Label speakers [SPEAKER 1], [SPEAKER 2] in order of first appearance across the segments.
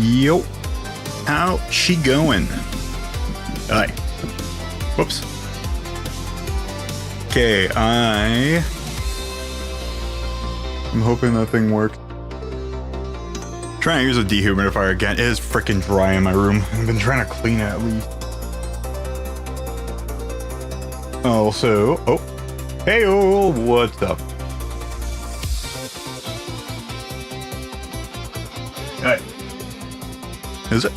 [SPEAKER 1] Yo. How she going? Alright. Whoops. Okay, I'm hoping that thing worked. Trying to use a dehumidifier again. It is freaking dry in my room. I've been trying to clean it at least. Also, oh, hey, what's up? Hey, is it?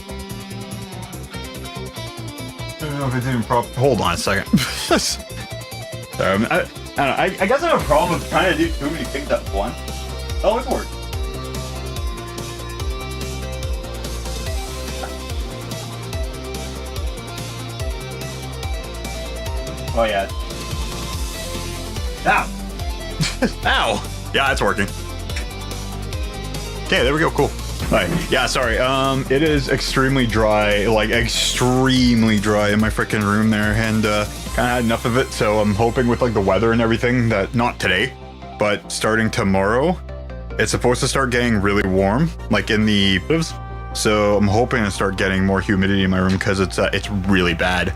[SPEAKER 1] I don't know if it's even proper. Hold on a second. Sorry, I don't know. I guess I have a problem with trying to do too many things at once. Oh, it worked. Oh yeah. Ow! Ow! Yeah, it's working. Okay, there we go. Cool. Alright. Yeah, sorry. It is extremely dry, like extremely dry in my freaking room there, and kind of had enough of it. So I'm hoping with like the weather and everything that not today, but starting tomorrow, it's supposed to start getting really warm, like in the. So I'm hoping to start getting more humidity in my room because it's really bad.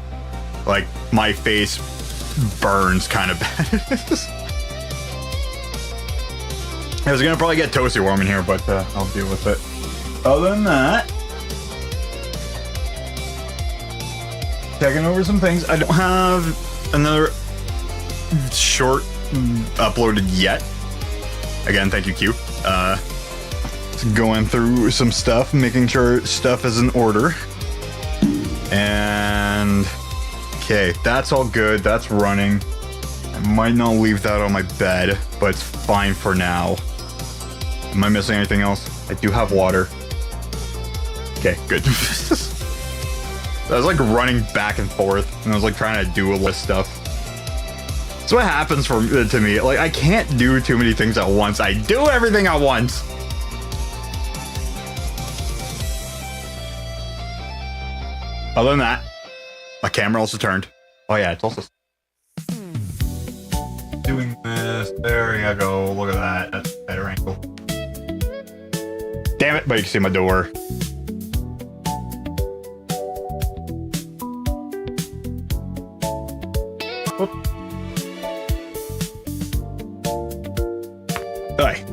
[SPEAKER 1] Like, my face burns kind of bad. I was gonna probably get toasty warm in here, but I'll deal with it. Other than that, checking over some things. I don't have another short uploaded yet. Again, thank you, Q. Going through some stuff, making sure stuff is in order. And... okay, that's all good. That's running. I might not leave that on my bed, but it's fine for now. Am I missing anything else? I do have water. Okay, good. I was like running back and forth, and I was like trying to do a list of stuff. That's what happens to me. Like, I can't do too many things at once. I do everything at once. Other than that, my camera also turned. Oh yeah, it's also doing this. There you go. Look at that. That's a better angle. Damn it, but you can see my door. Whoop. Alright.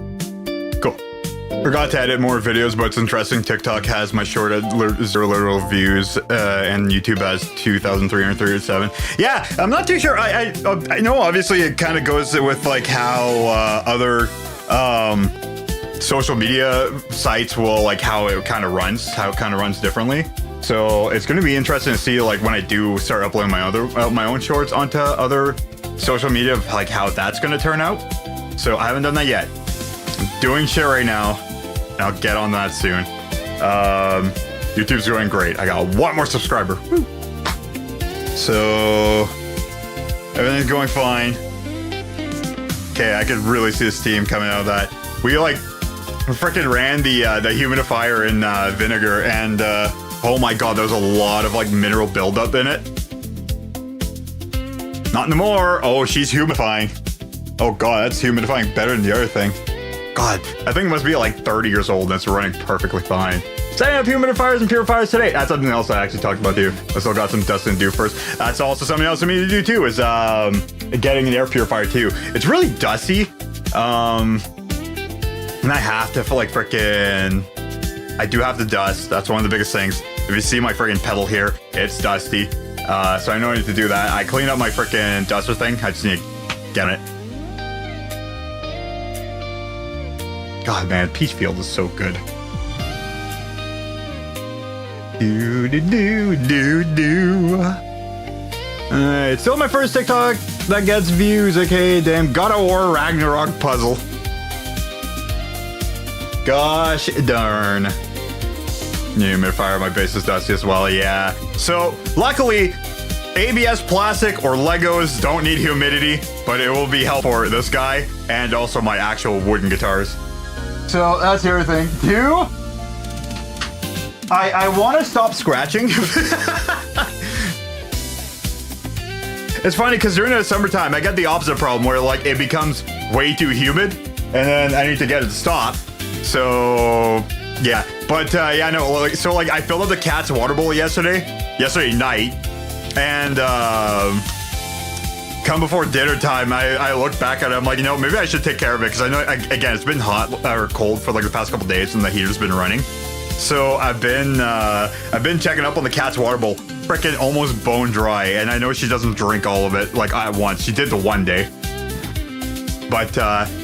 [SPEAKER 1] Cool. Forgot to edit more videos, but it's interesting. TikTok has my short at 0 literal views, and YouTube has 2,337. Yeah, I'm not too sure. I know obviously it kind of goes with like how other social media sites will, like how it kind of runs differently. So it's going to be interesting to see like when I do start uploading my own shorts onto other social media, like how that's going to turn out. So I haven't done that yet. I'm doing shit right now. I'll get on that soon. YouTube's going great. I got one more subscriber. Woo. So everything's going fine. Okay, I could really see the steam coming out of that. We like freaking ran the humidifier in vinegar, and oh my god, there's a lot of like mineral buildup in it. Not anymore. Oh, she's humidifying. Oh god, that's humidifying better than the other thing. God, that thing must be like 30 years old and it's running perfectly fine. Setting up humidifiers and purifiers today. That's something else I actually talked about too. I still got some dusting to do first. That's also something else for me to do too, is getting an air purifier too. It's really dusty. And I have to like freaking... I do have to dust. That's one of the biggest things. If you see my freaking pedal here, it's dusty. So I know I need to do that. I cleaned up my freaking duster thing. I just need to get it. God, man, Peachfield is so good. Do. Alright, still my first TikTok that gets views. Okay, damn. God of War Ragnarok puzzle. Gosh darn. Humidifier, my base is dusty as well, yeah. So, luckily, ABS plastic or Legos don't need humidity, but it will be helpful for this guy and also my actual wooden guitars. So that's the other thing. Two, I want to stop scratching. It's funny because during the summertime, I get the opposite problem where like it becomes way too humid and then I need to get it to stop. So Yeah, but yeah, no. Like, so like, I filled up the cat's water bowl yesterday night, and come before dinner time, I looked back at it. I'm like, you know, maybe I should take care of it because I know again it's been hot or cold for like the past couple days, and the heater's been running. So I've been checking up on the cat's water bowl, freaking almost bone dry, and I know she doesn't drink all of it like at once. She did the one day, but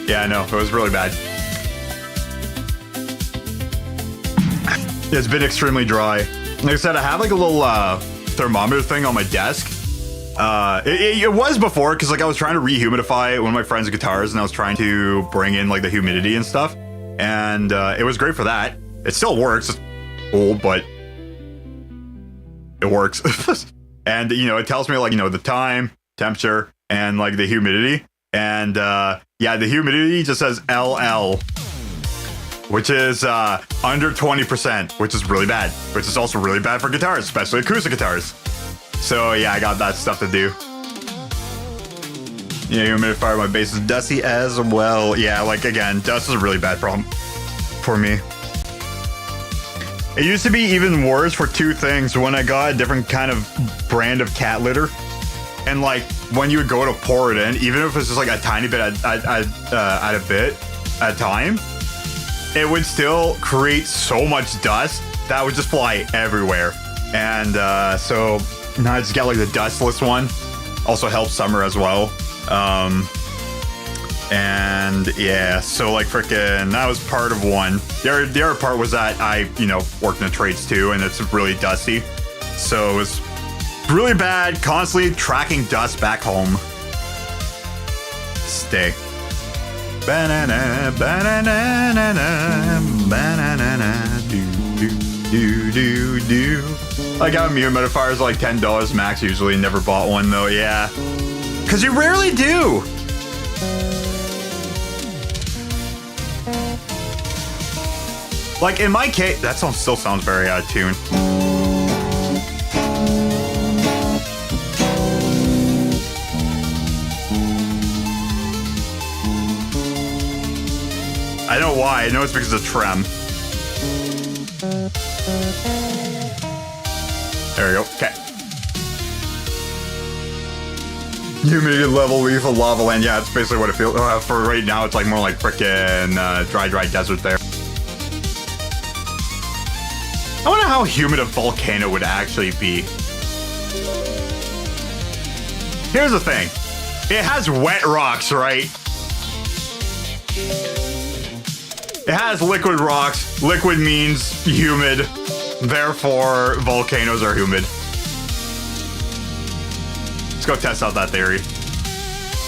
[SPEAKER 1] yeah, no, it was really bad. It's been extremely dry. Like I said, I have like a little thermometer thing on my desk. It was before because like I was trying to rehumidify one of my friend's guitars, and I was trying to bring in like the humidity and stuff, and it was great for that. It still works. It's old, but it works. And you know, it tells me like, you know, the time, temperature, and like the humidity. And yeah, the humidity just says LL. Which is under 20%, which is really bad. Which is also really bad for guitars, especially acoustic guitars. So yeah, I got that stuff to do. Yeah, humidifier, my bass is dusty as well. Yeah, like again, dust is a really bad problem for me. It used to be even worse for two things. When I got a different kind of brand of cat litter, and like when you would go to pour it in, even if it's just like a tiny bit at a time, it would still create so much dust that would just fly everywhere. And so now I just got like the dustless one. Also helps summer as well. And yeah, so like freaking that was part of one. The other part was that I, you know, worked in the trades too, and it's really dusty. So it was really bad, constantly tracking dust back home. Stay. Banana, banana, banana, do, do, do, do. I got humidifiers like $10 max usually. Never bought one though. Yeah, because you rarely do. Like in my case, that song still sounds very out of tune. I know why. I know it's because of trem. There we go. Okay. Humidity level, leaf of lava land. Yeah, it's basically what it feels. For right now, it's like more like frickin' dry desert there. I wonder how humid a volcano would actually be. Here's the thing. It has wet rocks, right? It has liquid rocks. Liquid means humid. Therefore, volcanoes are humid. Let's go test out that theory.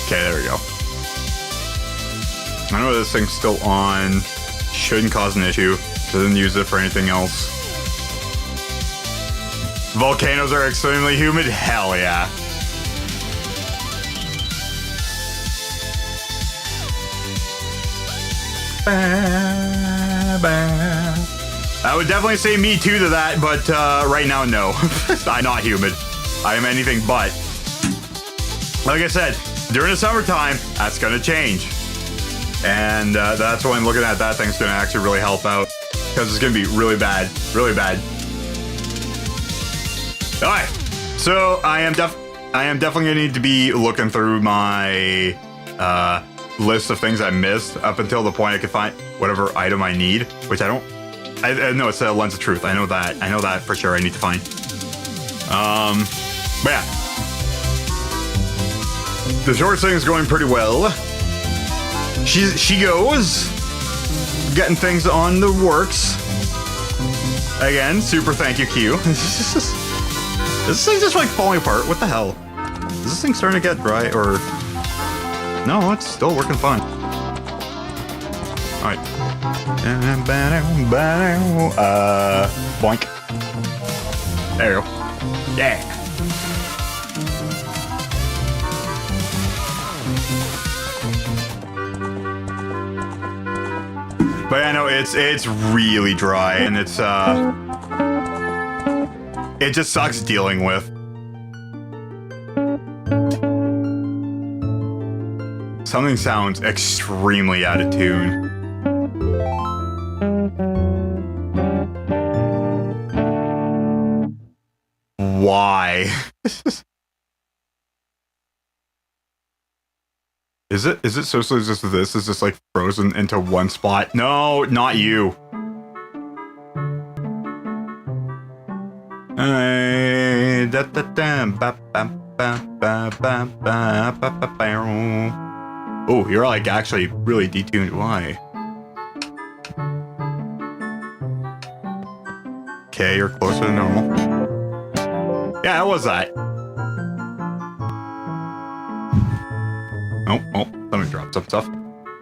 [SPEAKER 1] Okay, there we go. I know this thing's still on. Shouldn't cause an issue. Doesn't use it for anything else. Volcanoes are extremely humid? Hell yeah. I would definitely say me too to that, but right now, no. I'm not humid. I am anything but. Like I said, during the summertime, that's gonna change. And that's when looking at that thing's gonna actually really help out. Because it's gonna be really bad. Really bad. Alright. So I am definitely gonna need to be looking through my list of things I missed up until the point I could find whatever item I need, which I don't. I know it's a lens of truth. I know that for sure. I need to find. But yeah, the short thing is going pretty well. She goes, getting things on the works. Again, super thank you, Q. This thing's just like falling apart. What the hell? Is this thing starting to get dry or? No, it's still working fine. All right. Boink. There you go. Yeah. But I know it's really dry, and it's it just sucks dealing with. Something sounds extremely out of tune. Is it socially just this? Is this like frozen into one spot? No, not you. Oh, you're like actually really detuned. Why? Okay, you're closer to normal. Yeah, how was that? Oh, let me drop some stuff.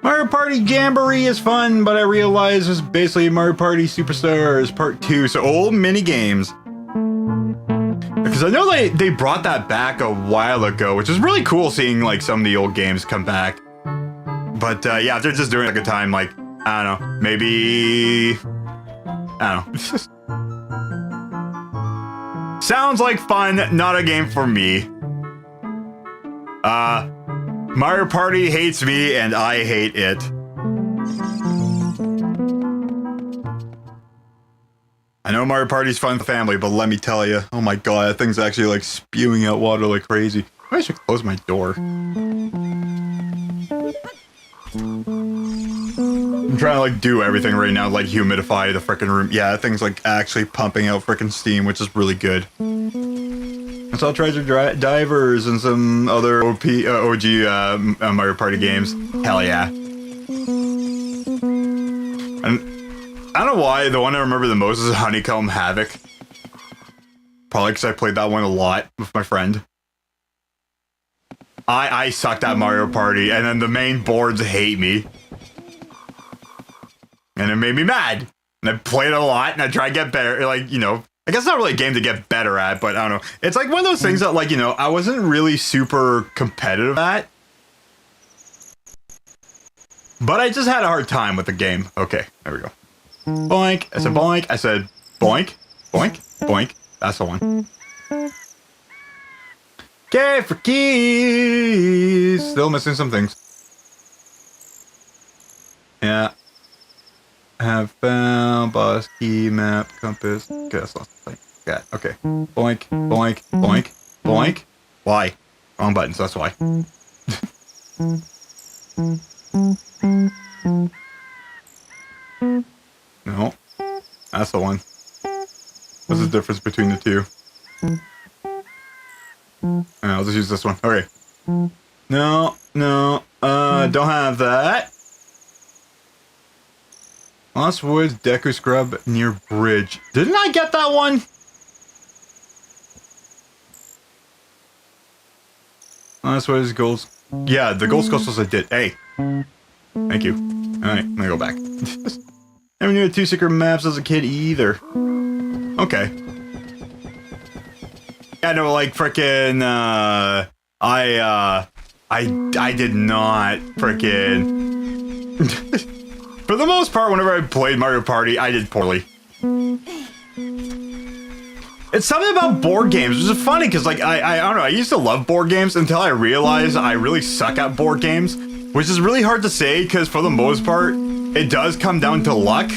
[SPEAKER 1] Mario Party Jamboree is fun, but I realize it's basically Mario Party Superstars Part 2, so old mini games. Because I know they brought that back a while ago, which is really cool seeing like some of the old games come back. But yeah, if they're just doing like a time, like, I don't know, maybe, I don't know. Sounds like fun, not a game for me. Mario Party hates me and I hate it. I know Mario Party's fun for family, but let me tell you, oh my god, that thing's actually like spewing out water like crazy. I should close my door. I'm trying to like do everything right now, like humidify the freaking room. Yeah, that thing's like actually pumping out freaking steam, which is really good. I saw Treasure Divers and some other OG Mario Party games. Hell yeah. And I don't know why, the one I remember the most is Honeycomb Havoc. Probably because I played that one a lot with my friend. I sucked at Mario Party, and then the main boards hate me. And it made me mad. And I played it a lot, and I tried to get better, like, you know, I guess it's not really a game to get better at, but I don't know. It's like one of those things that, like, you know, I wasn't really super competitive at. But I just had a hard time with the game. Okay, there we go. Boink. I said boink. I said boink. Boink. Boink. That's the one. Okay, for keys. Still missing some things. Yeah. Have found boss key map compass. Okay, that's lost the thing. Got it. Okay. Boink. Boink. Boink. Boink. Why? Wrong buttons. That's why. No. That's the one. What's the difference between the two? I'll just use this one. Okay. No. Don't have that. Lost Woods, Deku Scrub, near bridge. Didn't I get that one? Lost Woods, Gold... Yeah, the Gold Sculptures I did. Hey. Thank you. Alright, I'm gonna go back. Never knew 2 secret maps as a kid either. Okay. Yeah, no, like, frickin', I did not frickin'... For the most part, whenever I played Mario Party, I did poorly. It's something about board games, which is funny, because, like, I don't know, I used to love board games until I realized I really suck at board games, which is really hard to say, because for the most part, it does come down to luck.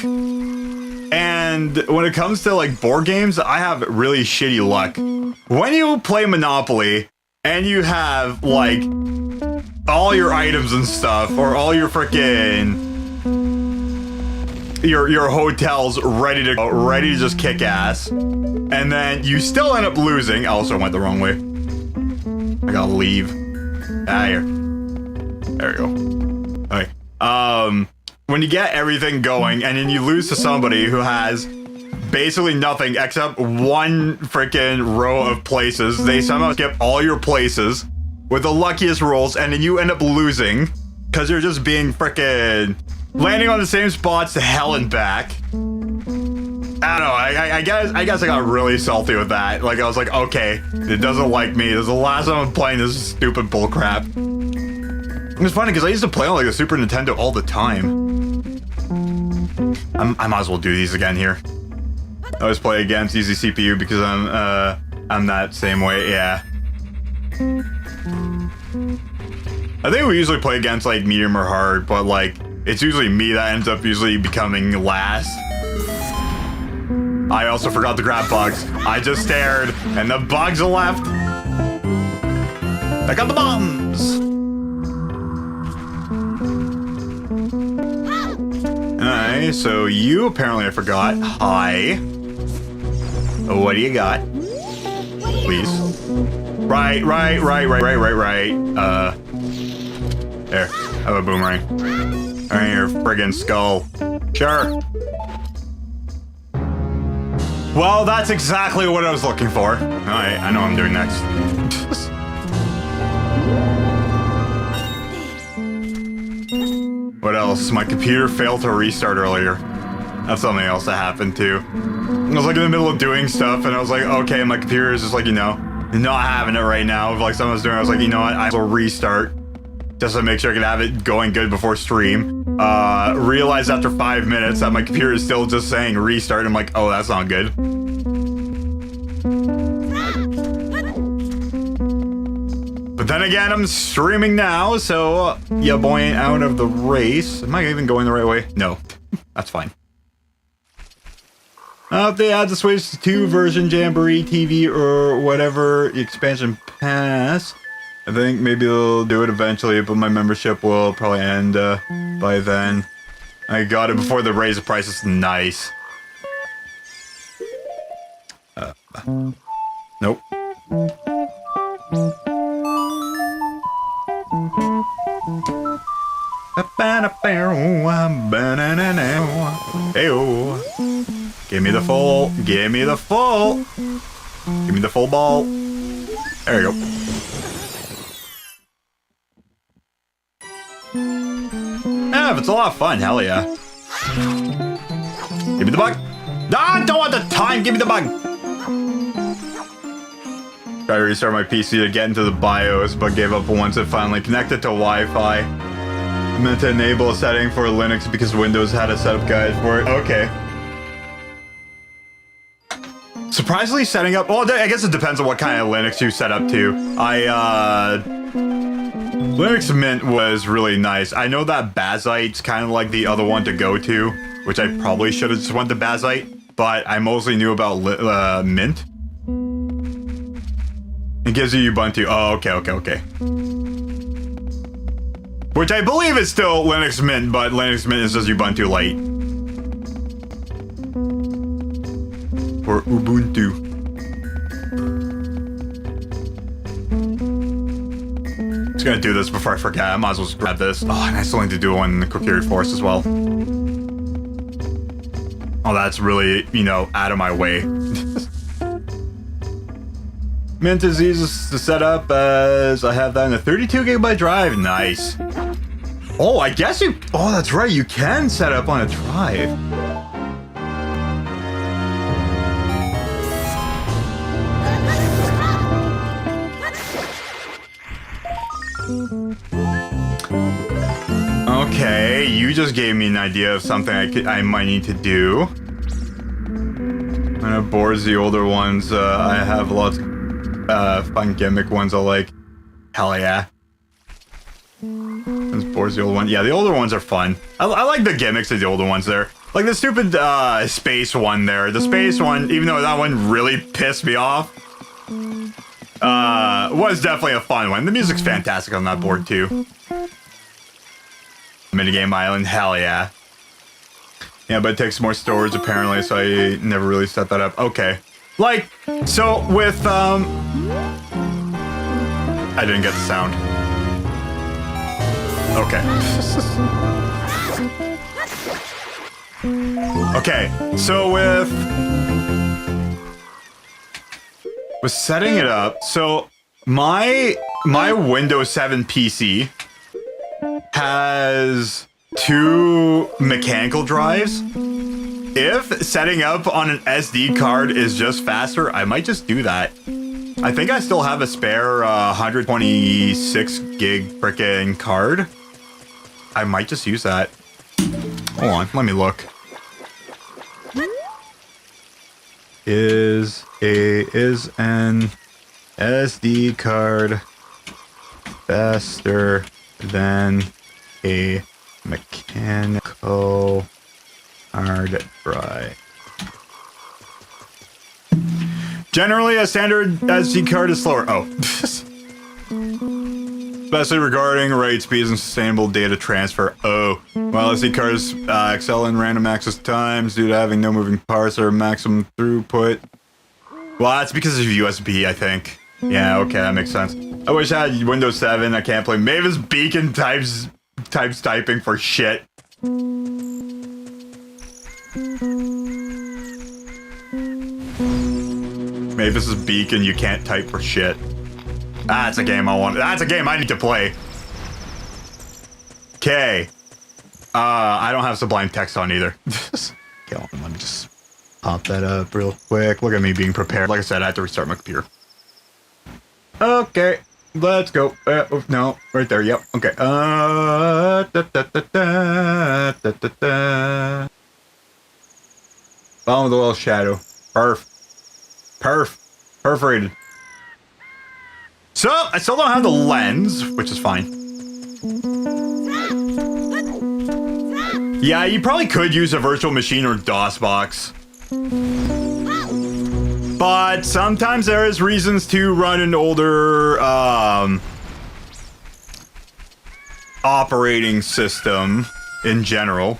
[SPEAKER 1] And when it comes to, like, board games, I have really shitty luck. When you play Monopoly, and you have, like, all your items and stuff, or all your frickin'... Your hotel's ready to go, ready to just kick ass, and then you still end up losing. I also went the wrong way. I gotta leave. Here. There we go. Okay. When you get everything going and then you lose to somebody who has basically nothing except one freaking row of places, they somehow skip all your places with the luckiest rolls, and then you end up losing because you're just being freaking landing on the same spots to hell and back. I don't know, I guess I got really salty with that. Like, I was like, okay, it doesn't like me. This is the last time I'm playing this stupid bullcrap. It's funny, because I used to play on, like, the Super Nintendo all the time. I might as well do these again here. I always play against easy CPU because I'm that same way, yeah. I think we usually play against, like, medium or hard, but, like, it's usually me that ends up usually becoming last. I also forgot to grab bugs. I just stared, and the bugs left. I got the bombs. Alright, so you apparently I forgot. Hi. What do you got? Please. Right. There. I have a boomerang. Alright, your friggin' skull. Sure. Well, that's exactly what I was looking for. Alright, I know what I'm doing next. What else? My computer failed to restart earlier. That's something else that happened too. I was like in the middle of doing stuff and I was like, okay, my computer is just like, you know, not having it right now. Like someone was doing, I was like, you know what, I will restart just to make sure I can have it going good before stream. Realized after 5 minutes that my computer is still just saying restart. I'm like, oh, that's not good. But then again, I'm streaming now, so yeah, boy, ain't out of the race. Am I even going the right way? No, that's fine. If they add the Switch 2 version, Jamboree TV, or whatever expansion pass, I think maybe they'll do it eventually, but my membership will probably end by then. I got it before they raise the prices. Nice. Nope. Hey-oh. Give me the full. Give me the full. Give me the full ball. There you go. Yeah, if it's a lot of fun, hell yeah. Give me the bug. Ah, don't want the time. Give me the bug. Tried to restart my PC to get into the BIOS, but gave up once it finally connected to Wi-Fi. I meant to enable a setting for Linux because Windows had a setup guide for it. Okay. Surprisingly setting up, well, I guess it depends on what kind of Linux you set up to. Linux Mint was really nice. I know that Bazite's kind of like the other one to go to, which I probably should have just went to Bazite, but I mostly knew about Mint. It gives you Ubuntu. Oh, okay. Which I believe is still Linux Mint, but Linux Mint is just Ubuntu Lite. Or Ubuntu. Just gonna do this before I forget. I might as well just grab this. Oh, and I still need to do one in the Kokiri Forest as well. Oh, that's really, you know, out of my way. Mint is easy to set up as I have that in a 32 gigabyte drive. Nice. Oh, I guess you... Oh, that's right. You can set up on a drive. Okay, you just gave me an idea of something I might need to do. And it bores the older ones. I have lots of fun gimmick ones I like. Hell yeah. This bores the old one. Yeah, the older ones are fun. I like the gimmicks of the older ones there. Like the stupid space one there. The space one, even though that one really pissed me off, was definitely a fun one. The music's fantastic on that board too. Minigame Island, hell yeah. Yeah, but it takes more storage apparently, so I never really set that up. Okay. Like, so with, I didn't get the sound. Okay. Okay, so with setting it up, so my Windows 7 PC has 2 mechanical drives. If setting up on an SD card is just faster, I might just do that. I think I still have a spare 126 gig frickin' card. I might just use that. Hold on, let me look. Is an SD card faster than a mechanical hard drive? Generally, a standard SD card is slower. Oh. especially regarding write speeds and sustainable data transfer. Oh, well, SD cards excel in random access times due to having no moving parts or maximum throughput. Well, that's because of USB, I think. Yeah, okay, that makes sense. I wish I had Windows 7. I can't play Mavis Beacon types typing for shit. Mavis's Beacon, you can't type for shit. That's a game I want. That's a game I need to play. Okay. I don't have Sublime Text on either. Okay, hold on, let me just pop that up real quick. Look at me being prepared. Like I said, I have to restart my computer. Okay, let's go. No, right there. Yep. Okay. Bottom of the well shadow. Perforated. So, I still don't have the lens, which is fine. Yeah, you probably could use a virtual machine or DOSBox. But sometimes there is reasons to run an older operating system in general,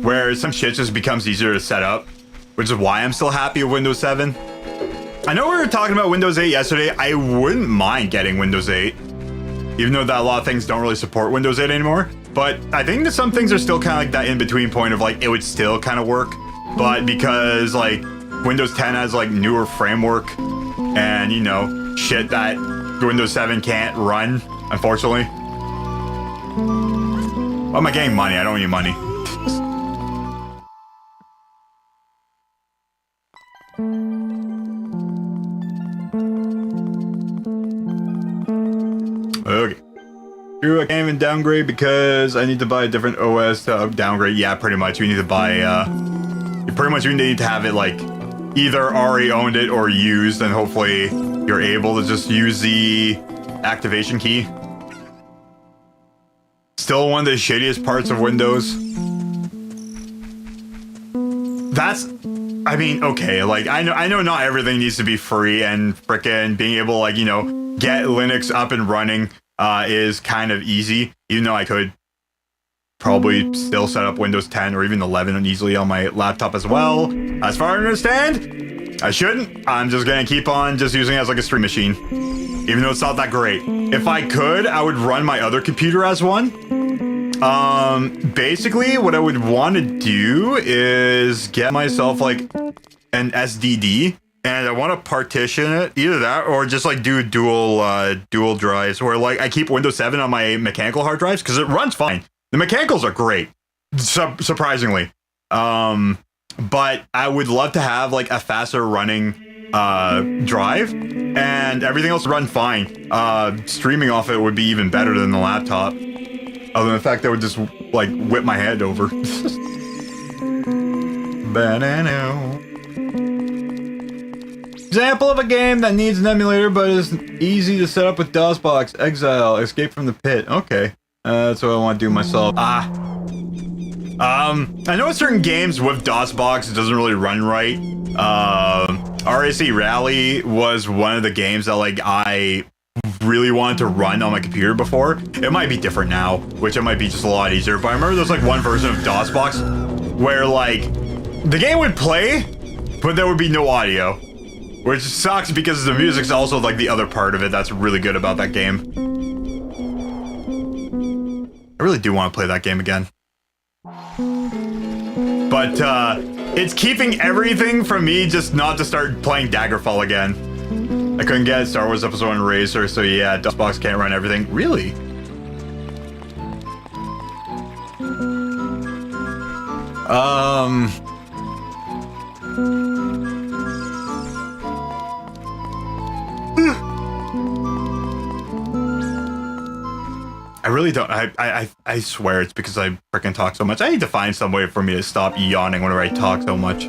[SPEAKER 1] where some shit just becomes easier to set up, which is why I'm still happy with Windows 7. I know we were talking about Windows 8 yesterday. I wouldn't mind getting Windows 8, even though that a lot of things don't really support Windows 8 anymore. But I think that some things are still kind of like that in-between point of like, it would still kind of work. But because like Windows 10 has like newer framework and, you know, shit that Windows 7 can't run, unfortunately. Why am I getting money? I don't need money. Okay. True, I can't even downgrade because I need to buy a different OS to downgrade. Yeah, pretty much. You need to buy, you pretty much need to have it, like, either already owned it or used, and hopefully you're able to just use the activation key. Still one of the shittiest parts of Windows. That's, I mean, okay, like, I know not everything needs to be free, and frickin' being able, like, you know, get Linux up and running is kind of easy, even though I could probably still set up Windows 10 or even 11 easily on my laptop as well. As far as I understand, I shouldn't. I'm just gonna keep on just using it as like a stream machine, even though it's not that great. If I could, I would run my other computer as one. Basically, what I would want to do is get myself like an SDD. And I want to partition it, either that or just like do dual drives, where like I keep Windows 7 on my mechanical hard drives because it runs fine. The mechanicals are great, surprisingly. But I would love to have like a faster running drive, and everything else run fine. Streaming off it would be even better than the laptop. Other than the fact that it would just like whip my head over. Banana. Example of a game that needs an emulator but is easy to set up with DOSBox. Exile, Escape from the Pit. Okay, that's what I want to do myself. I know certain games with DOSBox it doesn't really run right. RAC Rally was one of the games that like I really wanted to run on my computer before. It might be different now, which it might be just a lot easier. But I remember there's like one version of DOSBox where like the game would play, but there would be no audio. Which sucks because the music's also like the other part of it that's really good about that game. I really do want to play that game again. But it's keeping everything from me just not to start playing Daggerfall again. I couldn't get Star Wars Episode 1 Racer, so yeah, DOSBox can't run everything. Really? I really don't. I swear it's because I freaking talk so much. I need to find some way for me to stop yawning whenever I talk so much.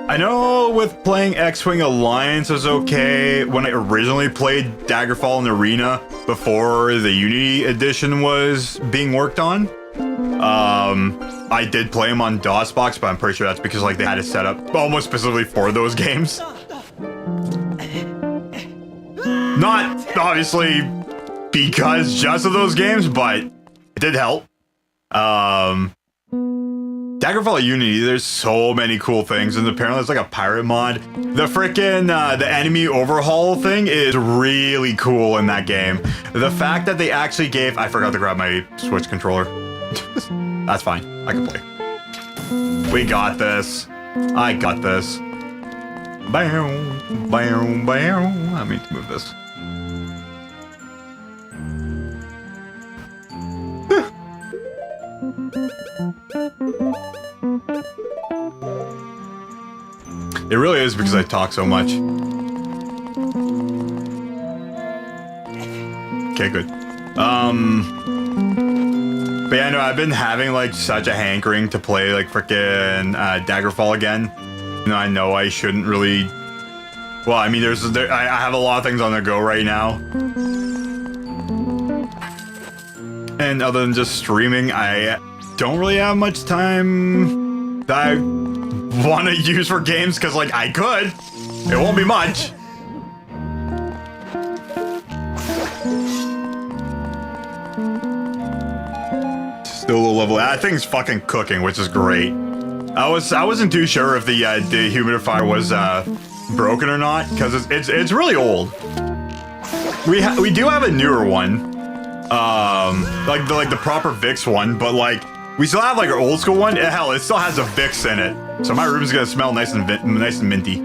[SPEAKER 1] I know with playing X-Wing Alliance is okay. When I originally played Daggerfall and Arena before the Unity edition was being worked on, I did play them on DOSBox, but I'm pretty sure that's because like they had it set up almost specifically for those games. Not obviously because just of those games, but it did help. Daggerfall Unity, there's so many cool things, and apparently there's like a pirate mod. The frickin' the enemy overhaul thing is really cool in that game. The fact that they actually gave, I forgot to grab my Switch controller. That's fine, I can play. We got this. I got this. Bam, bam, bam. I need to move this. It really is because I talk so much. Okay, good. But yeah, no, I've been having like such a hankering to play like frickin' Daggerfall again. You know, I know I shouldn't really. Well, I mean, I have a lot of things on the go right now. And other than just streaming, I don't really have much time that I want to use for games, because like I could. It won't be much. Still low level. That thing's fucking cooking, which is great. I wasn't too sure if the dehumidifier was broken or not, because it's really old. We do have a newer one, like the proper Vicks one, but like we still have like our old school one. Hell, it still has a Vicks in it, so my room's gonna smell nice and minty.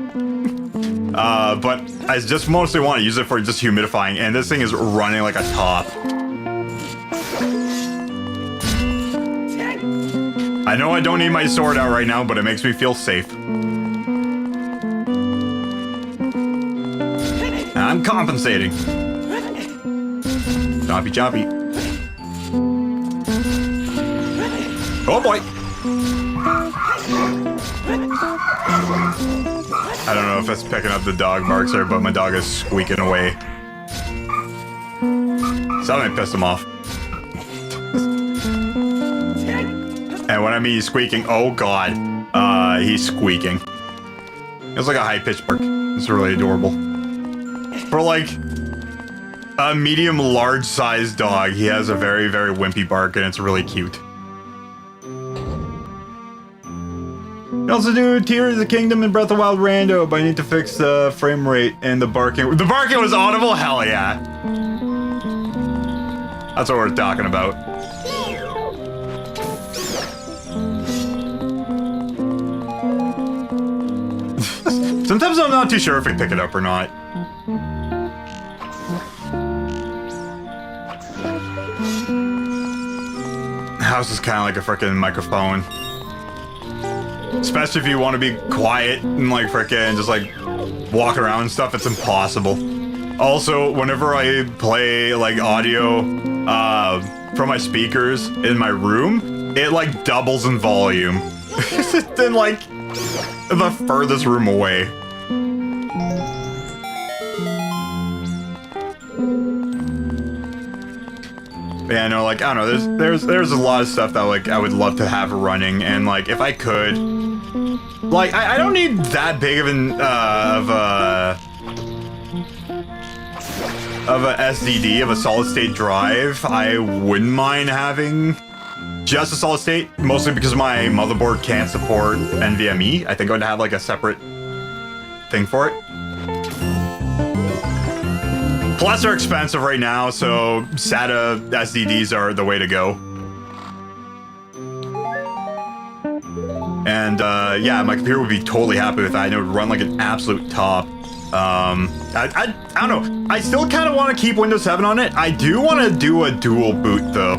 [SPEAKER 1] But I just mostly want to use it for just humidifying, and this thing is running like a top. I know I don't need my sword out right now, but it makes me feel safe. I'm compensating. Choppy choppy. Oh boy. I don't know if that's picking up the dog barks there, but my dog is squeaking away. Something pissed him off. And when I mean he's squeaking, oh god, he's squeaking. It's like a high-pitched bark. It's really adorable. For like a medium large-sized dog, he has a very, very wimpy bark, and it's really cute. You also do Tears of the Kingdom and Breath of the Wild Rando, but I need to fix the frame rate and the barking. The barking was audible? Hell yeah. That's what we're talking about. Sometimes I'm not too sure if we pick it up or not. House is kind of like a freaking microphone. Especially if you want to be quiet and like freaking just like walk around and stuff, it's impossible. Also, whenever I play like audio from my speakers in my room, it like doubles in volume. Then like the furthest room away. Yeah, no, like, I don't know, there's a lot of stuff that, like, I would love to have running, and, like, if I could, like, I don't need that big of an, of a SSD, of a solid-state drive. I wouldn't mind having just a solid-state, mostly because my motherboard can't support NVMe. I think I would have, like, a separate thing for it. Plus, they're expensive right now, so SATA SSDs are the way to go. And yeah, my computer would be totally happy with that. And it would run like an absolute top. I don't know. I still kind of want to keep Windows 7 on it. I do want to do a dual boot though.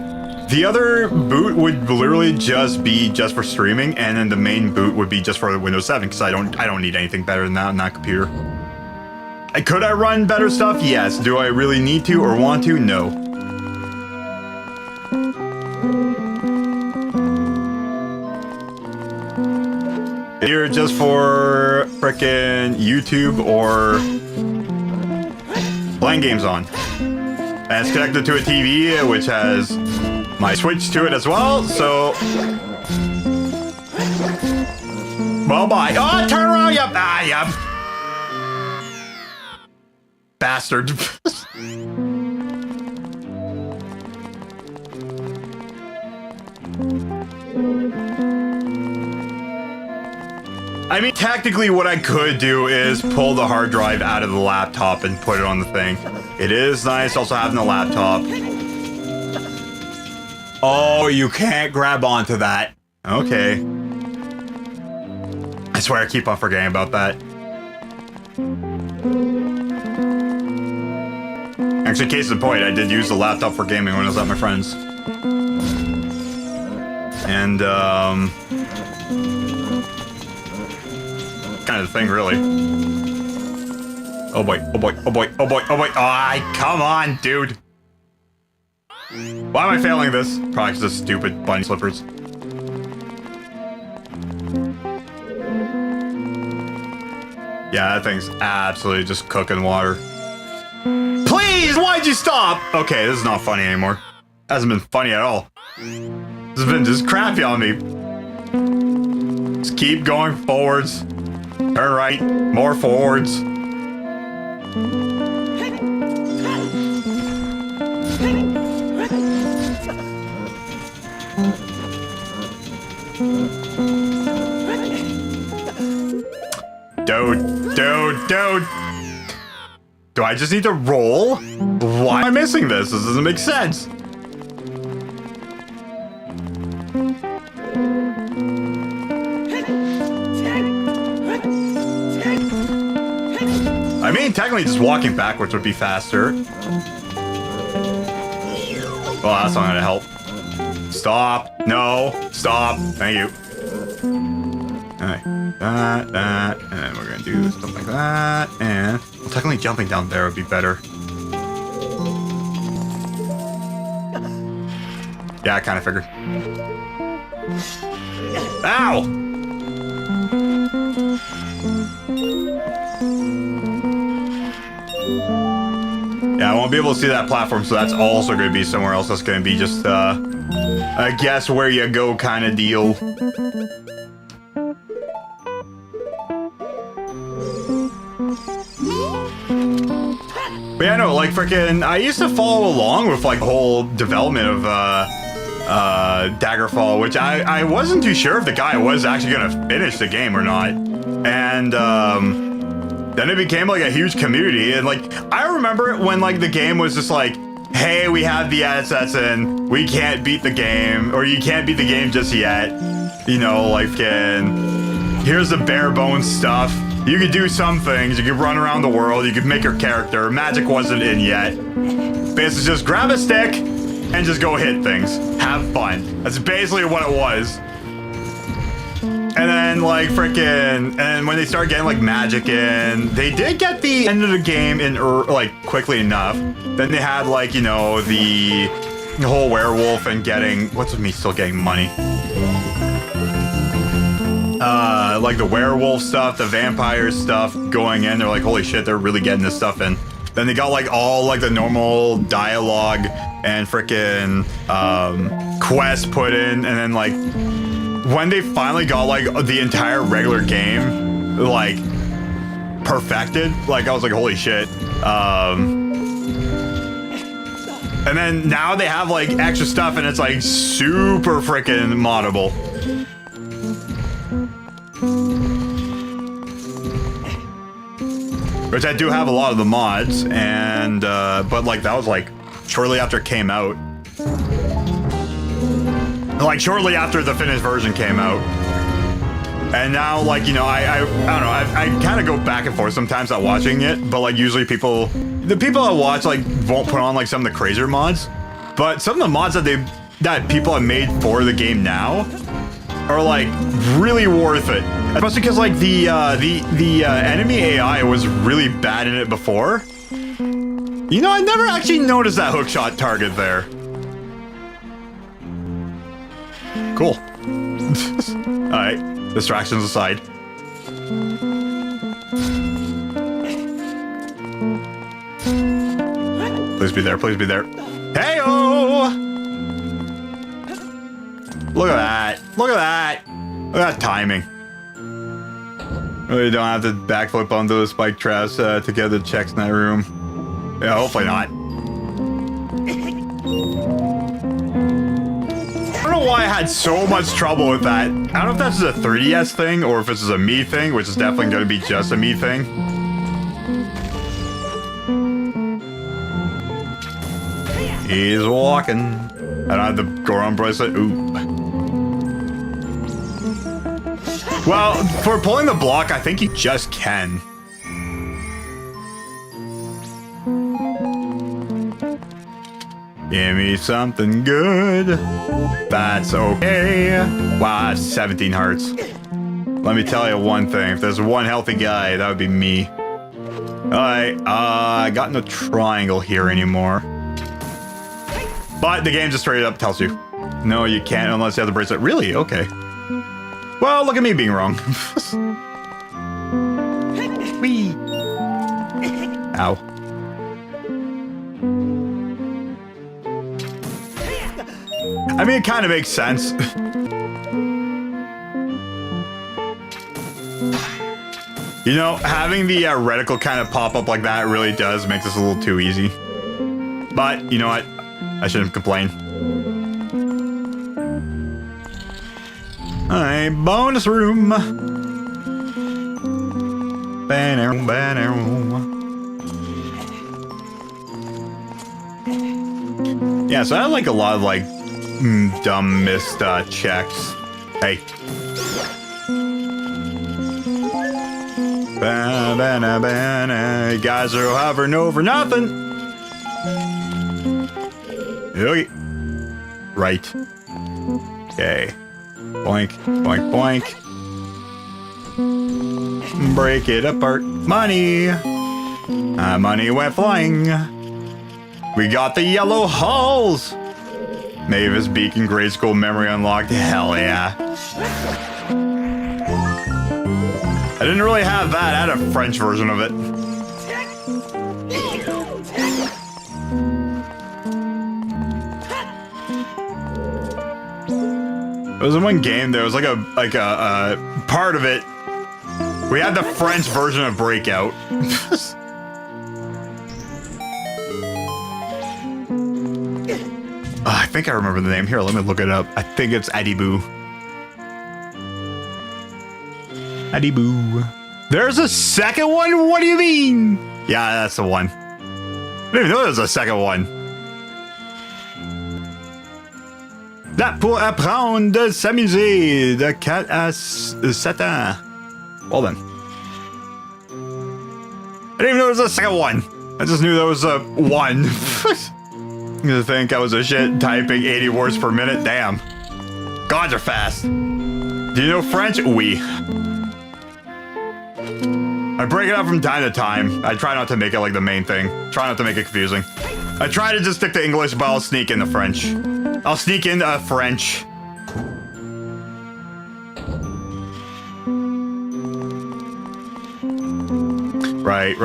[SPEAKER 1] The other boot would literally just be just for streaming, and then the main boot would be just for the Windows 7 because I don't need anything better than that on that computer. Could I run better stuff? Yes. Do I really need to or want to? No. Either just for frickin' YouTube or playing games on. And it's connected to a TV, which has my Switch to it as well, so... Well, bye. Oh, turn around, yep. Ah, yep. bastard. I mean, technically what I could do is pull the hard drive out of the laptop and put it on the thing. It is nice also having the laptop. Oh, you can't grab onto that. Okay. I swear I keep on forgetting about that. Actually, case in point, I did use the laptop for gaming when I was at my friend's. And, kind of the thing, really. Oh boy, oh boy, oh boy, oh boy, oh boy. Oh, come on, dude. Why am I failing this? Probably because of stupid bunny slippers. Yeah, that thing's absolutely just cooking water. Please, why'd you stop? Okay, this is not funny anymore. Hasn't been funny at all. This has been just crappy on me. Just keep going forwards. Turn right, more forwards. Dude. Do I just need to roll? Why am I missing this? This doesn't make sense. I mean, technically just walking backwards would be faster. Well, that's not gonna help. Stop. No. Stop. Thank you. Alright. That. And then we're gonna do stuff like that. And well, technically jumping down there would be better. Yeah, I kind of figured. Ow! Yeah, I won't be able to see that platform, so that's also going to be somewhere else. That's going to be just, I guess, where you go kind of deal. But yeah, no, like, freaking, I used to follow along with, like, the whole development of, Daggerfall, which I wasn't too sure if the guy was actually going to finish the game or not. And, then it became like a huge community, and like I remember it when like the game was just like, hey, we have the assets and we can't beat the game, or you can't beat the game just yet. You know, like here's the bare bones stuff. You could do some things, you could run around the world, you could make your character. Magic wasn't in yet. Basically just grab a stick and just go hit things. Have fun. That's basically what it was. And then, like, frickin', and when they started getting, like, magic in, they did get the end of the game in, like, quickly enough. Then they had, like, you know, the whole werewolf and getting, what's with me still getting money? Like, the werewolf stuff, the vampire stuff going in. They're like, holy shit, they're really getting this stuff in. Then they got, like, all, like, the normal dialogue and frickin' quests put in, and then, like, when they finally got like the entire regular game like perfected, like I was like, holy shit. And then now they have like extra stuff and it's like super freaking moddable. Which I do have a lot of the mods, and but like that was like shortly after it came out. Like shortly after the finished version came out. And now, like, you know, I don't know, I kind of go back and forth sometimes at watching it, but like usually the people I watch like won't put on like some of the crazier mods, but some of the mods that people have made for the game now are like really worth it. Especially because like the enemy AI was really bad in it before. You know, I never actually noticed that hookshot target there. Cool. Alright, distractions aside. Please be there, please be there. Hey-oh! Look at that, look at that! Look at that timing. Really don't have to backflip onto the spike traps to get the checks in that room. Yeah, hopefully not. I don't know why I had so much trouble with that. I don't know if that's a 3DS thing or if this is a me thing, which is definitely going to be just a me thing. He's walking. I don't have the Goron bracelet. Ooh. Well, for pulling the block, I think you just can. Give me something good. That's okay. Wow, that's 17 hearts. Let me tell you one thing. If there's one healthy guy, that would be me. Alright, I got no triangle here anymore. But the game just straight up tells you. No, you can't unless you have the bracelet. Really? Okay. Well, look at me being wrong. Whee! Ow. I mean, it kind of makes sense. You know, having the reticle kind of pop up like that really does make this a little too easy. But, you know what? I shouldn't complain. Alright, bonus room. Banner, banner. Yeah, so I had like a lot of like dumb missed checks. Hey. Banana, banana. You guys are hovering over nothing. Okay. Right. Okay. Boink, boink, boink. Break it apart. Money. Money went flying. We got the yellow halls. Mavis Beacon grade school memory unlocked. Hell yeah. I didn't really have that. I had a French version of it. There was one game. There was like a part of it. We had the French version of Breakout. I think I remember the name. Here, let me look it up. I think it's Adiboo. Adiboo. There's a second one? What do you mean? Yeah, that's the one. I didn't even know there was a second one. Là pour apprendre de s'amuser de 4 à 7 ans. Well then. I didn't even know there was a second one. I just knew there was a one. You think I was a shit typing 80 words per minute? Damn. Gods are fast. Do you know French? Oui. I break it up from time to time. I try not to make it like the main thing. Try not to make it confusing. I try to just stick to English, but I'll sneak in the French. I'll sneak in French. Right.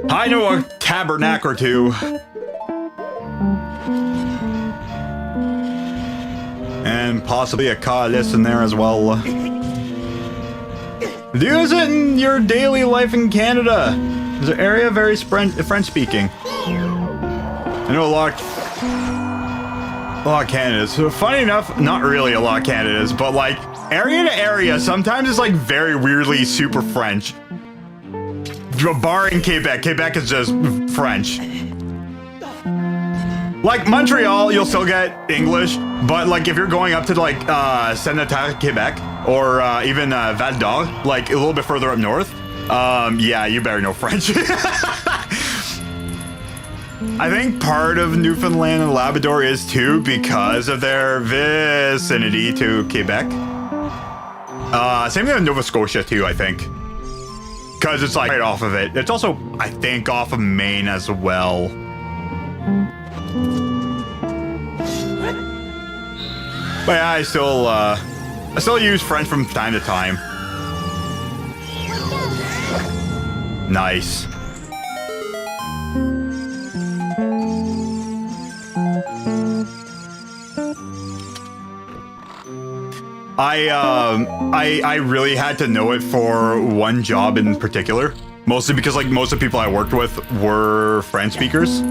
[SPEAKER 1] I know a tabernacle or two. And possibly a calice in there as well. Do you use it in your daily life in Canada? Is the area very French-speaking? I know a lot of Canadas. So funny enough, not really a lot of Canadas, but like area to area, sometimes it's like very weirdly super French. Barring Quebec. Quebec is just French. Like Montreal, you'll still get English, but like if you're going up to like Sénétal, Quebec, or even Val d'Or, like a little bit further up north, yeah, you better know French. I think part of Newfoundland and Labrador is too because of their vicinity to Quebec. Same thing with Nova Scotia too, I think. Because it's like right off of it. It's also, I think, off of Maine as well. But yeah, I still use French from time to time. Nice. I really had to know it for one job in particular, mostly because like most of the people I worked with were French speakers.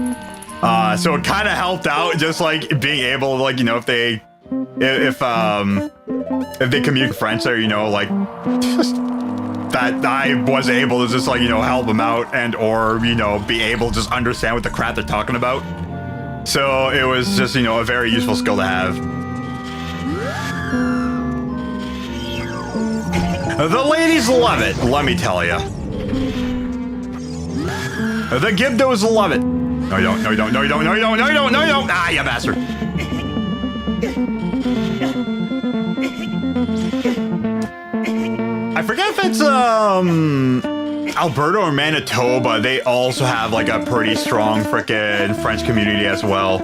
[SPEAKER 1] So it kind of helped out, just like being able to, like, you know, if they communicate French there, you know, like that I was able to just, like, you know, help them out and or, you know, be able to just understand what the crap they're talking about. So it was just, you know, a very useful skill to have. The ladies love it, let me tell ya. The Gibdos love it. No, you don't, no, you don't, no, you don't, no, you don't, no, you don't, no, you don't. Ah, you bastard. I forget if it's, Alberta or Manitoba. They also have, like, a pretty strong frickin' French community as well.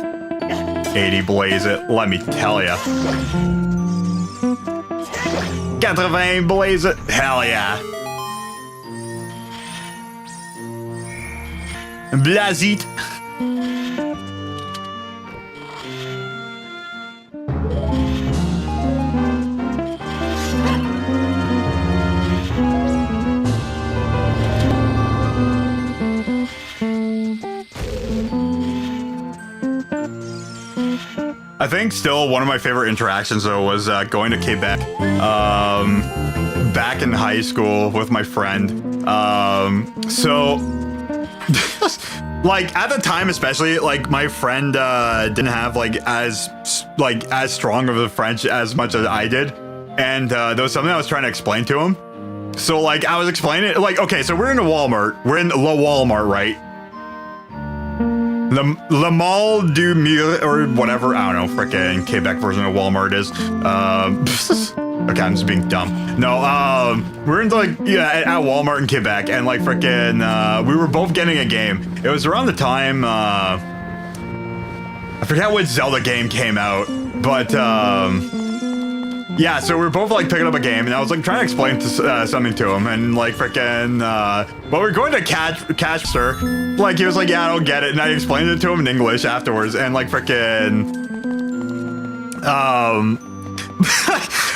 [SPEAKER 1] 80 blaze it, let me tell ya. 80 blaze it, hell yeah. Blazit. I think still one of my favorite interactions though was going to Quebec back in high school with my friend. So like at the time especially, like my friend didn't have like as strong of a French as much as I did, and there was something I was trying to explain to him. So like I was explaining it, like, okay, so we're in a Walmart, we're in La Walmart, right? Le Mall du Mur, or whatever, I don't know, frickin' Quebec version of Walmart is. Okay, I'm just being dumb. No, we're in like, yeah, at Walmart in Quebec, and like frickin', we were both getting a game. It was around the time, I forget what Zelda game came out, but, yeah, so we were both like picking up a game, and I was like trying to explain something to him, and like frickin', but we're going to catch sir. Like he was like, yeah, I don't get it, and I explained it to him in English afterwards, and like frickin',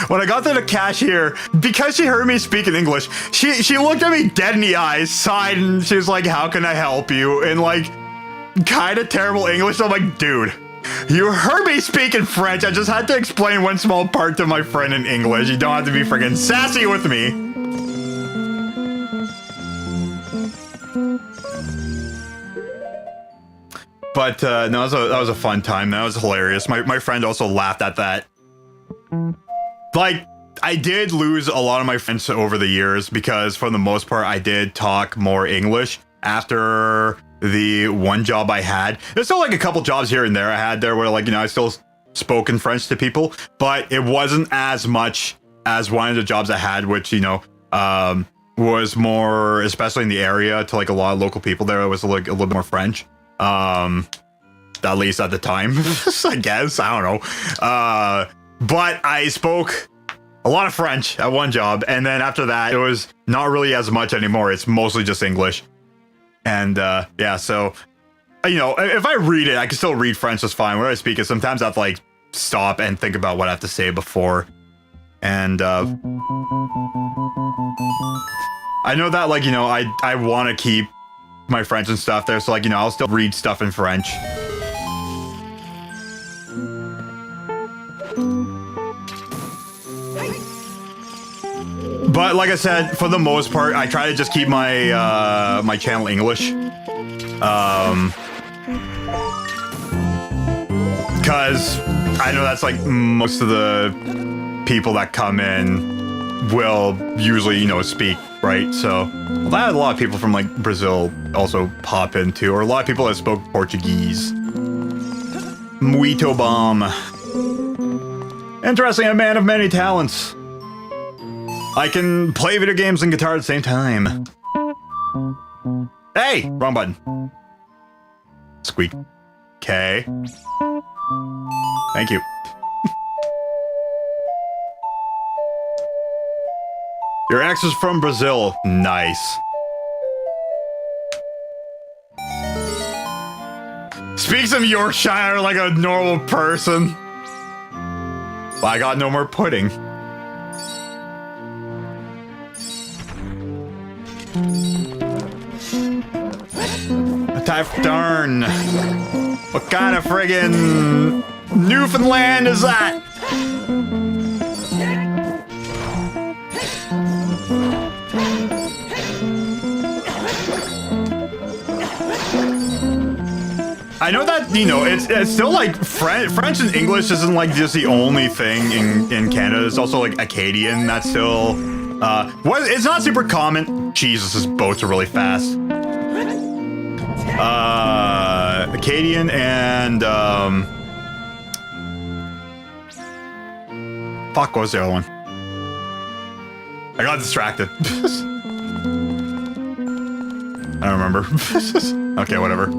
[SPEAKER 1] when I got to the cashier, because she heard me speak in English, she looked at me dead in the eyes, sighed, and she was like, how can I help you? In like kind of terrible English. I'm like, dude. You heard me speak in French. I just had to explain one small part to my friend in English. You don't have to be freaking sassy with me. But no, that was a fun time. That was hilarious. My friend also laughed at that. Like, I did lose a lot of my friends over the years because for the most part, I did talk more English after the one job I had. There's still like a couple jobs here and there I had there where, like, you know, I still spoke in French to people, but it wasn't as much as one of the jobs I had, which, you know, was more, especially in the area, to like a lot of local people there, it was like a little bit more French. At least at the time, I guess, I don't know. But I spoke a lot of French at one job, and then after that, it was not really as much anymore. It's mostly just English. And yeah, so, you know, if I read it, I can still read French just fine. When I speak it, sometimes I have to like stop and think about what I have to say before. And I know that, like, you know, I want to keep my French and stuff there. So, like, you know, I'll still read stuff in French. But like I said, for the most part, I try to just keep my my channel English, because I know that's like most of the people that come in will usually, you know, speak, right? So I had a lot of people from like Brazil also pop into, or a lot of people that spoke Portuguese. Muito bom. Interesting, a man of many talents. I can play video games and guitar at the same time. Hey! Wrong button. Squeak. Okay. Thank you. Your ex is from Brazil. Nice. Speak some Yorkshire like a normal person. Well, I got no more pudding. Gosh darn. What kind of friggin' Newfoundland is that? I know that, you know, it's still like French and English isn't like just the only thing in Canada. There's also like Acadian that's still, it's not super common. Jesus, this boats are really fast. Acadian and, fuck, what was the other one? I got distracted. I don't remember. Okay, whatever.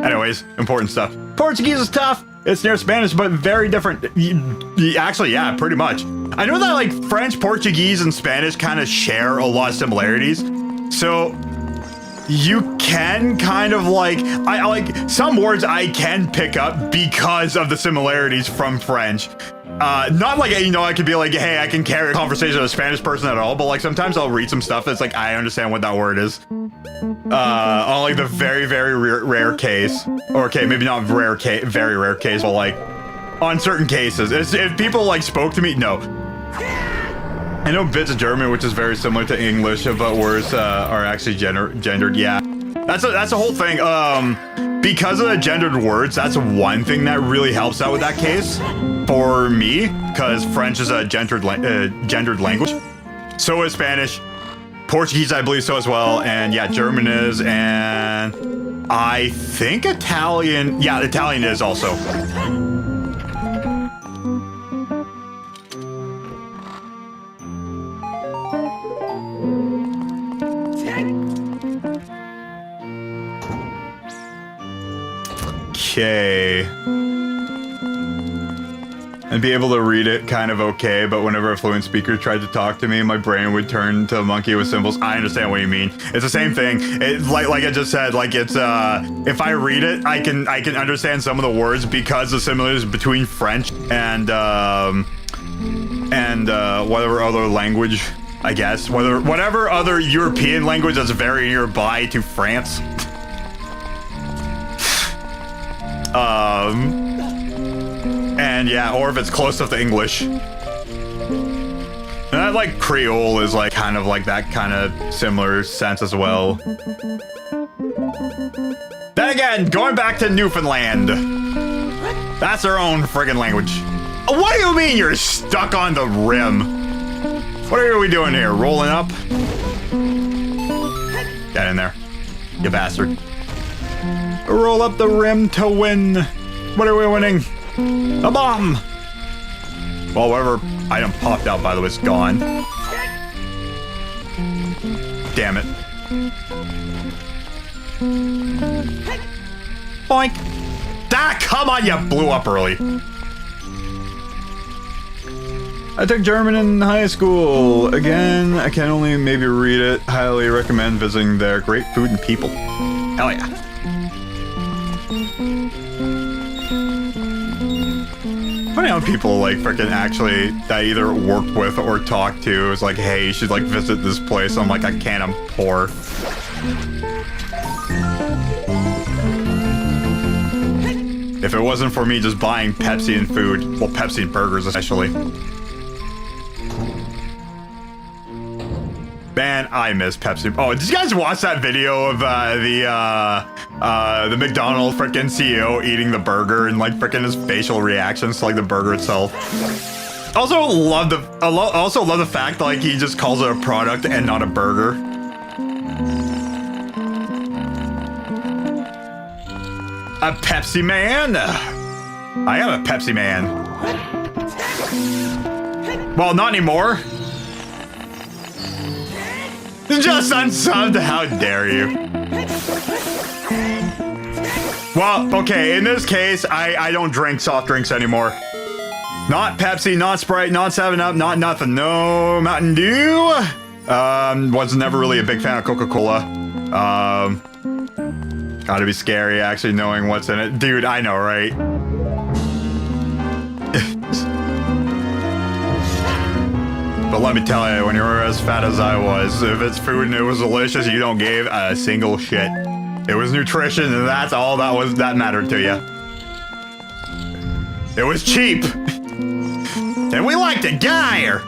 [SPEAKER 1] Anyways, important stuff. Portuguese is tough. It's near Spanish, but very different. Actually, yeah, pretty much. I know that like French, Portuguese, and Spanish kind of share a lot of similarities. So you can kind of like, I like some words I can pick up because of the similarities from French. Not like, you know, I could be like, hey, I can carry a conversation with a Spanish person at all, but like sometimes I'll read some stuff that's like, I understand what that word is. On like the very, very rare case, or okay, maybe not rare case, very rare case, but like on certain cases, if people like spoke to me, no. I know bits of German, which is very similar to English, but words are actually gendered. Yeah, that's a whole thing. Because of the gendered words, that's one thing that really helps out with that case for me, because French is a gendered language. So is Spanish. Portuguese, I believe so as well, and yeah, German is, and I think Italian. Yeah, Italian is also. Okay. And be able to read it kind of okay, but whenever a fluent speaker tried to talk to me, my brain would turn to a monkey with symbols. I understand what you mean. It's the same thing. Like I just said, like it's if I read it, I can understand some of the words because the similarities between French and whatever other language, I guess, whatever other European language that's very nearby to France. And yeah, or if it's close enough to English. And I like Creole is like kind of like that kind of similar sense as well. Then again, going back to Newfoundland. That's their own friggin' language. What do you mean you're stuck on the rim? What are we doing here? Rolling up? Get in there, you bastard. Roll up the rim to win. What are we winning? A bomb! Well, whatever item popped out, by the way, is gone. Damn it. Boink! Ah, come on, you blew up early. I took German in high school. Again, I can only maybe read it. Highly recommend visiting there. Great food and people. Hell yeah. Funny how people like freaking actually that I either worked with or talked to is like, hey, you should like visit this place. I'm like, I can't, I'm poor. If it wasn't for me just buying Pepsi and food, well, Pepsi and burgers especially. Man, I miss Pepsi. Oh, did you guys watch that video of the McDonald's frickin' CEO eating the burger and like frickin' his facial reactions to like the burger itself? Also love the fact that like he just calls it a product and not a burger. A Pepsi man. I am a Pepsi man. Well, not anymore. Just unsubbed, how dare you? Well, okay, in this case, I don't drink soft drinks anymore. Not Pepsi, not Sprite, not 7-Up, not nothing. No Mountain Dew. Was never really a big fan of Coca-Cola. Gotta be scary actually knowing what's in it. Dude, I know, right? But let me tell you, when you were as fat as I was, if it's food and it was delicious, you don't give a single shit. It was nutrition, and that's all that mattered to you. It was cheap. And we liked it, Geyer.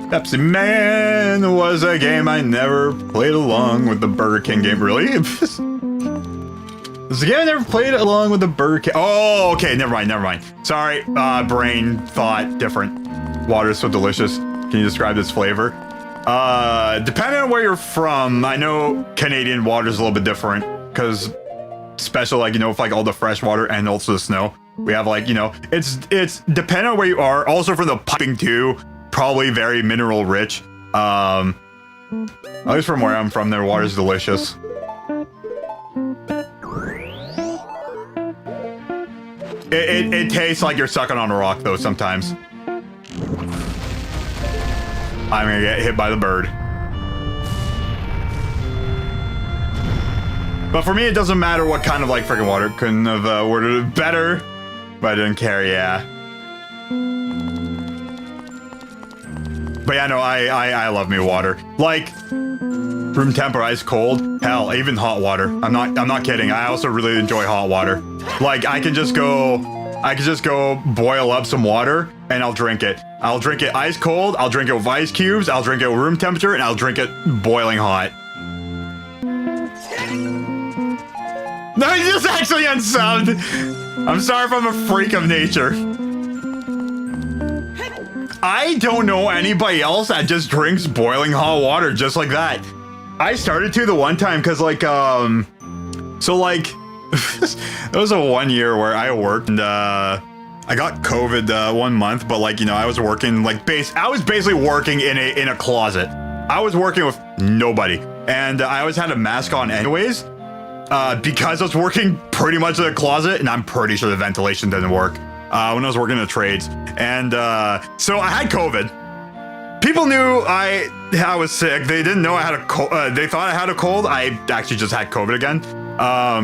[SPEAKER 1] Pepsi Man was a game I never played along with the Burger King game. Really? This is a game I never played along with the Burger King. Oh, okay. Never mind. Sorry. Brain thought different. Water is so delicious. Can you describe this flavor? Depending on where you're from, I know Canadian water is a little bit different because special, like, you know, with like all the fresh water and also the snow. We have like, you know, it's depending on where you are. Also for the piping too. Probably very mineral rich. At least from where I'm from, their water's delicious. It tastes like you're sucking on a rock though sometimes. I'm gonna get hit by the bird. But for me, it doesn't matter what kind of like freaking water. Couldn't have worded it better, but I didn't care. Yeah. But yeah, no, I love me water. Like room temp or ice cold. Hell, even hot water. I'm not kidding. I also really enjoy hot water. Like I can just go boil up some water and I'll drink it. I'll drink it ice cold. I'll drink it with ice cubes. I'll drink it with room temperature, and I'll drink it boiling hot. No, it's just actually unsubbed. I'm sorry if I'm a freak of nature. I don't know anybody else that just drinks boiling hot water just like that. I started to the one time because like, so like, it was a 1 year where I worked and I got COVID 1 month, but like, you know, I was working like I was basically working in a closet. I was working with nobody and I always had a mask on anyways because I was working pretty much in a closet and I'm pretty sure the ventilation didn't work. When I was working in the trades. And so I had COVID. People knew I was sick. They didn't know I had a cold. They thought I had a cold. I actually just had COVID again.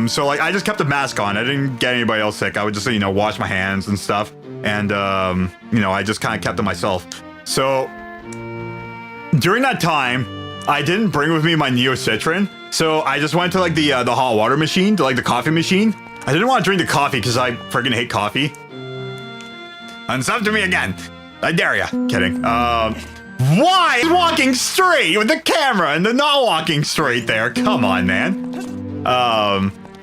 [SPEAKER 1] So like I just kept a mask on. I didn't get anybody else sick. I would just, you know, wash my hands and stuff. And, you know, I just kind of kept to myself. So during that time, I didn't bring with me my Neocitrin. So I just went to like the hot water machine, to like the coffee machine. I didn't want to drink the coffee because I freaking hate coffee. Unsub to me again. I dare ya. Kidding. Why is walking straight with the camera and the not walking straight there? Come on, man.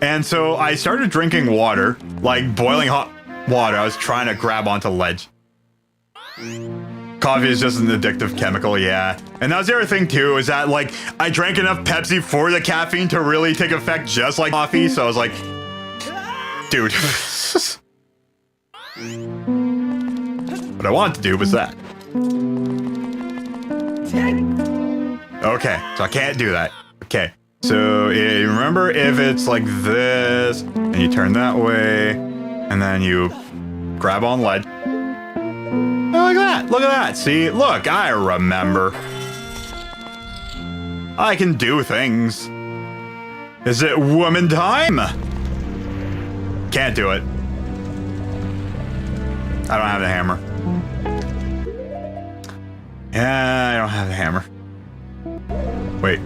[SPEAKER 1] And so I started drinking water, like boiling hot water. I was trying to grab onto the ledge. Coffee is just an addictive chemical, yeah. And that was the other thing too, is that like I drank enough Pepsi for the caffeine to really take effect just like coffee. So I was like, dude. What I wanted to do was that. Okay, so I can't do that. Okay, so remember if it's like this, and you turn that way, and then you grab on ledge. Oh, look at that, look at that. See, look, I remember. I can do things. Is it woman time? Can't do it. I don't have the hammer. Yeah, I don't have the hammer. Wait.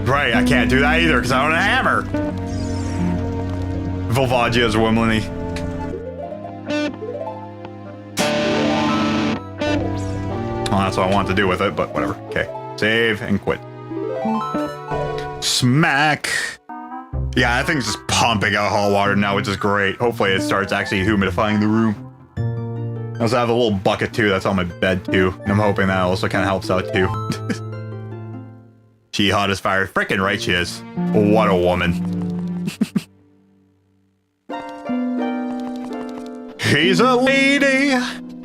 [SPEAKER 1] Right, I can't do that either because I don't have a hammer. Volvagia is womanly. Well, that's what I want to do with it, but whatever. Okay. Save and quit. Smack. Yeah, that thing's just pumping out hot water now, which is great. Hopefully it starts actually humidifying the room. I also have a little bucket too that's on my bed too. And I'm hoping that also kind of helps out too. She hot as fire. Frickin' right she is. What a woman. She's a lady.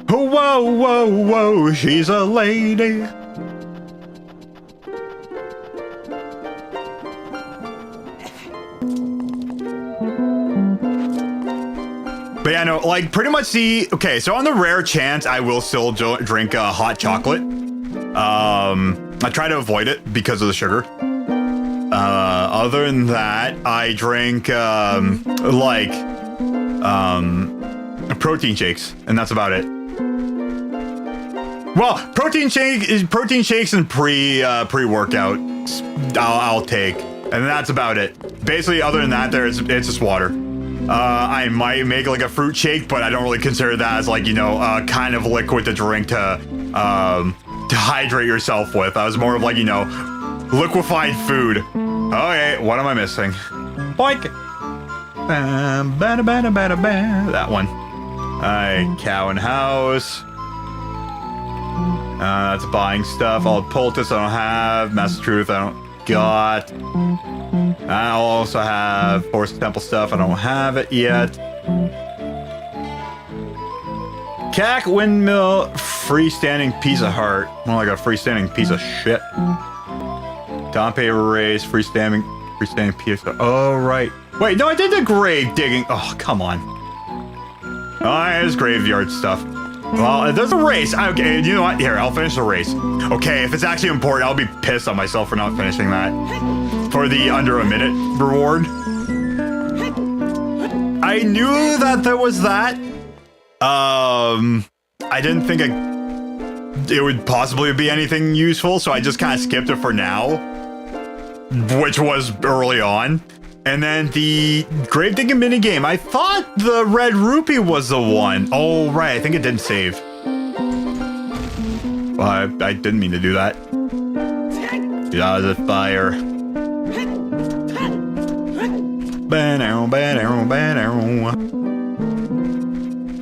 [SPEAKER 1] Whoa, whoa, whoa. She's a lady. But yeah, no, like pretty much the, okay, so on the rare chance I will still drink hot chocolate. I try to avoid it because of the sugar. Other than that, I drink protein shakes, and that's about it. Well, protein shakes and pre-workout, I'll take, and that's about it. Basically, other than that, it's just water. I might make like a fruit shake, but I don't really consider that as like, you know, kind of liquid to drink to hydrate yourself with. I was more of like, you know, liquefied food. Okay, what am I missing? Boink. That one. Alright, cow and house. That's buying stuff. All poultice I don't have. Mass of Truth I don't got. I'll also have Forest Temple stuff. I don't have it yet. Cack Windmill freestanding piece of heart. More like a freestanding piece of shit. Dompe Race freestanding piece of... Oh, right. Wait, no, I did the grave digging. Oh, come on. Oh, there's graveyard stuff. Well, there's a race. Okay, you know what? Here, I'll finish the race. Okay, if it's actually important, I'll be pissed on myself for not finishing that. For the under a minute reward. I knew that there was that. I didn't think it would possibly be anything useful, so I just kind of skipped it for now. Which was early on. And then the grave digging minigame. I thought the red rupee was the one. Oh, right. I think it didn't save. Well, I didn't mean to do that. Get out of the fire.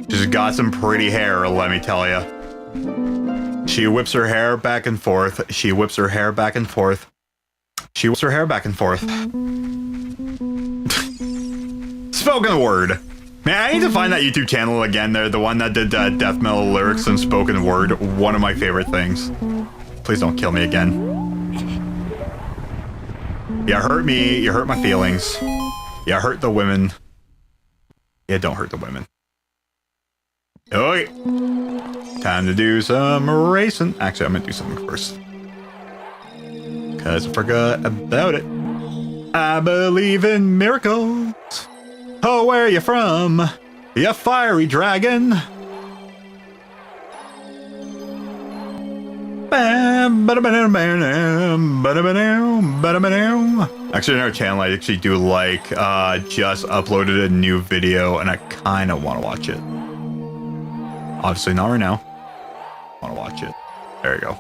[SPEAKER 1] She's got some pretty hair, let me tell you. She whips her hair back and forth. She whips her hair back and forth. She whips her hair back and forth. Spoken word. Man, I need to find that YouTube channel again. They're the one that did death metal lyrics and spoken word. One of my favorite things. Please don't kill me again. You hurt me. You hurt my feelings. You hurt the women. Yeah, don't hurt the women. Okay. Time to do some racing. Actually, I'm gonna do something first. Because I forgot about it. I believe in miracles. Oh, where are you from? You fiery dragon. Actually, in our channel, I actually do like just uploaded a new video, and I kind of want to watch it. Obviously, not right now. I want to watch it. There you go.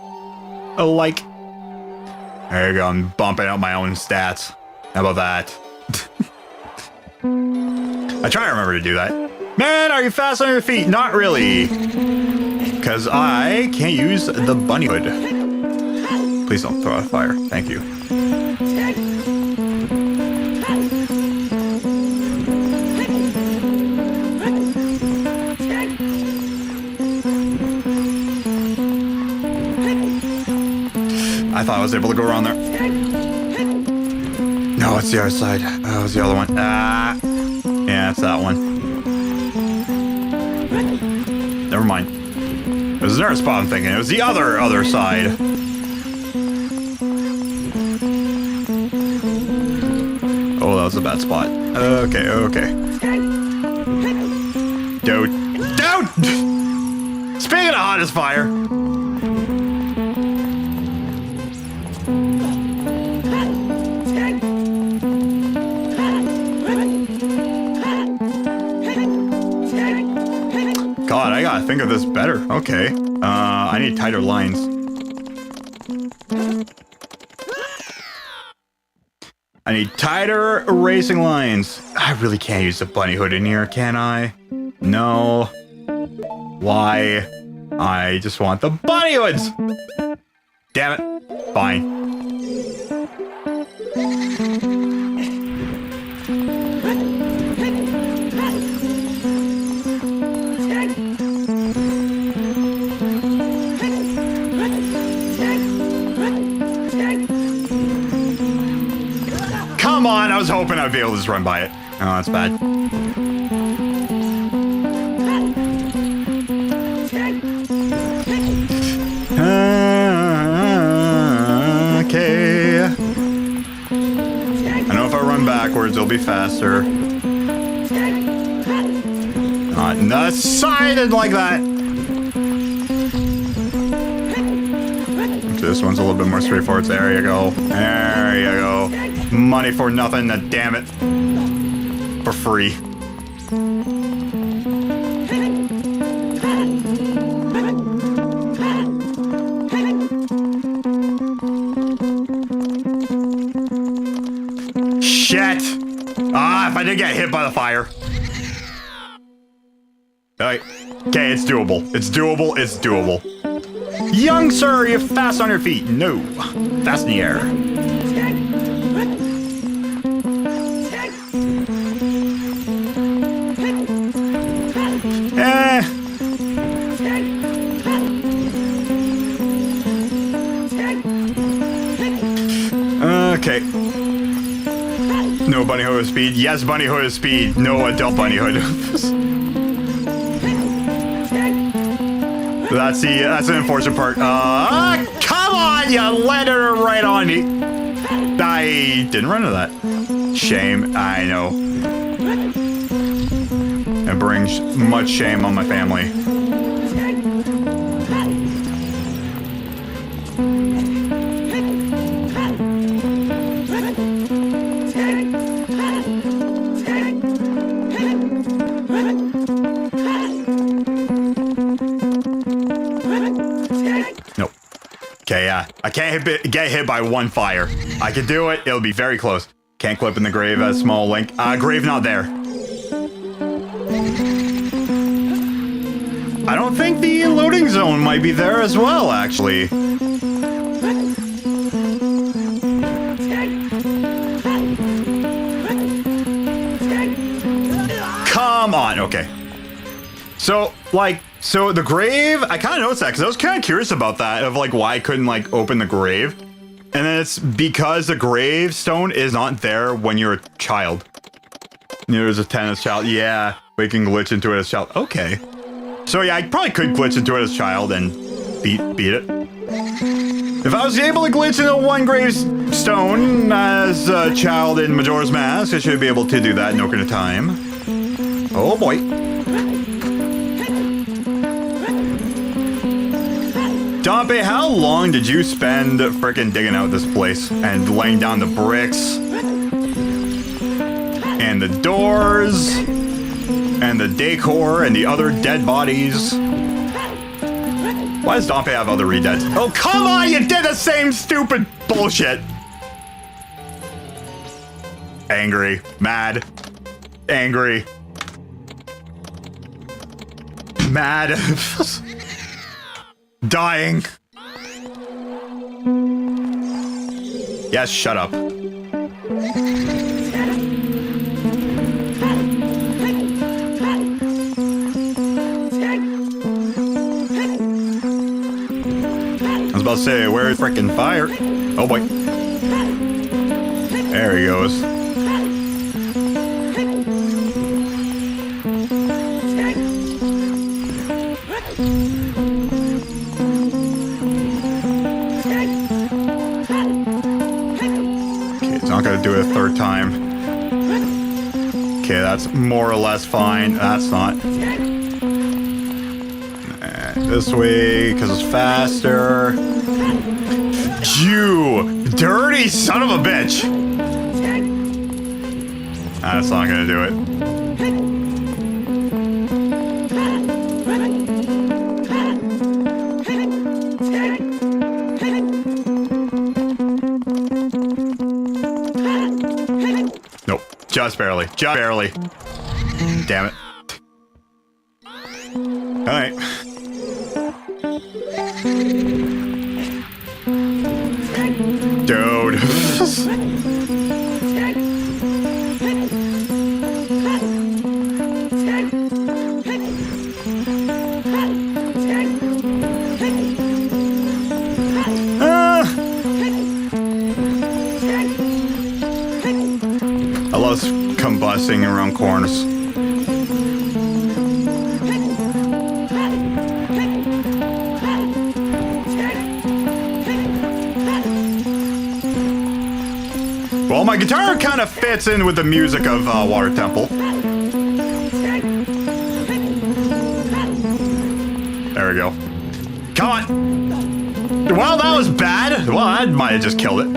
[SPEAKER 1] A like. There you go. I'm bumping out my own stats. How about that? I try to remember to do that. Man, are you fast on your feet? Not really. Because I can't use the bunny hood. Please don't throw out a fire. Thank you. I thought I was able to go around there. No, it's the other side. Oh, it's the other one. Ah. Yeah, it's that one. Never mind. It was another spot I'm thinking. It was the other side. Oh, that was a bad spot. Okay, okay. Dude. Speaking of hot as fire. God, I gotta think of this better. Okay. I need tighter lines. I need tighter racing lines. I really can't use the bunny hood in here, can I? No. Why? I just want the bunny hoods. Damn it. Fine. Come on, I was hoping I'd be able to just run by it. Oh, that's bad. Okay. I know if I run backwards, it'll be faster. Not decided like that. This one's a little bit more straightforward. There you go. There you go. Money for nothing, damn it. For free. Shit! Ah, if I didn't get hit by the fire. Alright. Okay, it's doable. It's doable. It's doable. Young sir, you're fast on your feet. No. Fast in the air. Okay. No bunny hood speed. Yes, bunny hood speed. No adult bunny hood. That's an unfortunate part. Come on, you landed her right on me. I didn't run into that. Shame, I know. It brings much shame on my family. Okay, yeah. I can't get hit by one fire. I could do it. It'll be very close. Can't clip in the grave as small link. Grave not there. I don't think the loading zone might be there as well, actually. Come on. Okay. So, so the grave, I kind of noticed that because I was kind of curious about that, of like why I couldn't like open the grave. And then it's because the gravestone is not there when you're a child. There's a tennis child. Yeah, we can glitch into it as a child. Okay. So yeah, I probably could glitch into it as a child and beat it. If I was able to glitch into one gravestone as a child in Majora's Mask, I should be able to do that in Ocarina of Time. Oh boy. Dompe, how long did you spend frickin' digging out this place and laying down the bricks and the doors and the decor and the other dead bodies? Why does Dompe have other redeads? Oh, come on, you did the same stupid bullshit. Angry, mad, angry, mad. Dying. Yes, shut up. I was about to say, where's frickin' fire? Oh boy. There he goes. Not gonna do it a third time. Okay, that's more or less fine. That's not. This way, because it's faster. You dirty son of a bitch! That's not gonna do it. Just barely. Just barely. Damn it. Alright. Dude. I love combusting around corners. Well, my guitar kind of fits in with the music of Water Temple. There we go. Come on! Well, that was bad. Well, I might have just killed it.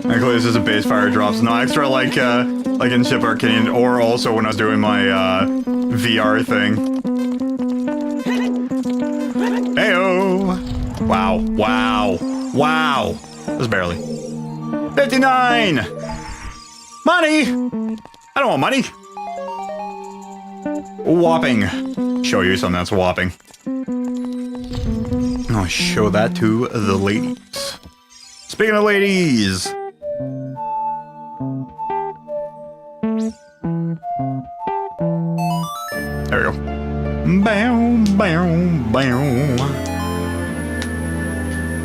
[SPEAKER 1] Actually, this is a base fire drops. No extra like in Ship Arcane, or also when I was doing my VR thing. Heyo! Wow! Wow! Wow! That's barely 59. Money. I don't want money. Whopping. Show you something that's whopping. I'll show that to the ladies. Speaking of ladies. There we go. Bow, bow, bow.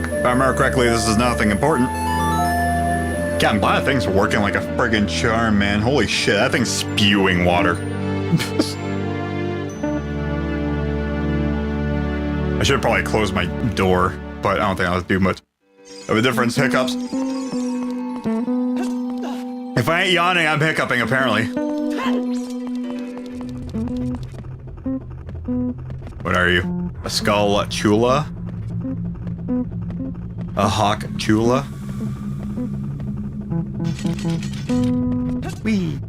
[SPEAKER 1] If I remember correctly, this is nothing important. God, a lot of things are working like a friggin' charm, man. Holy shit, that thing's spewing water. I should probably close my door, but I don't think I'll do much of a difference. Hiccups. If I ain't yawning, I'm hiccuping, apparently. What are you? A skull chula? A hawk chula? Wee.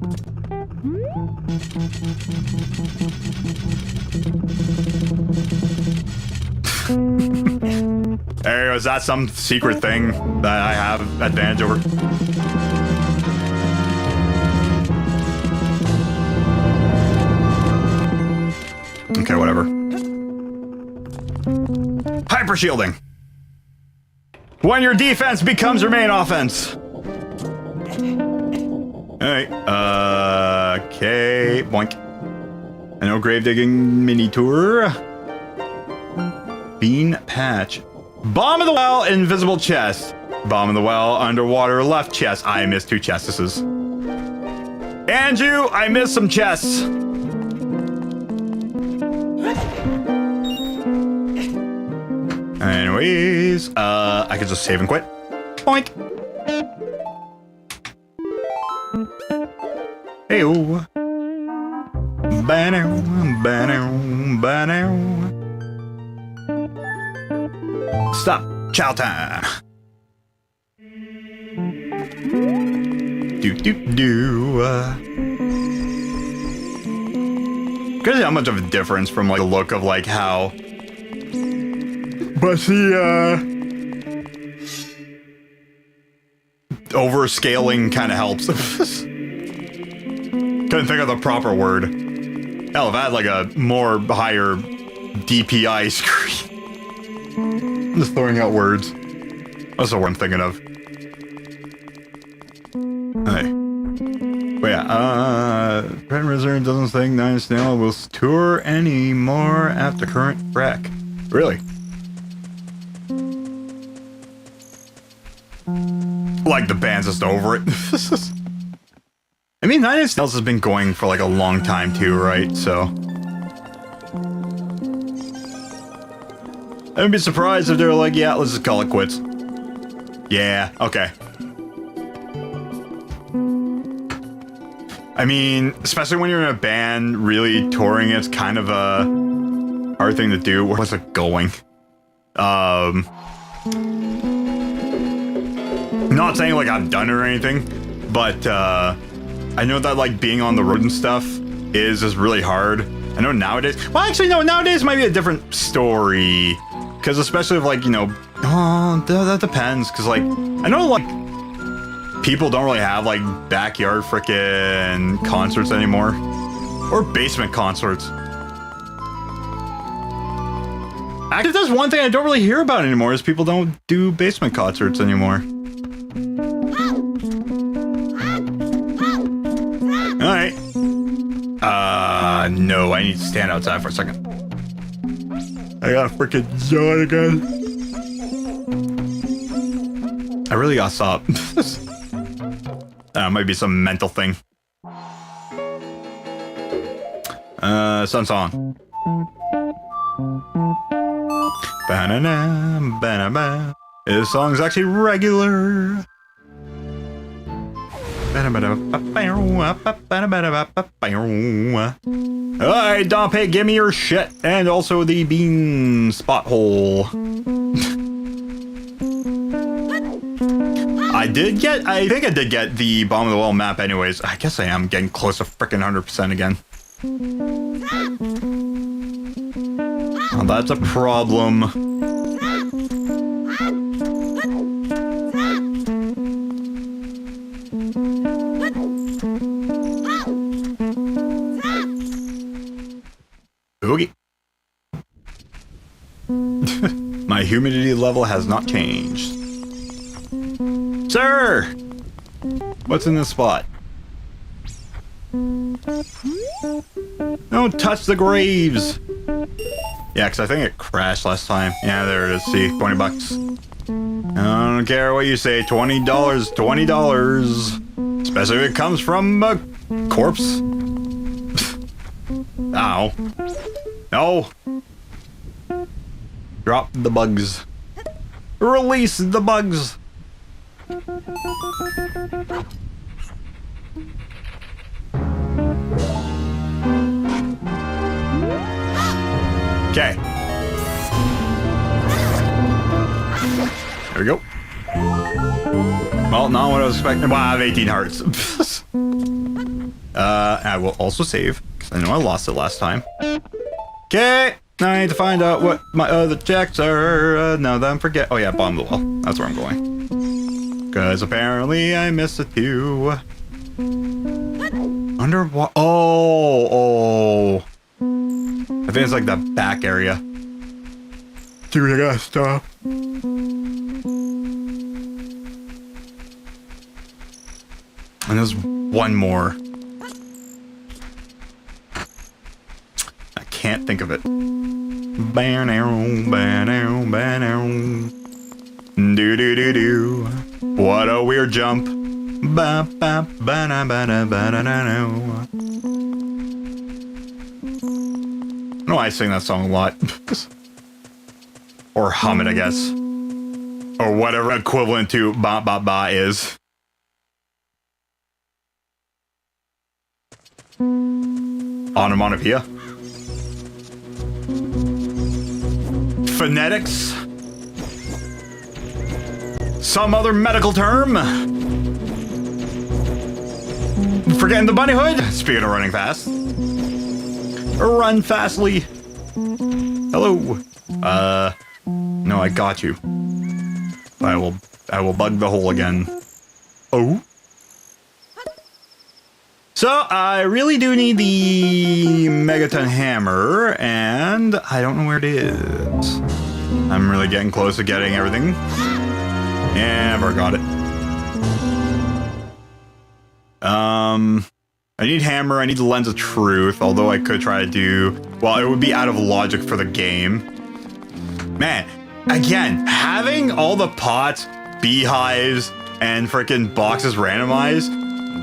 [SPEAKER 1] Hey, is that some secret thing that I have advantage over? Okay, whatever. Hyper shielding. When your defense becomes your main offense. Alright, okay, boink. I know grave digging mini tour. Bean patch. Bomb of the well, invisible chest. Bomb of the well, underwater left chest. I missed 2 chestesses. Andrew, I missed some chests. Anyways, I could just save and quit. Boink. Heyo. Banow, banow, banow. Stop. Chow time. Do do do. Crazy how much of a difference from like the look of like how. But the overscaling kind of helps. Couldn't think of the proper word. Hell, if I had like a more higher DPI screen. I'm just throwing out words. That's the word I'm thinking of. Hey. But yeah, Red Reserve doesn't think Nine Inch Nails will tour anymore after current wreck. Really? Like the band's just over it. I mean, Nine Inch Nails has been going for like a long time too, right? So I wouldn't be surprised if they're like, yeah, let's just call it quits. Yeah, okay. I mean, especially when you're in a band, really touring, it's kind of a hard thing to do. Where's it going? Not saying like I've done it or anything, but I know that like being on the road and stuff is really hard. I know nowadays, well actually no, nowadays might be a different story. Cause especially if like, you know, oh, that depends. Cause like, I know like people don't really have like backyard frickin' concerts anymore. Or basement concerts. Actually, that's one thing I don't really hear about anymore is people don't do basement concerts anymore. Alright. No, I need to stand outside for a second. I gotta freaking yawn again. I really gotta stop. Might be some mental thing. Some song. Ba-na-na, ba-na-ba. This song's actually regular. Alright, Dompe, give me your shit. And also the bean spot hole. I think I did get the bottom of the well map anyways. I guess I am getting close to freaking 100% again. Oh, that's a problem. Oogie. My humidity level has not changed. Sir! What's in this spot? Don't touch the graves! Yeah, because I think it crashed last time. Yeah, there it is. See, 20 bucks. I don't care what you say. $20. $20. Especially if it comes from a corpse. Ow. No. Drop the bugs. Release the bugs. Okay. There we go. Well, not what I was expecting. Wow, I have 18 hearts. I will also save, because I know I lost it last time. Okay. I need to find out what my other checks are. Now that I'm forget. Oh yeah, bottom of the well. That's where I'm going. Because apparently I missed it too. Underwater. Oh. I think it's like the back area. Dude, I gotta stop. And there's one more. I can't think of it. Do do do do. What a weird jump. Ba ba ba na ba na ba na na na. I know I sing that song a lot. Or hum it, I guess. Or whatever equivalent to ba ba ba is. Onomatopoeia. Phonetics. Some other medical term. Forgetting the bunny hood. Speaking of running fast. Run fastly. Hello. No, I got you. I will bug the hole again. Oh. So, I really do need the Megaton Hammer, and I don't know where it is. I'm really getting close to getting everything. Never got it. I need hammer, I need the lens of truth, although I could try to do... Well, it would be out of logic for the game. Man, again, having all the pots, beehives, and freaking boxes randomized,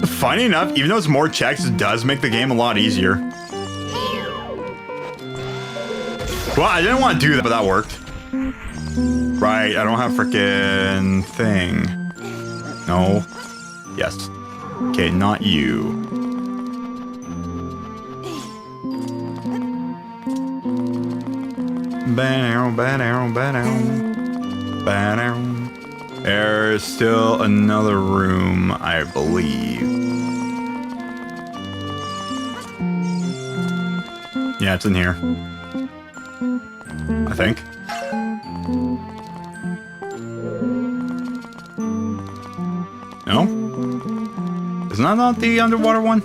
[SPEAKER 1] funny enough, even though it's more checks, it does make the game a lot easier. Well, I didn't want to do that, but that worked. Right, I don't have frickin' thing. No. Yes. Okay, not you. Ba-dow, ba-dow, ba-dow. Ba-dow. There's still another room, I believe. Yeah, it's in here. I think. No? Isn't that not the underwater one?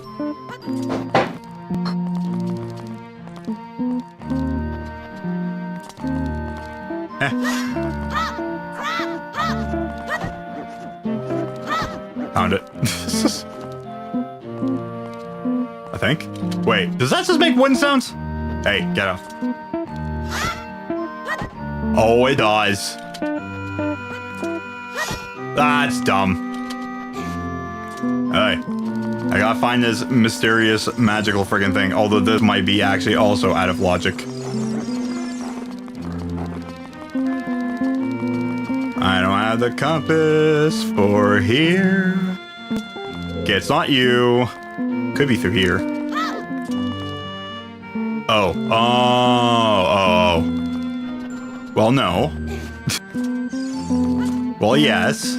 [SPEAKER 1] Found it. I think. Wait, does that just make wooden sounds? Hey, get off. Oh, it does. That's dumb. Hey, I gotta find this mysterious magical friggin' thing, although this might be actually also out of logic. I don't have the compass for here. Okay, it's not you. Could be through here. Oh. Oh. Well, no. Well, yes.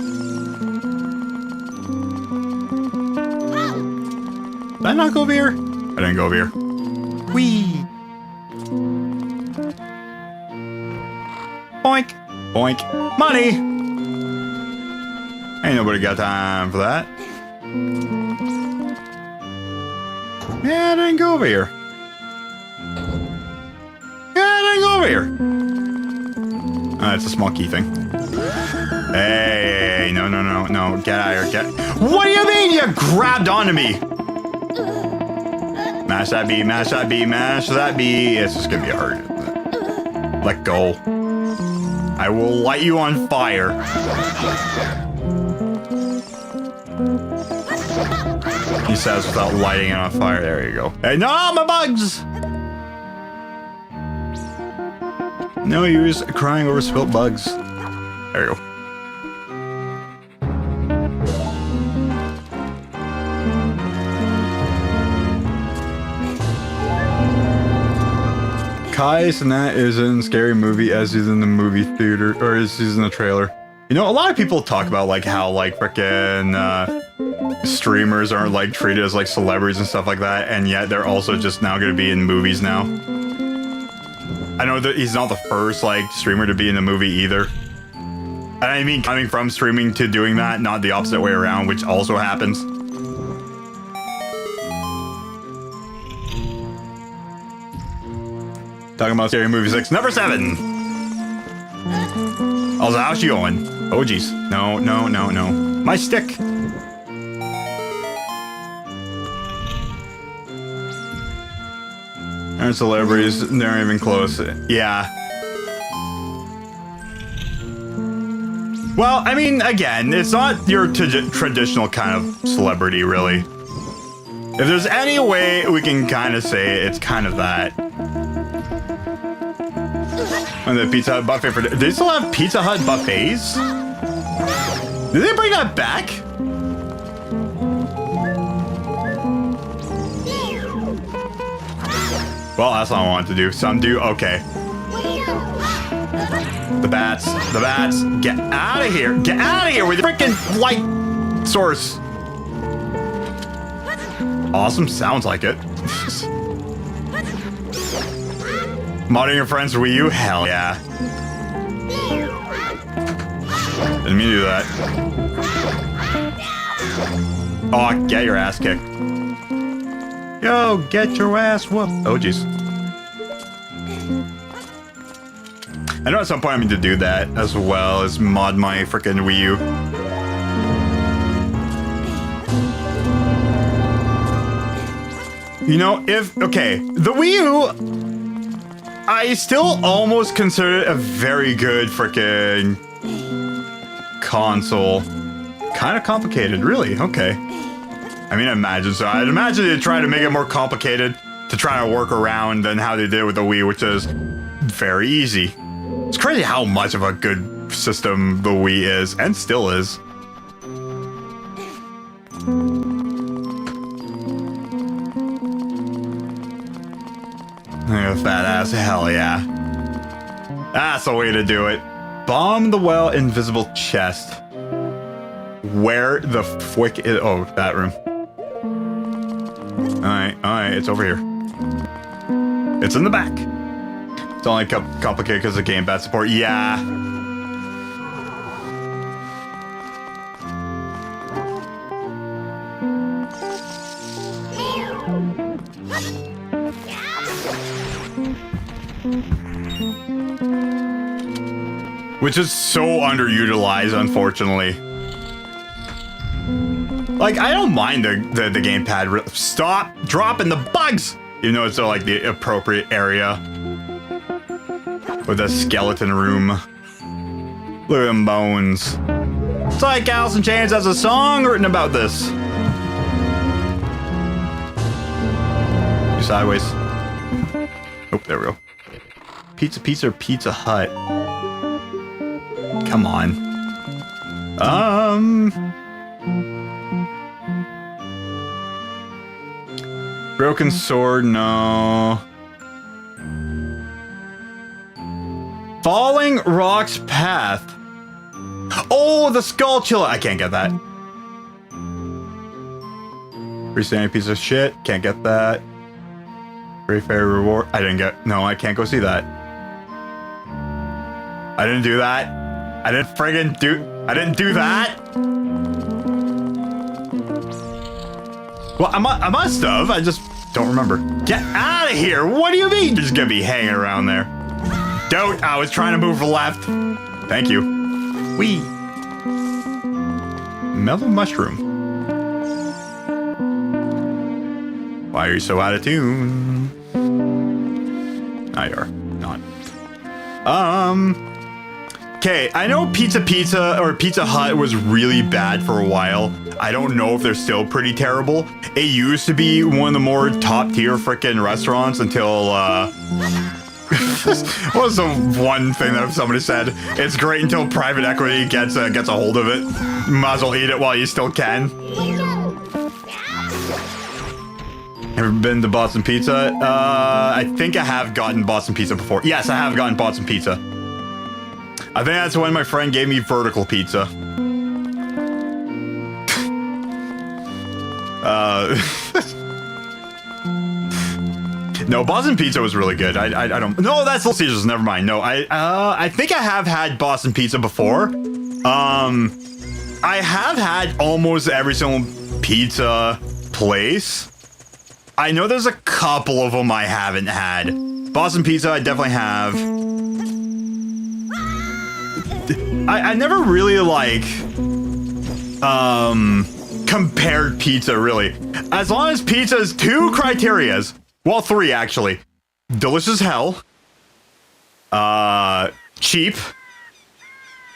[SPEAKER 1] Did I not go over here? I didn't go over here. Whee! Boink! Boink! Money! Ain't nobody got time for that. Yeah, I didn't go over here. Yeah, I didn't go over here. Oh, that's a small key thing. Hey, no, get out of here, What do you mean you grabbed onto me? Mash that B, mash that B, mash that B. It's just gonna be hard. Let go. I will light you on fire. He says without lighting it on fire. There you go. Hey, no, my bugs! No use crying over spilt bugs. There you go. Kai Cenat is in Scary Movie as he's in the movie theater, or as he's in the trailer. You know, a lot of people talk about like how like frickin' streamers aren't like treated as like celebrities and stuff like that, and yet they're also just now gonna be in movies now. I know that he's not the first like streamer to be in a movie either. And I mean, coming from streaming to doing that, not the opposite way around, which also happens. Talking about Scary Movie 6, number 7. Also, how's she going? Oh, geez. No. My stick. They're celebrities. They're not even close. Yeah. Well, I mean, again, it's not your traditional kind of celebrity, really. If there's any way we can kind of say it, it's kind of that. And the Pizza Hut buffet do they still have Pizza Hut buffets? Did they bring that back? Well, that's not what I wanted to do. Some do. Okay. The bats. Get out of here. Get out of here with your freaking light source. Awesome. Sounds like it. Modding your friends Wii U? Hell yeah. Didn't mean to do that. Oh, get your ass kicked. Yo, get your ass whooped. Oh, jeez. I know at some point I need to do that as well as mod my freaking Wii U. You know, okay, the Wii U, I still almost consider it a very good freaking console. Kind of complicated, really. Okay. I mean, I imagine so. I'd imagine they'd try to make it more complicated to try to work around than how they did with the Wii, which is very easy. It's crazy how much of a good system the Wii is, and still is. Fat ass, hell yeah. That's the way to do it. Bomb the well, invisible chest. Where the frick is... Oh, that room. Alright, it's over here. It's in the back. It's only complicated because of gamepad support. Yeah. Which is so underutilized, unfortunately. Like, I don't mind the gamepad. Stop dropping the bugs! Even though it's like the appropriate area. With the skeleton room. Look at them bones. It's like Alice in Chains has a song written about this. Sideways. Oh, there we go. Pizza or Pizza Hut? Come on. Broken sword, no. Falling Rocks Path. Oh, the Skull Chiller. I can't get that. Free standing piece of shit. Can't get that. Free fairy reward. I didn't get. No, I can't go see that. I didn't do that. I didn't friggin' do. I didn't do that. Well, I must have. I just don't remember. Get out of here. What do you mean? You're just gonna be hanging around there. Don't. I was trying to move left. Thank you. Wee. Mellow mushroom. Why are you so out of tune? I are not. Okay, I know Pizza Hut was really bad for a while. I don't know if they're still pretty terrible. It used to be one of the more top tier frickin' restaurants until, what was the one thing that somebody said? It's great until private equity gets a hold of it. Might as well eat it while you still can. Ever been to Boston Pizza? I think I have gotten Boston Pizza before. Yes, I have gotten Boston Pizza. I think that's when my friend gave me vertical pizza. No, Boston Pizza was really good. I don't. No, that's Little Caesars. Never mind. No, I think I have had Boston Pizza before. I have had almost every single pizza place. I know there's a couple of them I haven't had. Boston Pizza, I definitely have. I never really like compared pizza really. As long as pizza is 2 criterias, well 3 actually. Delicious hell, cheap,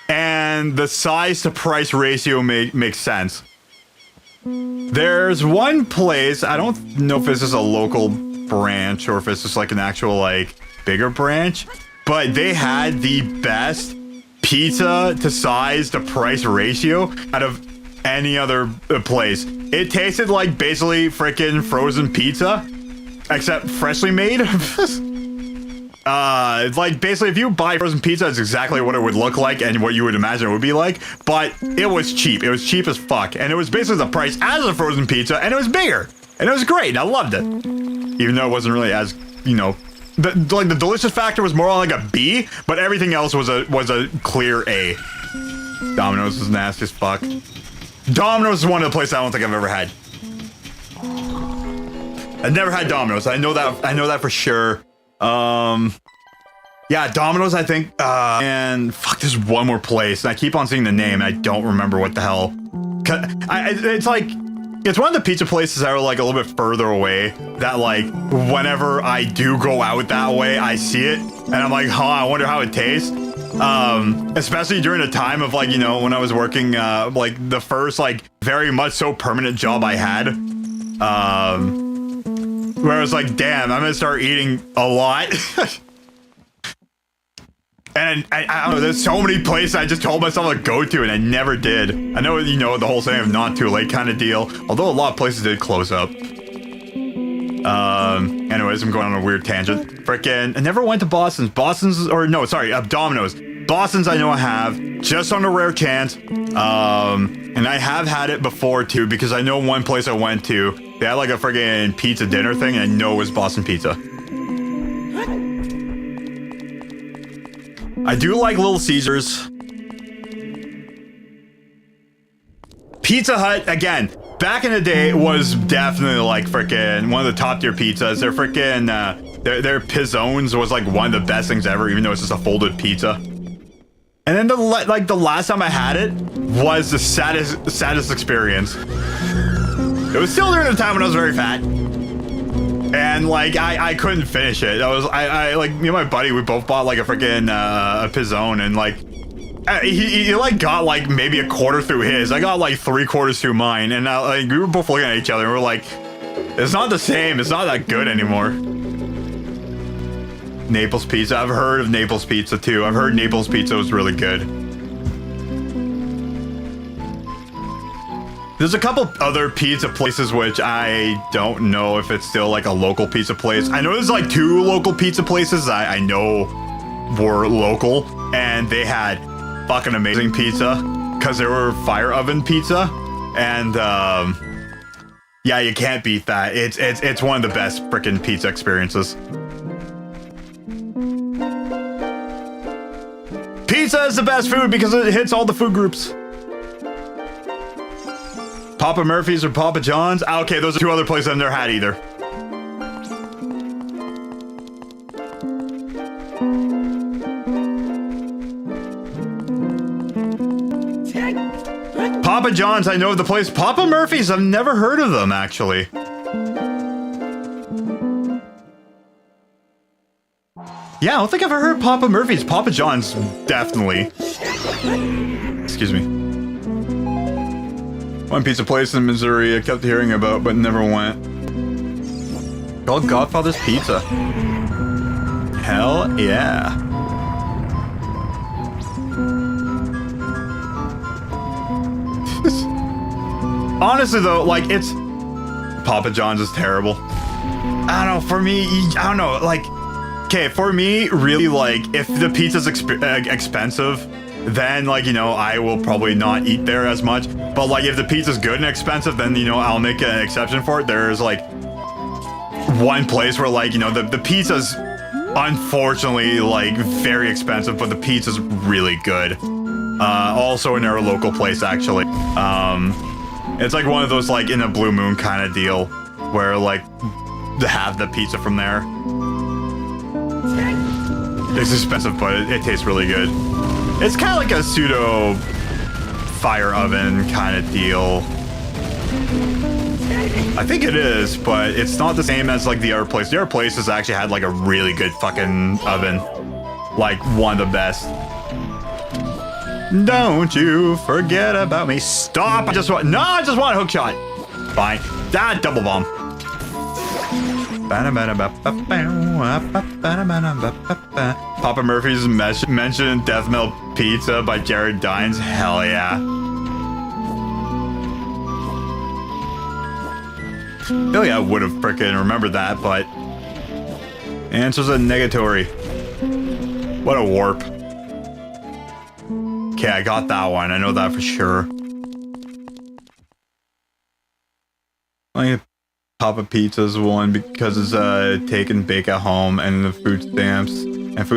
[SPEAKER 1] and the size to price ratio makes sense. There's one place, I don't know if this is a local branch or if it's just like an actual like bigger branch, but they had the best pizza to size to price ratio out of any other place. It tasted like basically freaking frozen pizza, except freshly made. It's like basically if you buy frozen pizza, it's exactly what it would look like and what you would imagine it would be like, but it was cheap. It was cheap as fuck, and it was basically the price as a frozen pizza, and it was bigger, and it was great, and I loved it. Even though it wasn't really as, you know, the delicious factor was more like a B, but everything else was a clear A. Domino's is nasty as fuck. Domino's is one of the places I don't think I've ever had. I've never had Domino's. I know that for sure. Yeah, Domino's, I think, and fuck, there's one more place, and I keep on seeing the name, and I don't remember what the hell. It's like, it's one of the pizza places that are like a little bit further away, that like, whenever I do go out that way, I see it, and I'm like, huh, I wonder how it tastes. Especially during a time of like, you know, when I was working, like the first, like, very much so permanent job I had, where I was like, damn, I'm gonna start eating a lot. And I don't know, there's so many places I just told myself to go to and I never did. I know, you know, the whole saying of not too late kind of deal, although a lot of places did close up. Anyways, I'm going on a weird tangent. Frickin', I never went to Domino's. Boston's I know I have, just on a rare chance. And I have had it before too, because I know one place I went to, they had like a friggin' pizza dinner thing, and I know it was Boston Pizza. I do like Little Caesars. Pizza Hut, again, back in the day, was definitely like freaking one of the top tier pizzas. Their freaking, their pizzones was like one of the best things ever, even though it's just a folded pizza. And then the last time I had it was the saddest experience. It was still during the time when I was very fat. And like I couldn't finish it. I like, me and my buddy, we both bought like a freaking a pizzone, and like he like got like maybe a quarter through his. I got like 3/4 through mine, and like we were both looking at each other and we're like, it's not the same. It's not that good anymore. Naples pizza. I've heard of Naples pizza too. I've heard Naples pizza was really good. There's a couple other pizza places which I don't know if it's still like a local pizza place. I know there's like 2 local pizza places I know were local, and they had fucking amazing pizza because they were fire oven pizza. And Yeah, you can't beat that. It's one of the best freaking pizza experiences. Pizza is the best food because it hits all the food groups. Papa Murphy's or Papa John's? Okay, those are two other places I've never had either. Papa John's, I know the place. Papa Murphy's, I've never heard of them, actually. Yeah, I don't think I've ever heard of Papa Murphy's. Papa John's, definitely. Excuse me. One pizza place in Missouri I kept hearing about, but never went. Called Godfather's Pizza. Hell yeah. Honestly though, like it's Papa John's is terrible. I don't know, for me, I don't know, like, okay, for me, really, like, if the pizza's expensive, then, like, you know, I will probably not eat there as much. But, like, if the pizza's good and expensive, then, you know, I'll make an exception for it. There's, like, one place where, like, you know, the pizza's unfortunately, like, very expensive, but the pizza's really good. Also in our local place, actually. It's like one of those, like, in a blue moon kind of deal where, like, to have the pizza from there. It's expensive, but it tastes really good. It's kind of like a pseudo fire oven kind of deal. I think it is, but it's not the same as, like, the other place. The other places actually had, like, a really good fucking oven. Like, one of the best. Don't you forget about me. Stop! I just want a hook shot. Fine. Ah, double bomb. Papa Murphy's mentioned Death Metal Pizza by Jared Dines. Hell yeah. Hell yeah, I would have frickin' remembered that, but answer's a negatory. What a warp. Okay, I got that one. I know that for sure. Like Papa Pizza's one because it's take and bake at home and the food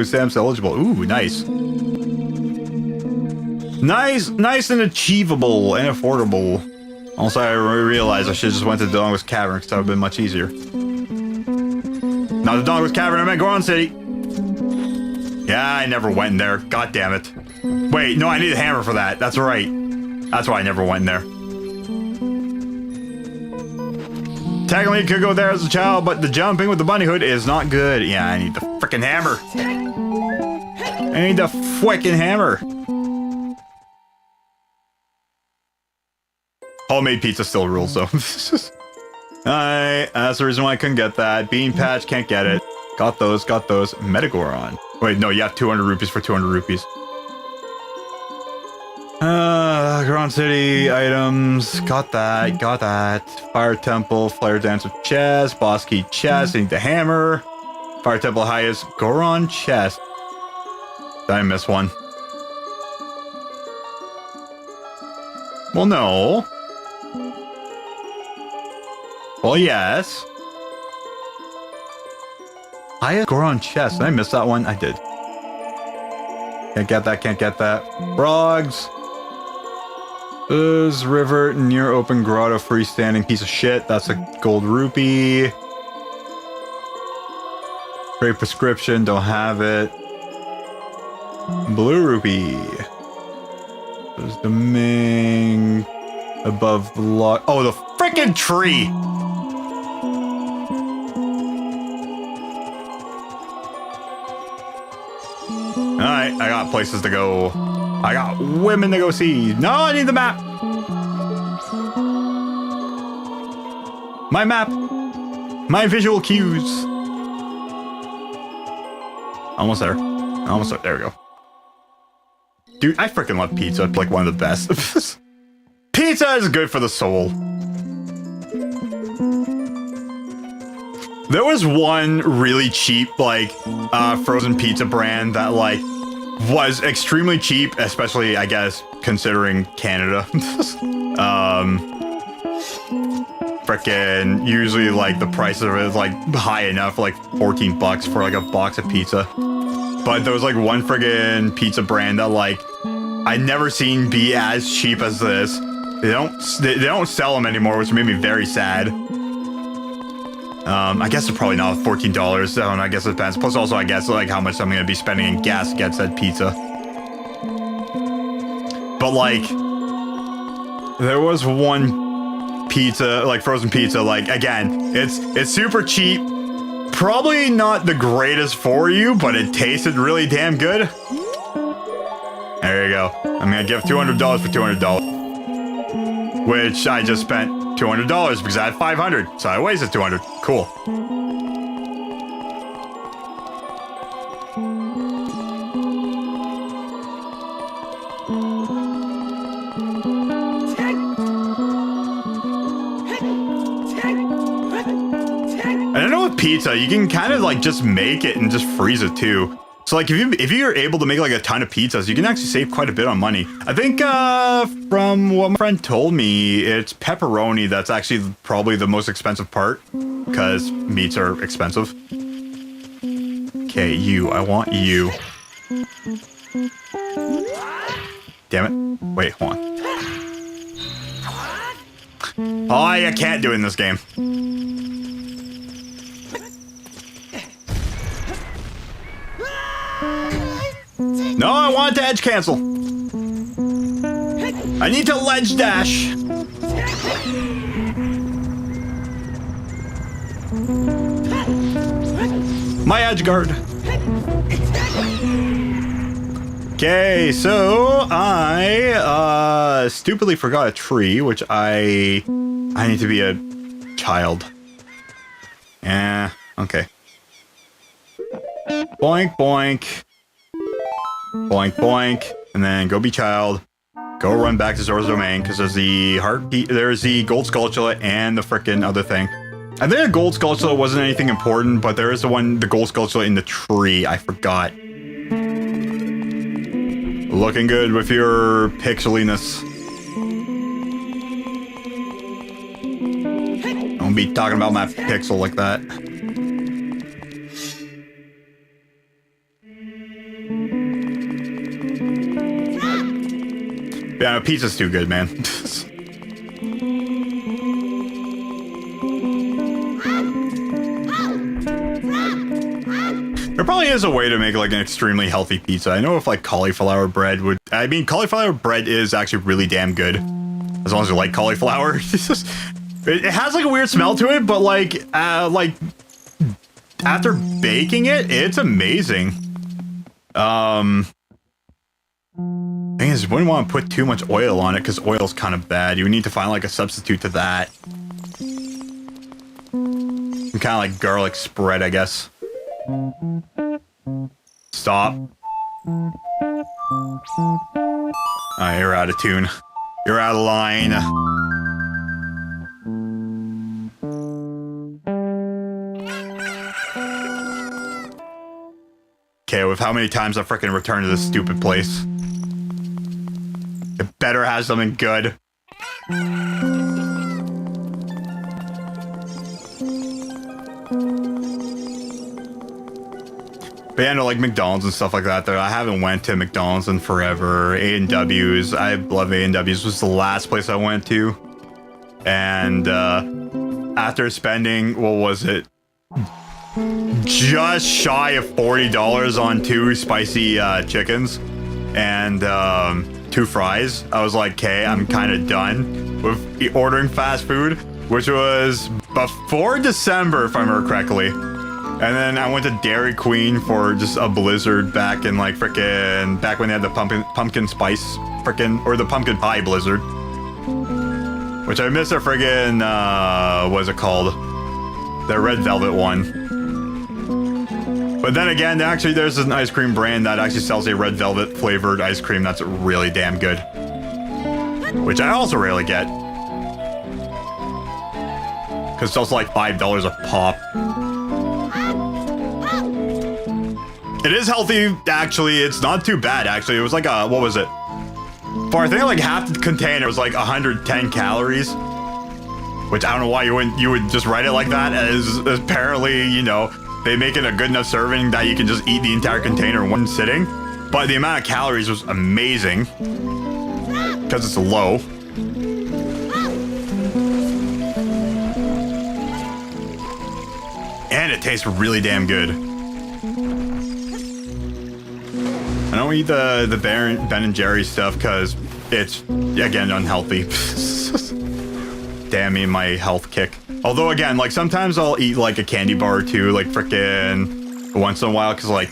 [SPEAKER 1] stamps eligible. Ooh, nice. Nice and achievable and affordable. Also, I realized I should just went to Dongo's Cavern because that would have been much easier. Not the Dongo's Cavern, I meant Goron City. Yeah, I never went in there. God damn it. Wait, no, I need a hammer for that. That's right. That's why I never went in there. Technically, could go there as a child, but the jumping with the bunny hood is not good. Yeah, I need the frickin' hammer. I need the frickin' hammer. Homemade pizza still rules, though. Alright, that's the reason why I couldn't get that. Bean Patch, can't get it. Got those. Metagoron. Wait, no, you have 200 rupees for 200 rupees. Grand City items. Got that. Fire Temple, Flare Dancer chest, Boss Key chest, I need the hammer. Fire Temple highest, Goron chest. Did I miss one? Well, no. Well, yes. Highest Goron chest. Did I miss that one? I did. Can't get that. Frogs. River near open grotto, freestanding piece of shit. That's a gold rupee. Great prescription, don't have it. Blue rupee. There's the Ming above the log. Oh, the freaking tree! Alright, I got places to go. I got women to go see. No, I need the map. My map. My visual cues. Almost there. There we go. Dude, I freaking love pizza. It's like one of the best. Pizza is good for the soul. There was one really cheap, like, frozen pizza brand that, like, was extremely cheap, especially, I guess, considering Canada. frickin' usually like the price of it is like high enough, like 14 bucks for like a box of pizza. But there was like one friggin' pizza brand that like I never seen be as cheap as this. They don't sell them anymore, which made me very sad. I guess it's probably not $14. So I guess it depends. Plus, also, I guess like how much I'm gonna be spending in gas to get said pizza. But like, there was one pizza, like frozen pizza. Like again, it's super cheap. Probably not the greatest for you, but it tasted really damn good. There you go. I'm gonna give $200 for $200. Which I just spent $200 because I had 500, so I wasted 200. Cool. And I know with pizza, you can kind of like just make it and just freeze it too. So like if you're able to make like a ton of pizzas, you can actually save quite a bit on money. I think from what my friend told me, it's pepperoni that's actually probably the most expensive part because meats are expensive. Okay, I want you. Damn it. Wait, hold on. Oh, you can't do it in this game. No, I want to edge cancel. I need to ledge dash. My edge guard. Okay, so I stupidly forgot a tree, which I need to be a child. Yeah, okay. Boink, boink. Boink, boink. And then go be child. Go run back to Zora's Domain, because there's the there's the gold skulltula and the frickin' other thing. I think the gold skulltula wasn't anything important, but there is the gold skulltula in the tree. I forgot. Looking good with your pixeliness. Don't be talking about my pixel like that. Yeah, no, pizza's too good, man. There probably is a way to make like an extremely healthy pizza. I know if like cauliflower bread would... I mean, cauliflower bread is actually really damn good. As long as you like cauliflower. It has like a weird smell to it, but like after baking it, it's amazing. Thing is, you wouldn't want to put too much oil on it because oil's kind of bad. You would need to find like a substitute to that. Some kind of like garlic spread, I guess. Stop. Oh, you're out of tune. You're out of line. Okay, with how many times I freaking returned to this stupid place. It better have something good. But yeah, no, like McDonald's and stuff like that. Though I haven't went to McDonald's in forever. A&W's, I love A&W's. Was the last place I went to, and after spending, what was it? Just shy of $40 on 2 spicy chickens and 2 fries. I was like, okay, I'm kind of done with ordering fast food, which was before December, if I remember correctly. And then I went to Dairy Queen for just a blizzard back in like frickin' back when they had the pumpkin spice frickin' or the pumpkin pie blizzard, which I missed their friggin' what is it called? The red velvet one. But then again, there's an ice cream brand that actually sells a red velvet flavored ice cream that's really damn good, which I also rarely get because it's also like $5 a pop. It is healthy, actually. It's not too bad, actually. It was like a, what was it? For I think like half the container was like 110 calories. which I don't know why you would just write it like that, as apparently, you know, they make it a good enough serving that you can just eat the entire container in one sitting. But the amount of calories was amazing because it's low. And it tastes really damn good. I don't eat the Ben and Jerry stuff because it's, again, unhealthy. Damn me, my health kick. Although, again, like, sometimes I'll eat, like, a candy bar or two, like, frickin' once in a while, because, like,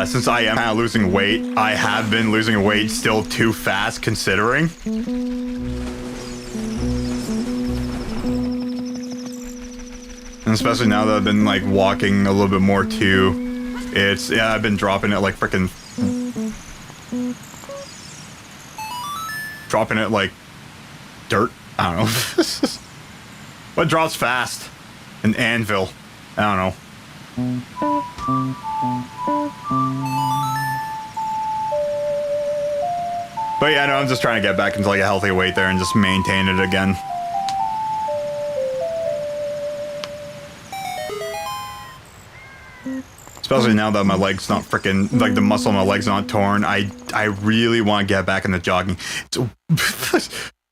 [SPEAKER 1] since I am kind of losing weight, I have been losing weight still too fast, considering. And especially now that I've been, like, walking a little bit more, too. It's, yeah, I've been dropping it, like, frickin'... dropping it, like, dirt. I don't know. What drops fast? An anvil. I don't know. But yeah, no, I'm just trying to get back into like a healthy weight there and just maintain it again. Especially now that my leg's not freaking, like the muscle in my leg's not torn. I really want to get back into jogging.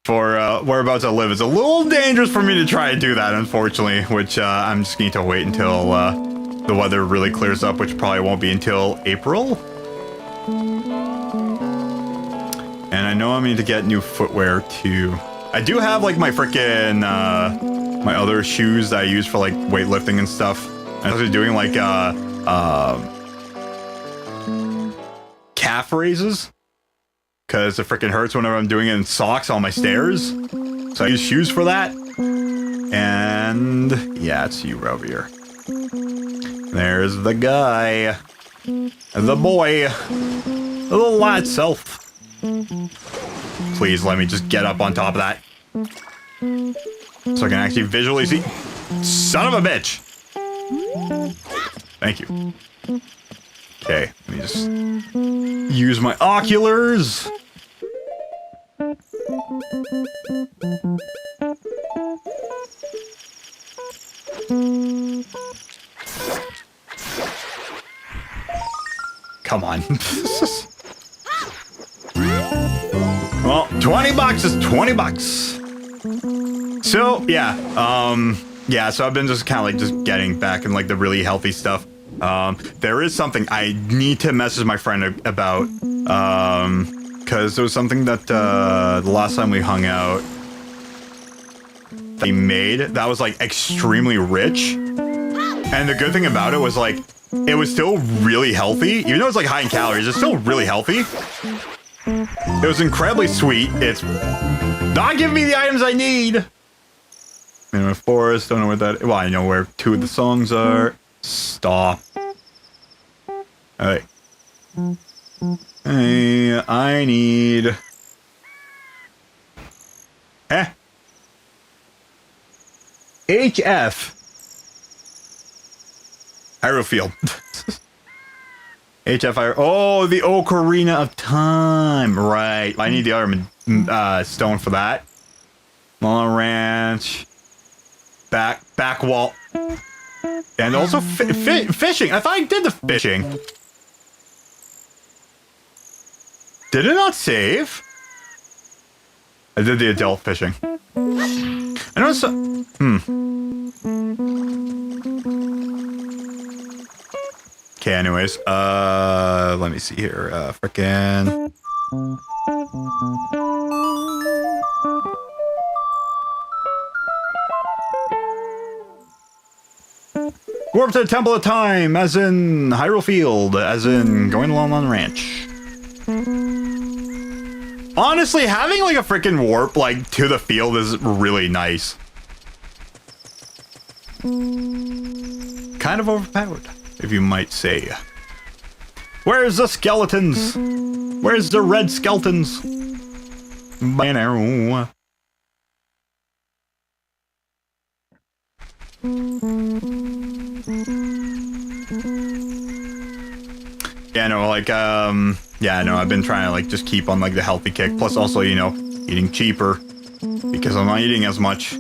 [SPEAKER 1] For whereabouts I live, it's a little dangerous for me to try to do that, unfortunately, which I'm just going to wait until the weather really clears up, which probably won't be until April. And I know I need to get new footwear too. I do have like my freaking my other shoes that I use for like weightlifting and stuff. I was doing like calf raises. Because it freaking hurts whenever I'm doing it in socks on my stairs. So I use shoes for that. And yeah, it's you over here. There's the guy. The boy. The little lad self. Please let me just get up on top of that. So I can actually visually see. Son of a bitch. Thank you. Okay, let me just use my oculars. Come on. Well, 20 bucks is 20 bucks. So, yeah. Yeah, so I've been just kind of like just getting back in like the really healthy stuff. There is something I need to message my friend about, because there was something that, the last time we hung out, that he made that was, like, extremely rich, and the good thing about it was, like, it was still really healthy, even though it's, like, high in calories, it's still really healthy. It was incredibly sweet. It's not giving me the items I need. In a forest, don't know where that, well, I know where 2 of the songs are. Stop. Hey. Hey, I need... HF. Hyrule HF, oh, the Ocarina of Time. Right. I need the other stone for that. Mullen Ranch. Back wall. And also fishing. I thought I did the fishing. Did it not save? I did the adult fishing. I know it's... Okay, anyways. Let me see here. Frickin'... Go up to the Temple of Time, as in Hyrule Field, as in going along on the ranch. Honestly, having like a freaking warp like to the field is really nice. Kind of overpowered, if you might say. Where's the skeletons? Where's the red skeletons? By an arrow. Yeah, no, like, yeah, no, I've been trying to, like, just keep on, like, the healthy kick. Plus, also, you know, eating cheaper. Because I'm not eating as much.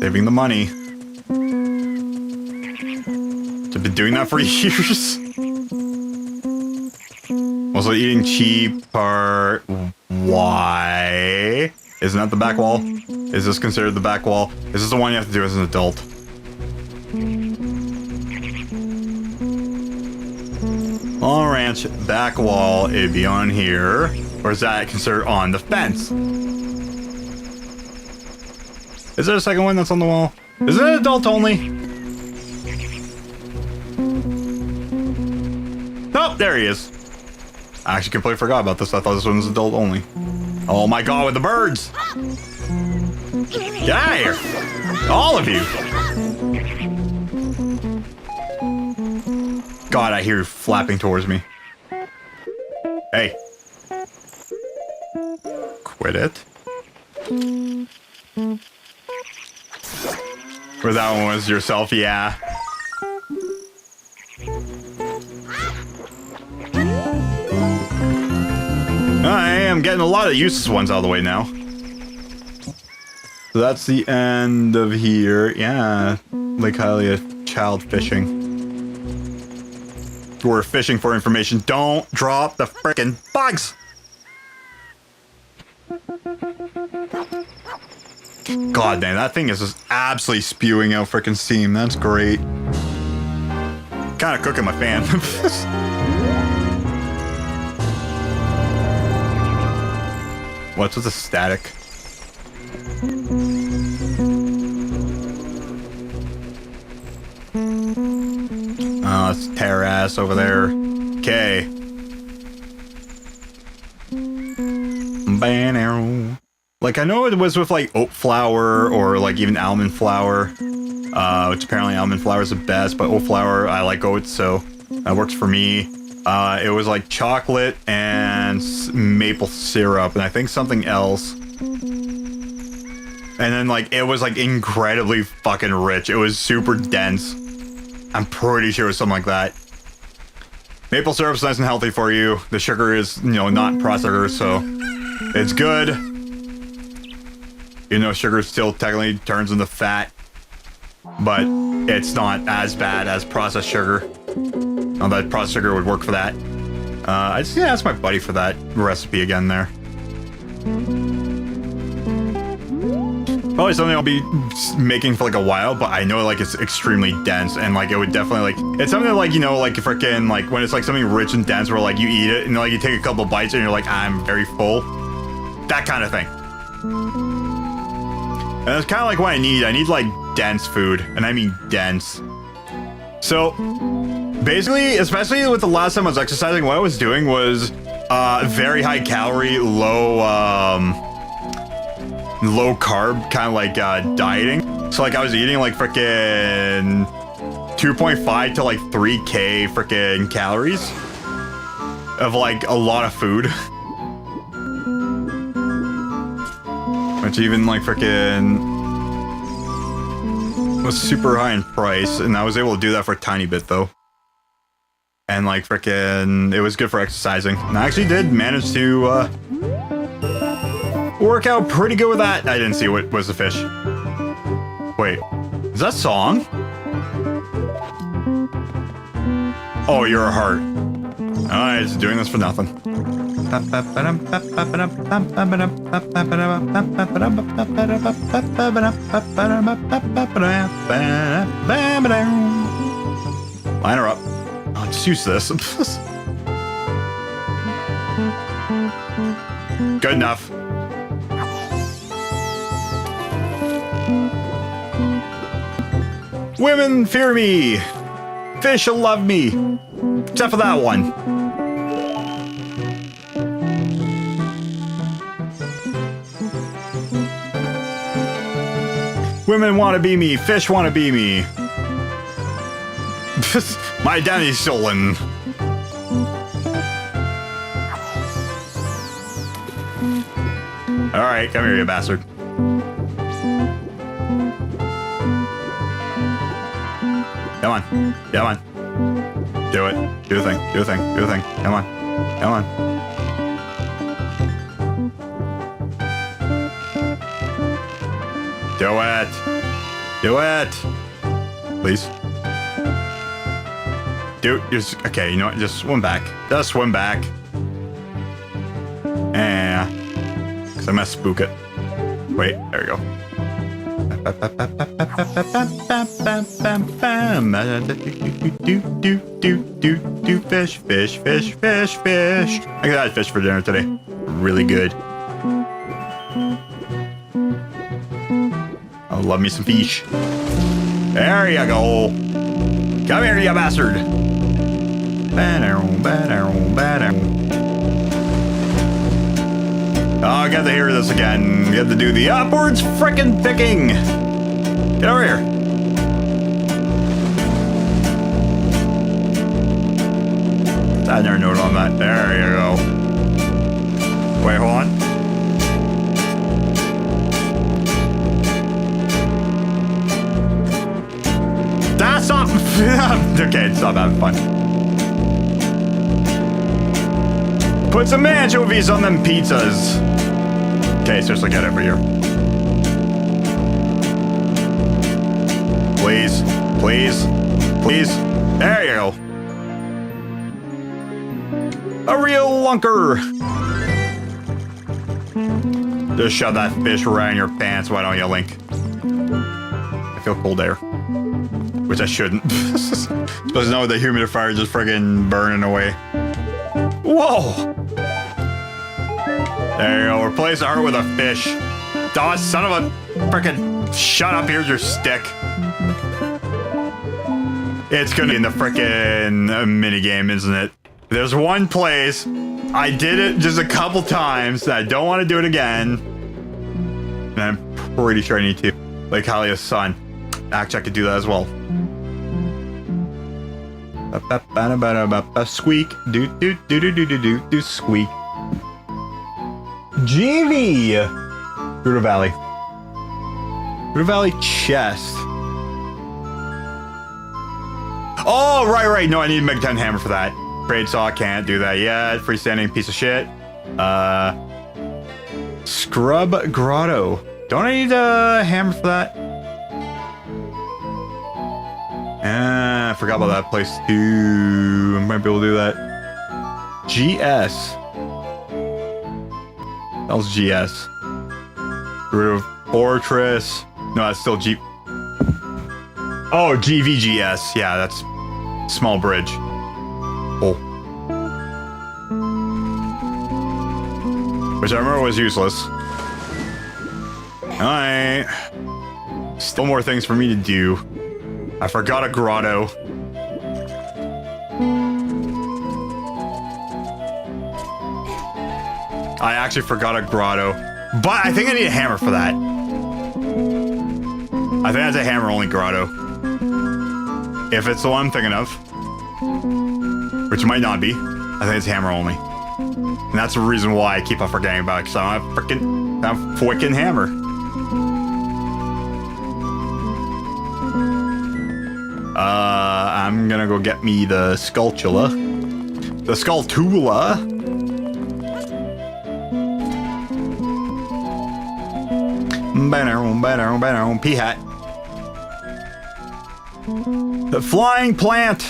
[SPEAKER 1] Saving the money. I've been doing that for years. Also eating cheap part. Why? Isn't that the back wall? Is this considered the back wall? Is this the one you have to do as an adult? On ranch, back wall, it'd be on here. Or is that considered on the fence? Is there a second one that's on the wall? Is it adult only? Oh, there he is. I actually completely forgot about this. I thought this one was adult only. Oh my god, with the birds! Get out of here! All of you! God, I hear you flapping towards me. Hey. Quit it. Or that one was yourself, yeah. I am getting a lot of useless ones out of the way now. So that's the end of here. Yeah, Lake Hylia, child fishing. We're fishing for information. Don't drop the frickin' bugs! God damn, that thing is just absolutely spewing out frickin' steam. That's great. Kinda cooking my fan. What's with the static? Oh, it's terrace over there. Okay. Banner. Like, I know it was with, like, oat flour or, like, even almond flour. Which apparently almond flour is the best, but oat flour, I like oats, so that works for me. It was, like, chocolate and maple syrup, and I think something else. And then, like, it was, like, incredibly fucking rich. It was super dense. I'm pretty sure it was something like that. Maple syrup's nice and healthy for you. The sugar is, you know, not processed sugar, so it's good. You know, sugar still technically turns into fat, but it's not as bad as processed sugar. Oh, that processed sugar would work for that. I just need to ask my buddy for that recipe again there. Probably something I'll be making for like a while, but I know like it's extremely dense and like it would definitely like, it's something like, you know, like freaking like when it's like something rich and dense where like you eat it and like you take a couple bites and you're like, I'm very full. That kind of thing. And that's kind of like what I need. I need like dense food, and I mean dense. So basically, especially with the last time I was exercising, what I was doing was very high calorie, low carb, kind of like dieting. So like I was eating like frickin' 2.5 to like 3K frickin' calories of like a lot of food. Which even like frickin' was super high in price, and I was able to do that for a tiny bit though. And like frickin' it was good for exercising. And I actually did manage to work out pretty good with that. I didn't see what was the fish. Wait, is that a song? Oh, you're a heart. Alright, it's doing this for nothing. Line her up. I'll just use this. Good enough. Women fear me. Fish will love me. Except for that one. Women want to be me. Fish want to be me. My identity's stolen. Alright, come here, you bastard. Come on. Come on. Do it. Do the thing. Do the thing. Do the thing. Come on. Come on. Do it. Do it. Please. Dude, just okay, you know what? Just swim back. Just swim back. Yeah. Because I'm gonna spook it. Wait, there we go. Fish, fish, fish, fish, fish. I got fish for dinner today. Really good. I love me some fish. There you go. Come here, you bastard. Oh, I got to hear this again. You have to do the upwards frickin' picking. Get over here. I never noted on that. There you go. Wait, hold on. That's not... okay, stop having fun. Put some anchovies on them pizzas. Okay, seriously, get over here. Please, please, please. There you go. A real lunker. Just shove that fish right in your pants, why don't you, Link? I feel cold air. Which I shouldn't. Supposed to know the humidifier just friggin' burning away. Whoa! There you go. Replace the heart with a fish. Oh, son of a frickin'... Shut up, here's your stick. It's gonna be in the frickin' minigame, isn't it? There's one place. I did it just a couple times. I don't want to do it again. And I'm pretty sure I need to. Like Halia's son. Actually, I could do that as well. Squeak. Do squeak. GV. Ruta Valley. Ruta Valley chest. Oh, right. No, I need a Mega 10 hammer for that. Trade saw, can't do that yet. Freestanding piece of shit. Scrub Grotto. Don't I need a hammer for that? I forgot about that place too. I might be able to do that. GS. That was GS. Rid of Fortress. No, that's still G. Oh, GVGS. Yeah, that's small bridge. Oh. Which I remember was useless. Alright. Still more things for me to do. I forgot a grotto. I actually forgot a grotto. But I think I need a hammer for that. I think that's a hammer only grotto. If it's the one I'm thinking of. Which it might not be. I think it's hammer only. And that's the reason why I keep on forgetting about it, because I don't have frickin' hammer. I'm gonna go get me the Skulltula. The Skulltula. P-hat. The flying plant.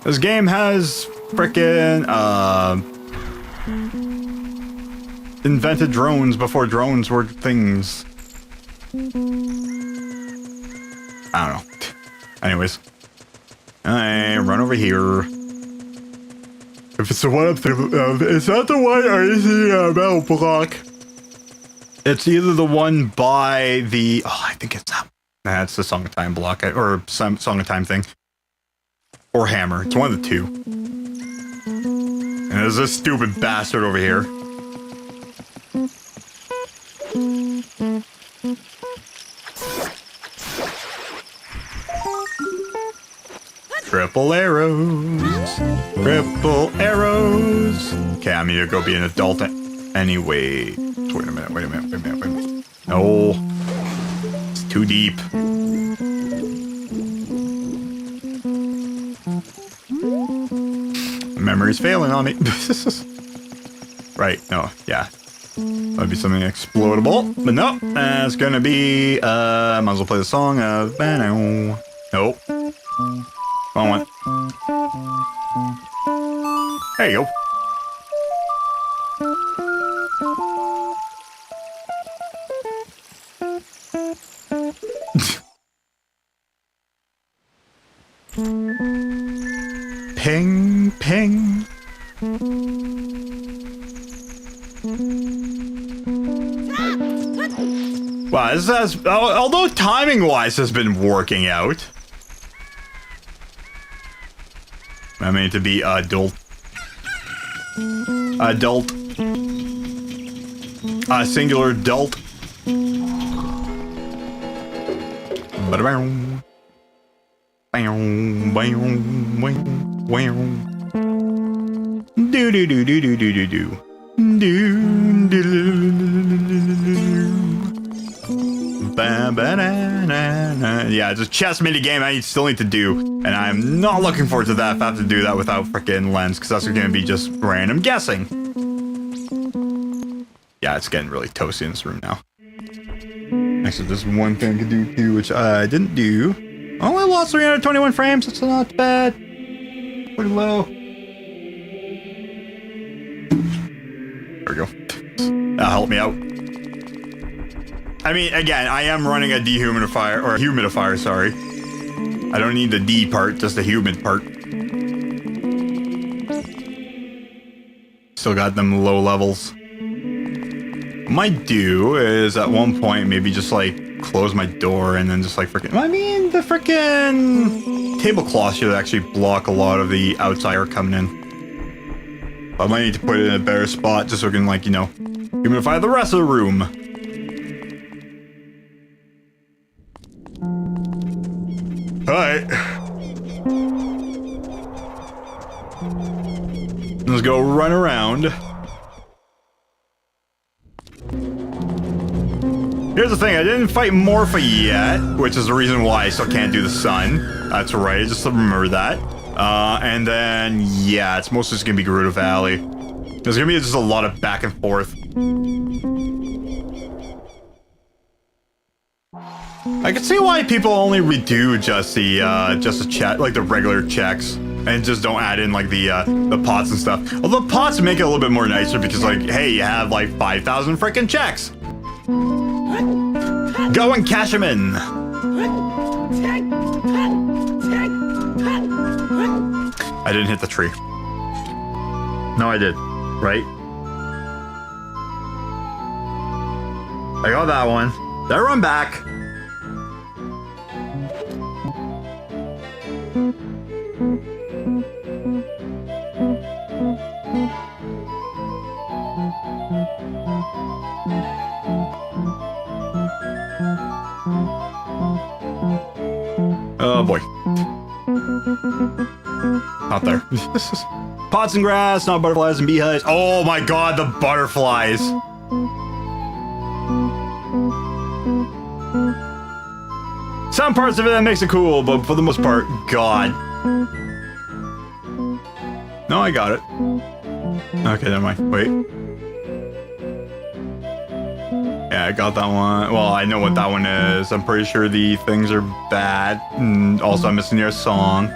[SPEAKER 1] This game has frickin' invented drones before drones were things. I don't know. Anyways. I run over here. If it's the one I'm thinking of, is that the one or is it a metal block? It's either the one by the... Oh, I think it's that. Nah, it's the Song of Time block, or some Song of Time thing. Or hammer. It's one of the two. And there's this stupid bastard over here. Triple arrows. Triple arrows. Okay, I'm gonna go be an adult anyway. Wait a minute. No. It's too deep. Memory's failing on me. Right, no, yeah. That'd be something explodable, but nope. It's gonna be, might as well play the song of Nope. Wrong one. There you go. Ping, ping. Wow, this has, although timing-wise has been working out. I mean to be adult. Adult. Singular adult. Ba-da-bow. Bow, bow, bow, bow. Do do do do do do do do. Do do yeah, it's a chess mini game I still need to do, and I'm not looking forward to that if I have to do that without freaking lens, because that's going to be just random guessing. Yeah, it's getting really toasty in this room now. Actually, there's one thing I could do too, which I didn't do. Only lost 321 frames, that's not bad. Pretty low. There we go. That'll help me out. I mean, again, I am running a dehumidifier, or a humidifier, sorry. I don't need the D part, just the humid part. Still got them low levels. What I might do is, at one point, maybe just, like, close my door and then just, like, freaking... I mean, the freaking tablecloth should actually block a lot of the outside air coming in. But I might need to put it in a better spot just so I can, like, you know, humidify the rest of the room. Alright. Let's go run around. Here's the thing, I didn't fight Morpha yet, which is the reason why I still can't do the sun. That's right, just remember that. And then, yeah, it's mostly just gonna be Gerudo Valley. There's gonna be just a lot of back and forth. I can see why people only redo just the chat, like the regular checks, and just don't add in like the pots and stuff. Although pots make it a little bit more nicer because, like, hey, you have like 5,000 freaking checks. Go and cash them in. I didn't hit the tree. No, I did. Right? I got that one. Did I run back? Oh boy. Not there. Pots and grass, not butterflies and beehives. Oh my god, the butterflies. Some parts of it that makes it cool, but for the most part, god. No, I got it. Okay, never mind. Wait. Yeah, I got that one. Well, I know what that one is. I'm pretty sure the things are bad. And also, I'm missing your song.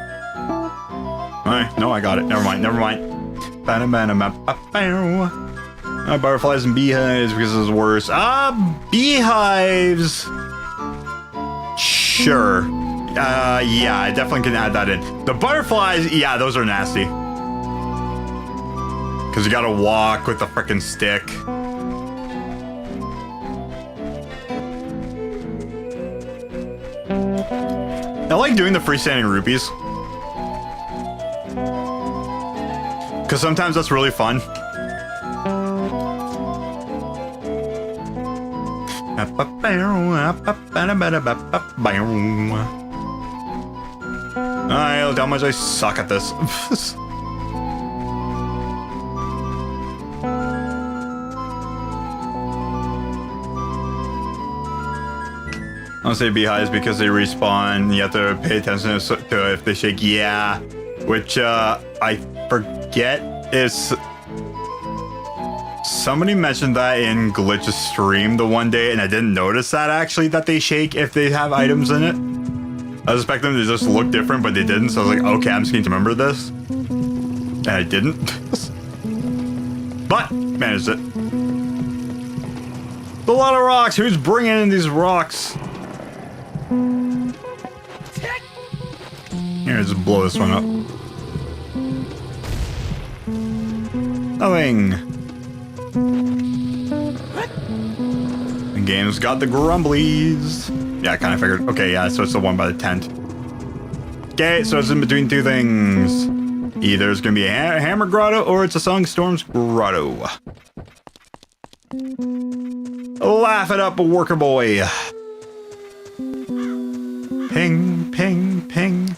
[SPEAKER 1] Alright, no, I got it. Never mind, never mind. Butterflies and beehives because it's worse. Beehives! Sure. Yeah, I definitely can add that in. The butterflies, yeah, those are nasty. Because you gotta walk with the frickin' stick. I like doing the freestanding rupees. Because sometimes that's really fun. Alright, look how much I suck at this. I'll say beehives because they respawn. You have to pay attention to if they shake. Yeah, which I forget is Somebody mentioned that in Glitch's stream the one day, and I didn't notice that actually, that they shake if they have items in it. I was expecting them to just look different, but they didn't, so I was like, okay, I'm just going to remember this. And I didn't. But, managed it. A lot of rocks. Who's bringing in these rocks? Here, just blow this one up. Nothing. The game's got the grumblies. Yeah, I kind of figured. Okay, yeah, so it's the one by the tent. Okay, so it's in between two things. Either it's going to be a hammer grotto or it's a Sunstorm's grotto. Laugh it up, worker boy. Ping, ping, ping.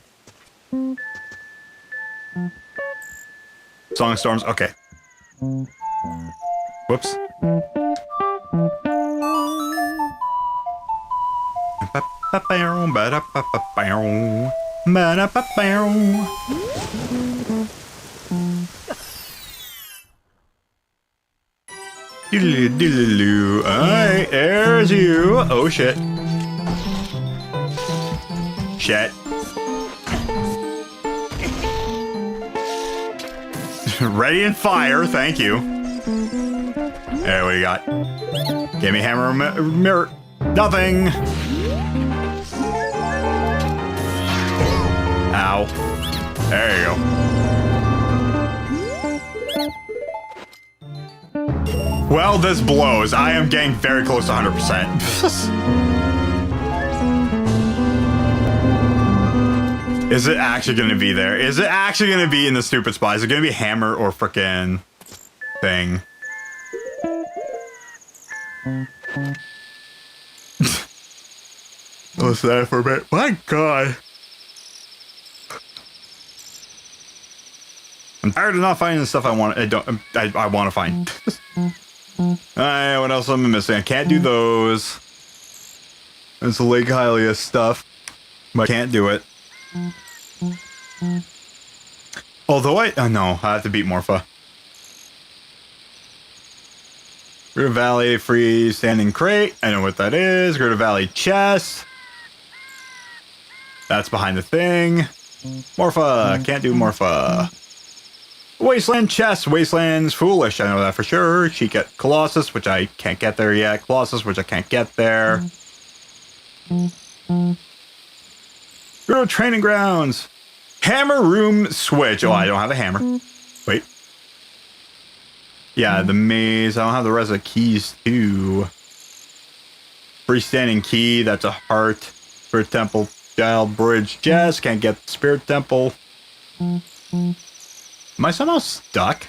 [SPEAKER 1] Songstorms, okay. Whoops. Alright, there's you. Oh shit. Shit. Ready and fire, thank you. Hey, what do you got? Give me hammer mirror. Nothing. Ow. There you go. Well, this blows. I am getting very close to 100%. Is it actually going to be there? Is it actually going to be in the stupid spot? Is it going to be hammer or frickin' thing? Listen to that for a bit. My God. I'm tired of not finding the stuff I want. I want to find. Alright, what else am I missing? I can't do those. There's the Lake Hylia stuff, but I can't do it. Although no, I have to beat Morpha. River Valley freestanding crate. I know what that is. River Valley chest. That's behind the thing. Morpha. Can't do Morpha. Wasteland chest. Wasteland's foolish. I know that for sure. She get Colossus, which I can't get there yet. Colossus, which I can't get there. Girl training grounds. Hammer room switch. Oh, I don't have a hammer. Wait. Yeah, the maze. I don't have the rest of the keys too. Freestanding key. That's a heart. Spirit temple. Child bridge. Jess. Can't get the spirit temple. Am I somehow stuck?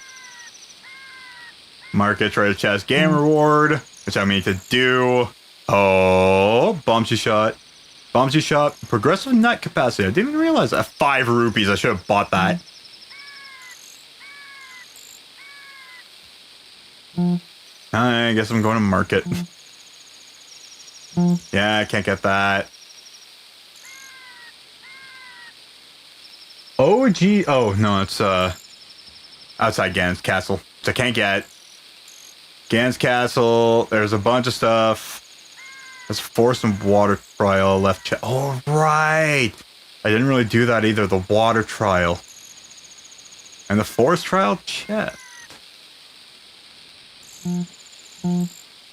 [SPEAKER 1] Market, treasure chest, game reward, which I need to do. Oh, bombsy shot. Bombsy shot, progressive nut capacity. I didn't even realize that. 5 rupees. I should have bought that. I guess I'm going to market. Yeah, I can't get that. Oh, gee. Oh, no, it's, outside Gan's Castle, which I can't get. Gan's Castle, there's a bunch of stuff. There's force and water trial left check. Oh, right. I didn't really do that either, the water trial. And the force trial check.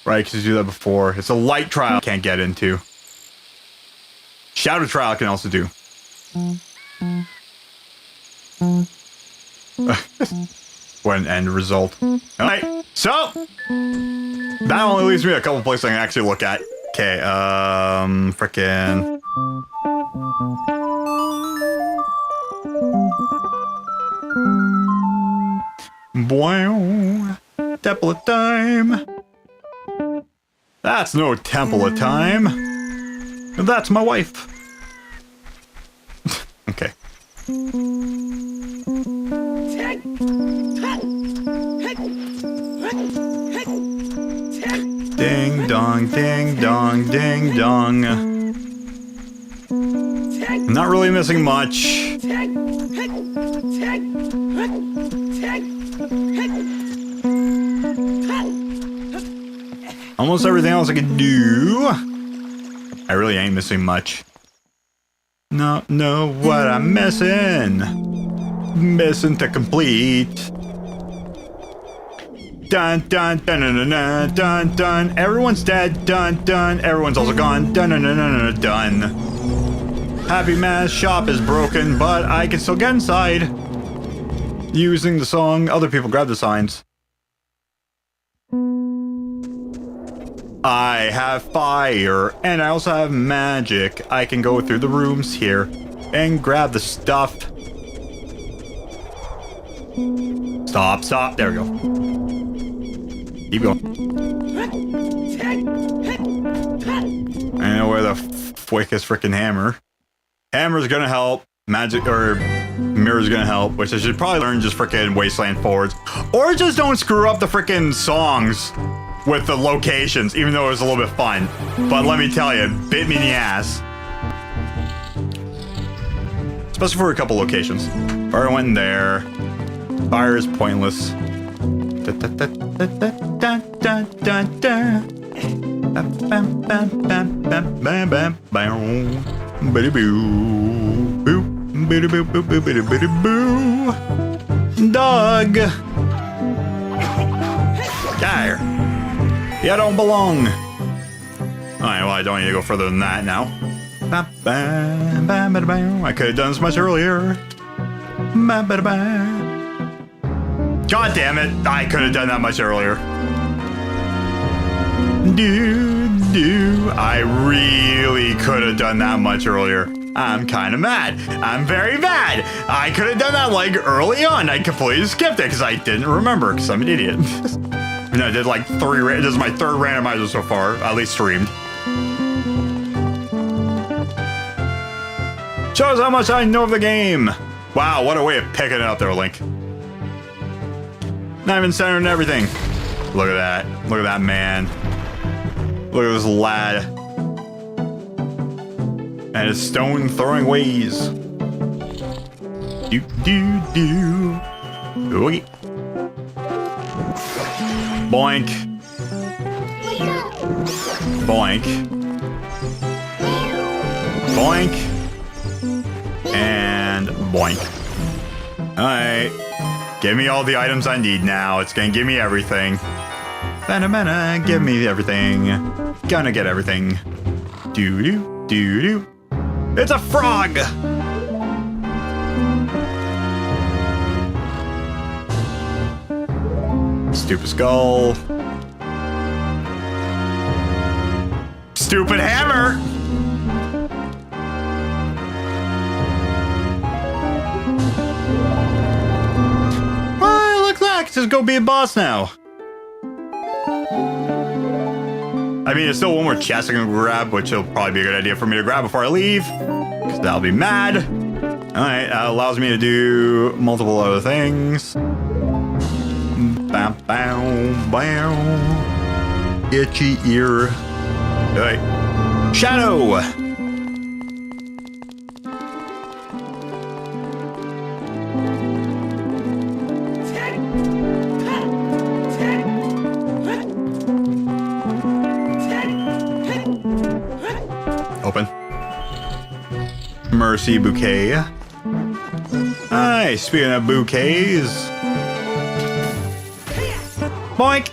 [SPEAKER 1] Right, because you do that before. It's a light trial I can't get into. Shadow trial I can also do. What an end result. Alright, so that only leaves me a couple places I can actually look at. Okay, frickin' wow. Temple of Time. That's no Temple of Time. That's my wife. Okay. Ding dong, ding dong, ding dong. I'm not really missing much. Almost everything else I can do. I really ain't missing much. No, what I'm missing. Missing to complete. Dun dun dun dun dun dun dun. Everyone's dead. Dun dun. Everyone's also gone. Dun dun dun dun dun. Happy Mass shop is broken, but I can still get inside. Using the song, other people grab the signs. I have fire, and I also have magic. I can go through the rooms here and grab the stuff. Stop. There we go. Keep going. I know where the frick is frickin' hammer. Hammer's gonna help. Magic or mirror's gonna help, which I should probably learn just frickin' Wasteland Forwards. Or just don't screw up the frickin' songs with the locations, even though it was a little bit fun. But let me tell you, it bit me in the ass. Especially for a couple locations. Fire went in there. Fire is pointless. Dog. There. You don't belong. Alright, well, I don't need to go further than that now. I could have done this much earlier. God damn it, I could have done that much earlier. I really could have done that much earlier. I'm kind of mad. I'm very mad. I could have done that like early on. I completely skipped it because I didn't remember because I'm an idiot. And I did like 3, this is my 3rd randomizer so far, at least streamed. Shows how much I know of the game. Wow, what a way of picking it up there, Link. Not even centered and everything. Look at that. Look at that man. Look at this lad. And his stone throwing ways. Oogie. Boink. Boink. Boink. And boink. Alright. Give me all the items I need now. It's gonna give me everything. Banana, give me everything. Gonna get everything. Doo-doo. It's a frog! Stupid skull. Stupid hammer! Well, it looks like it's just go be a boss now. I mean, there's still one more chest I can grab, which will probably be a good idea for me to grab before I leave. Because that'll be mad. Alright, that allows me to do multiple other things. Bow, bow, bow. Itchy ear. Alright. Shadow! Open. Mercy bouquet. Hi, speaking of bouquets. Boink!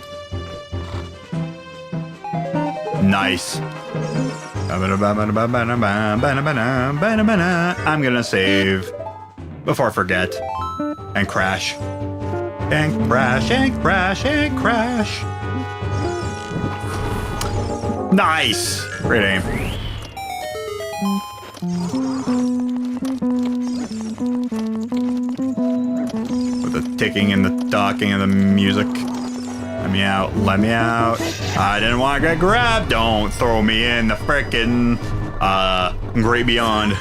[SPEAKER 1] Nice. I'm gonna save before I forget. And crash. And crash, and crash, and crash. Nice! Great aim. With the ticking and the talking and the music. Let me out, let me out. I didn't want to get grabbed. Don't throw me in the frickin' Great Beyond.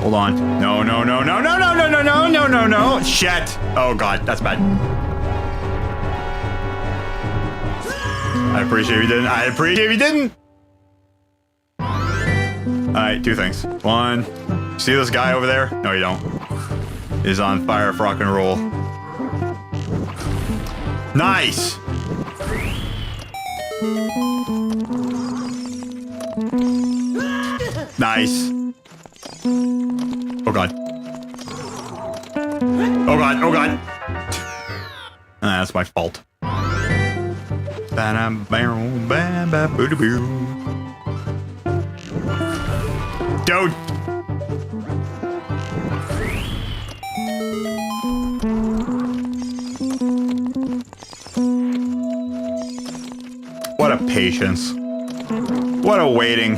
[SPEAKER 1] Hold on. No. Shit. Oh god, that's bad. I appreciate if you didn't. I appreciate if you didn't. Alright, 2 things. 1, see this guy over there? No, you don't. He's on fire for rock and roll. Nice. Nice. Oh god. Oh god, oh god. That's my fault. Dude. What a patience. What a waiting.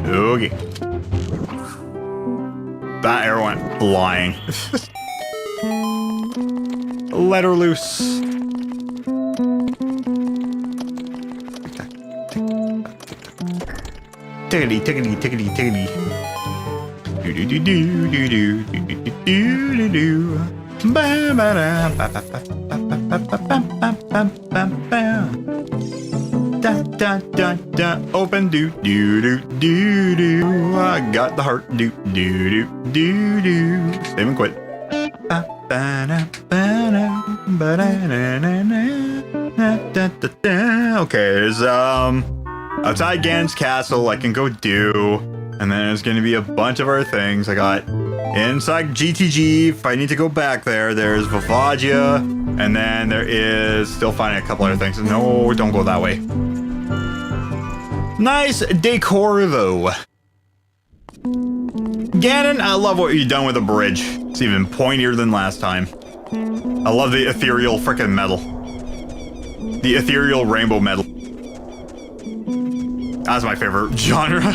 [SPEAKER 1] Okay. That arrow went flying. Let her loose. Tickety, tickety, tickety, tickety. Do do do do do do do do do do. Ba ba da ba ba ba ba ba ba ba ba ba. Da da da da. Open do do do do do. I got the heart. Do do do do do. Save and quit. Ba ba da ba da ba da na na na da da da. Okay, there's outside Ganon's castle I can go do, and then there's gonna be a bunch of other things. I got inside GTG if I need to go back there. There's Volvagia, and then there is still finding a couple other things. No, don't go that way. Nice decor though. Ganon, I love what you've done with the bridge. It's even pointier than last time. I love the ethereal frickin' metal. The ethereal rainbow metal. That's my favorite genre.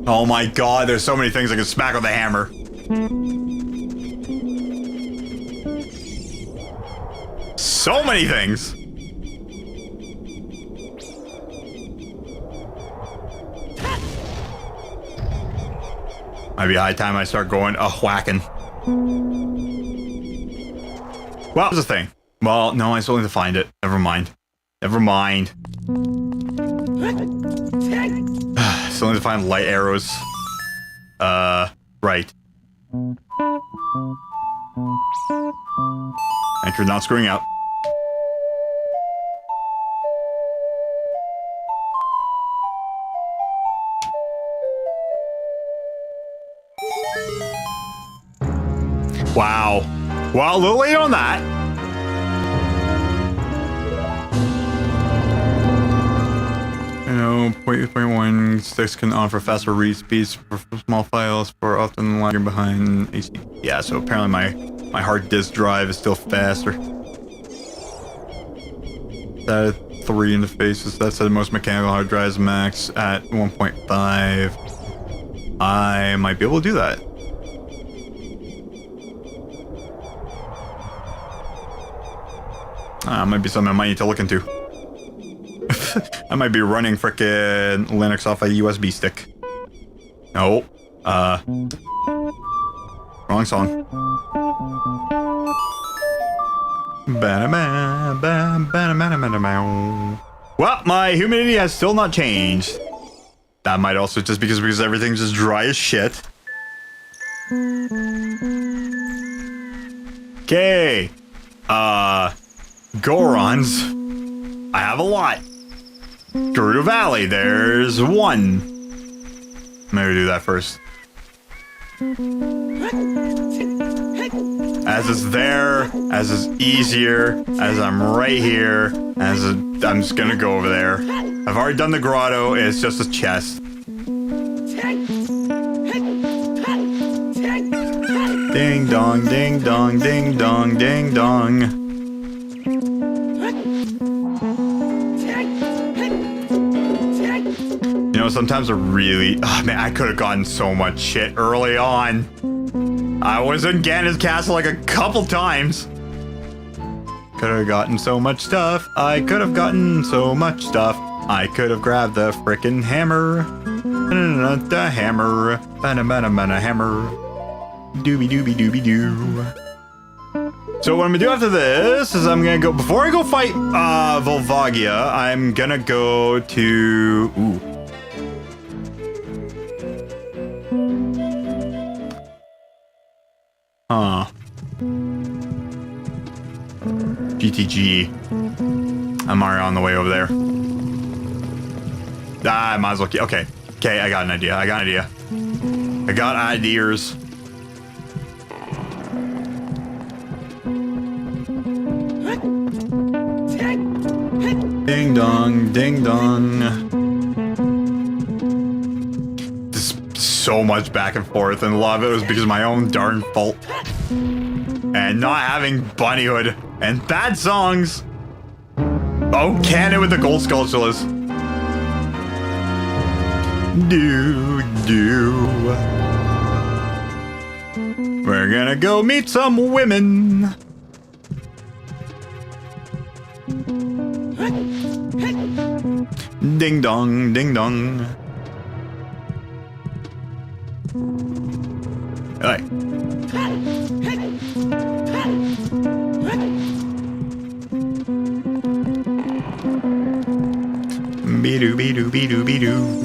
[SPEAKER 1] Oh my god, there's so many things I can smack with a hammer. So many things. Might be high time I start going whacking. Well, here's the thing. Well, no, I still need to find it. Never mind. Never mind. Still need to find light arrows. Right. Anchor not screwing out. Wow. Well, a little late on that. You know, 0.1 sticks can offer faster read speeds for small files for often lagging behind HD. Yeah, so apparently my hard disk drive is still faster. That 3 interfaces. That said most mechanical hard drives max at 1.5. I might be able to do that. Might be something I might need to look into. I might be running frickin' Linux off a USB stick. No. Wrong song. Well, my humidity has still not changed. That might also just because everything's just dry as shit. Okay. Gorons. I have a lot. Gerudo Valley, there's one. Maybe do that first. As it's there, as it's easier, as I'm right here, I'm just gonna go over there. I've already done the grotto, it's just a chest. Ding dong, ding dong, ding dong, ding dong. You know, sometimes I really... Oh, man, I could have gotten so much shit early on. I was in Ganon's castle like a couple times. Could have gotten so much stuff. I could have gotten so much stuff. I could have grabbed the frickin' hammer. The hammer. Bana hammer. Doobie doobie doobie doo. So what I'm gonna do after this is I'm gonna go... Before I go fight Volvagia, I'm gonna go to... Ooh. GTG. I'm already on the way over there. I might as well keep... Okay. Okay, I got an idea. I got ideas. Ding dong, ding dong. Just so much back and forth, and a lot of it was because of my own darn fault. And not having bunnyhood and bad songs. Oh, can it with the gold sculptures. We're gonna go meet some women. Ding dong, ding dong. Hey. Be-doo, be-doo, be-doo, be-doo.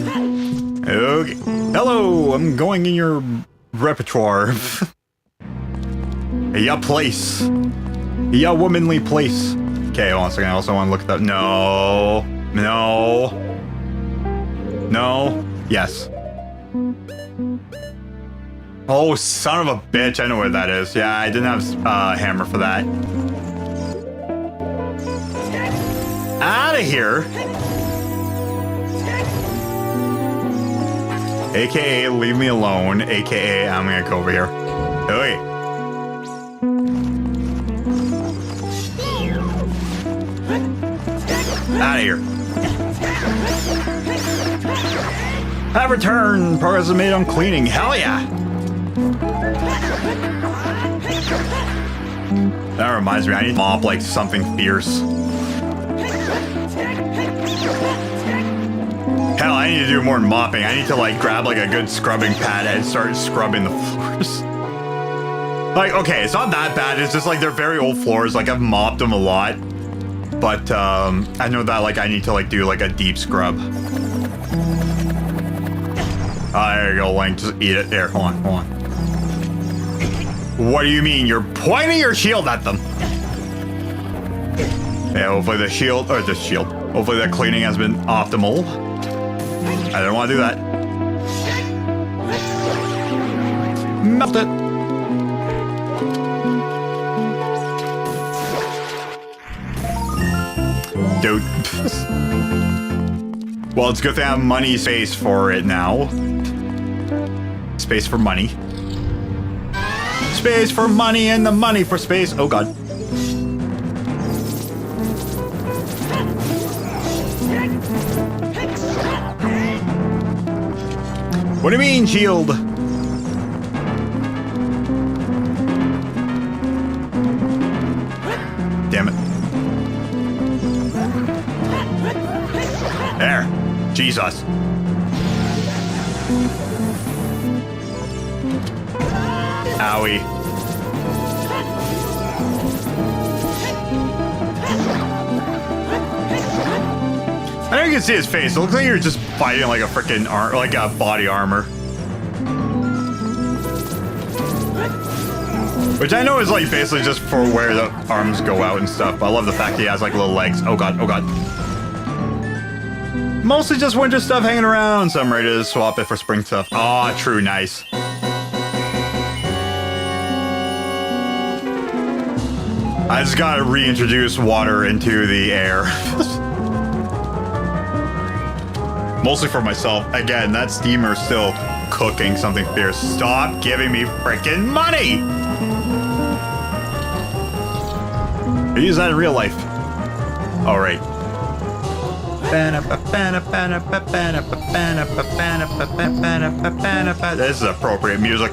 [SPEAKER 1] Okay. Hello, I'm going in your repertoire. Yeah, place. Yeah, womanly place. Okay, hold on a second. I also want to look at that. No. No. No. Yes. Oh, son of a bitch. I know where that is. Yeah, I didn't have a hammer for that. Out of here. AKA, leave me alone. AKA, I'm gonna go over here. Okay. Out of here. Have returned. Progress is made on cleaning. Hell yeah. That reminds me, I need to mop like something fierce. Hell, I need to do more mopping. I need to like grab like a good scrubbing pad and start scrubbing the floors. Like, okay, it's not that bad. It's just like they're very old floors. Like I've mopped them a lot. But I know that like I need to like do like a deep scrub. There you go, Link. Just eat it. There, hold on, hold on. What do you mean? You're pointing your shield at them. Yeah, hopefully the shield, or the shield. Hopefully the cleaning has been optimal. I don't want to do that. Melt it. Dude. Well, it's good to have money space for it now. Space for money. Space for money and the money for space. Oh, God. What do you mean, shield? Damn it. There. Jesus. Owie. I know you can see his face. It looks like you're just fighting like a freaking like a body armor. Which I know is like basically just for where the arms go out and stuff. But I love the fact he has like little legs. Oh god, oh god. Mostly just winter stuff hanging around, so I'm ready to swap it for spring stuff. Aw, true, nice. I just gotta reintroduce water into the air. Mostly for myself. Again, that steamer's still cooking something fierce. Stop giving me freaking money! I use that in real life. All right. This is appropriate music.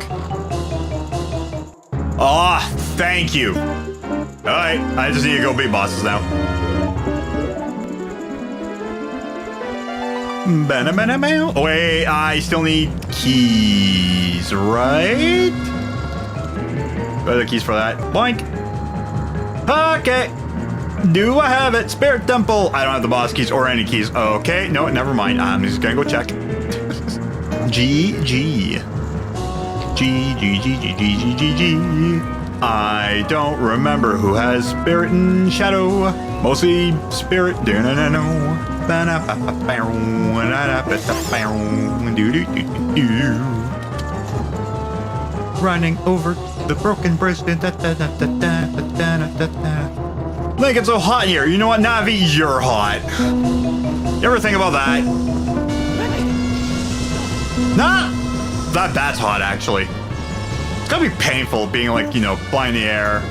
[SPEAKER 1] Ah, thank you. All right, I just need to go beat bosses now. Oh, wait, I still need keys, right? What are the keys for that? Boink. Okay. Do I have it? Spirit Temple. I don't have the boss keys or any keys. Okay, no, never mind. I'm just gonna go check. GG. GG. I don't remember who has spirit and shadow. Mostly spirit. Running over the broken bridge. Like, it's so hot here. You know what, Navi? You're hot. You ever think about that? Nah, that's hot, actually. It's gotta be painful being, like, you know, flying in the air,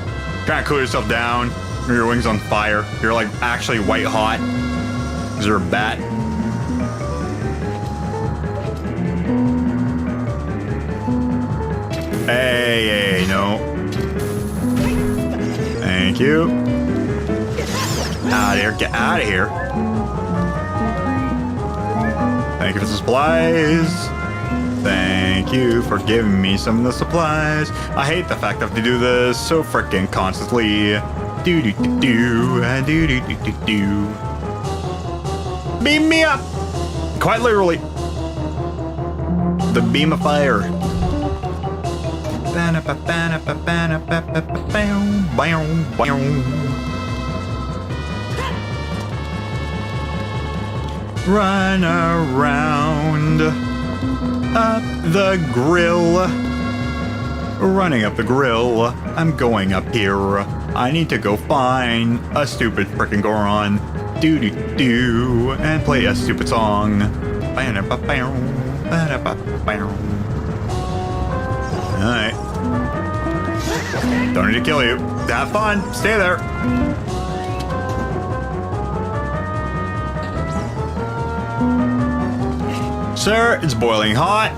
[SPEAKER 1] trying to cool yourself down, your wings on fire. You're, like, actually white hot. Is there a bat? Hey, no. Thank you. Out of here, get out of here. Thank you for the supplies. Thank you for giving me some of the supplies. I hate the fact that I have to do this so freaking constantly. Do. Beam me up! Quite literally. The beam of fire. Run around up the grill. Running up the grill. I'm going up here. I need to go find a stupid frickin' Goron. Do and play a stupid song. Alright. Don't need to kill you. Have fun. Stay there. Sir, it's boiling hot.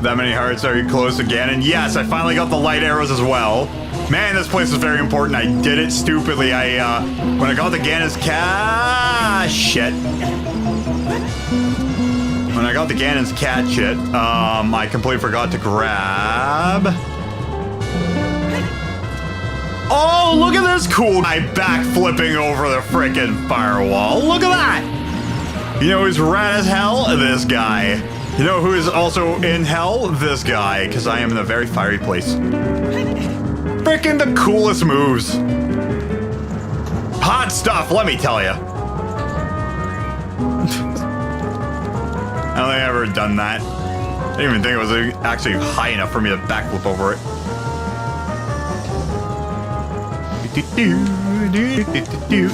[SPEAKER 1] That many hearts are you close to Ganon? Yes, I finally got the light arrows as well. Man, this place is very important. I did it stupidly. When I got the Ganon's cat shit. When I got the Ganon's cat shit, I completely forgot to grab. Oh, look at this cool guy backflipping over the frickin' firewall. Look at that. You know who's rad as hell? This guy. You know who is also in hell? This guy, because I am in a very fiery place. Frickin' the coolest moves. Hot stuff, let me tell you. I don't think I've ever done that. I didn't even think it was actually high enough for me to backflip over it.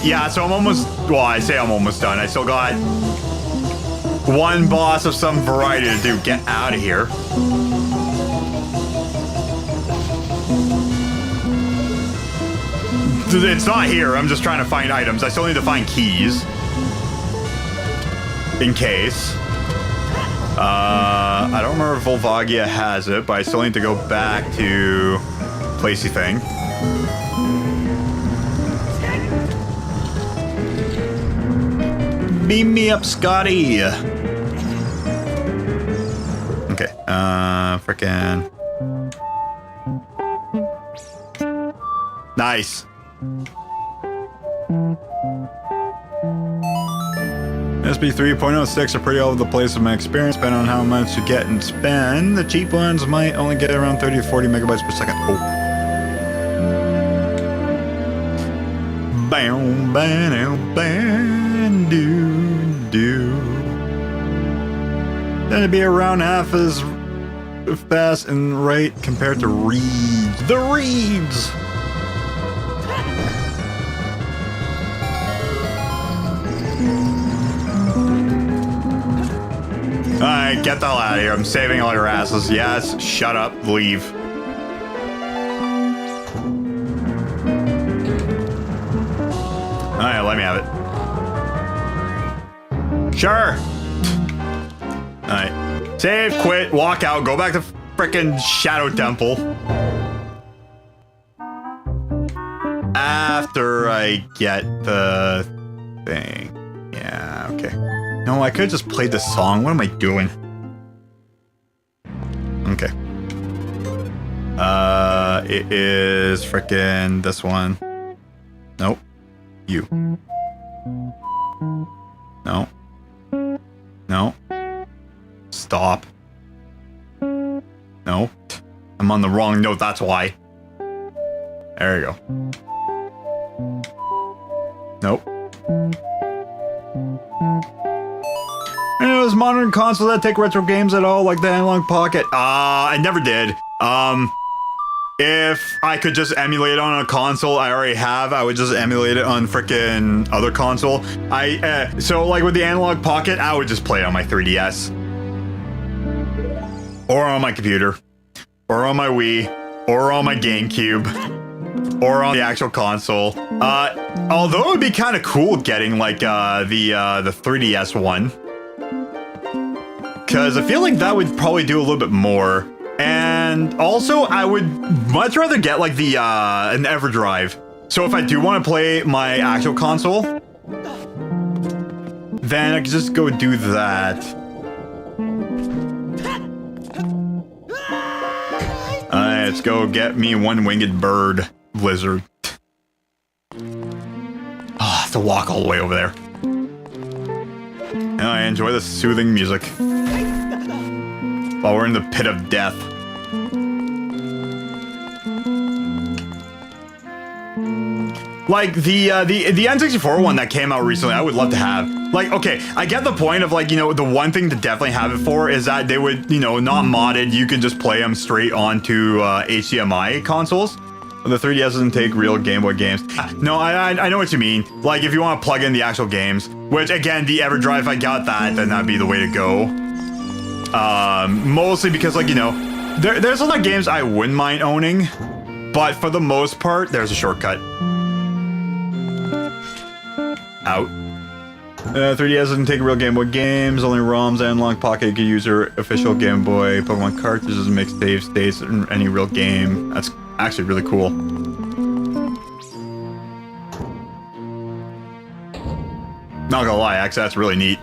[SPEAKER 1] Yeah, so I'm almost, well, I say I'm almost done. I still got one boss of some variety to do. Get out of here. It's not here. I'm just trying to find items. I still need to find keys. In case. I don't remember if Volvagia has it, but I still need to go back to Placey thing. Beam me up, Scotty. Okay, frickin'. Nice. SB 3.06 are pretty all over the place in my experience, depending on how much you get and spend. The cheap ones might only get around 30 to 40 megabytes per second. Oh. Bam, bam, bam, do. That'd be around half as fast and right compared to Reeds. The Reeds! Alright, get the hell out of here. I'm saving all your asses. Yes, shut up, leave. Alright, let me have it. Sure. Alright. Save, quit, walk out, go back to frickin' Shadow Temple. After I get the thing. Yeah, okay. No, I could've just played the song. What am I doing? Okay. It is frickin' this one. Nope. You. No. No. Stop. No. I'm on the wrong note, that's why. There you go. Nope. And it was modern consoles that take retro games at all, like the Analog Pocket. I never did. If I could just emulate it on a console I already have, I would just emulate it on frickin' other console. So like with the Analog Pocket, I would just play it on my 3DS. Or on my computer. Or on my Wii. Or on my GameCube. Or on the actual console. Although it would be kind of cool getting like the 3DS one. Because I feel like that would probably do a little bit more. And also, I would much rather get like the an iVRy. So if I do want to play my actual console, then I could just go do that. Let's go get me one winged bird lizard. Oh, I have to walk all the way over there. And I enjoy the soothing music while we're in the pit of death. Like the N64 one that came out recently, I would love to have. Like, okay, I get the point of like, you know, the one thing to definitely have it for is that they would, you know, not modded, you can just play them straight onto HDMI consoles. The 3DS doesn't take real Game Boy games. No, I know what you mean. Like, if you want to plug in the actual games, which again, the iVRy, if I got that, then that'd be the way to go. Mostly because, like, you know, there's a lot of games I wouldn't mind owning, but for the most part, there's a shortcut. Out. 3DS doesn't take real Game Boy games, only ROMs, Analog Pocket could use your official Game Boy Pokemon cartridges and make save states in any real game. That's actually really cool. Not gonna lie, actually, that's really neat.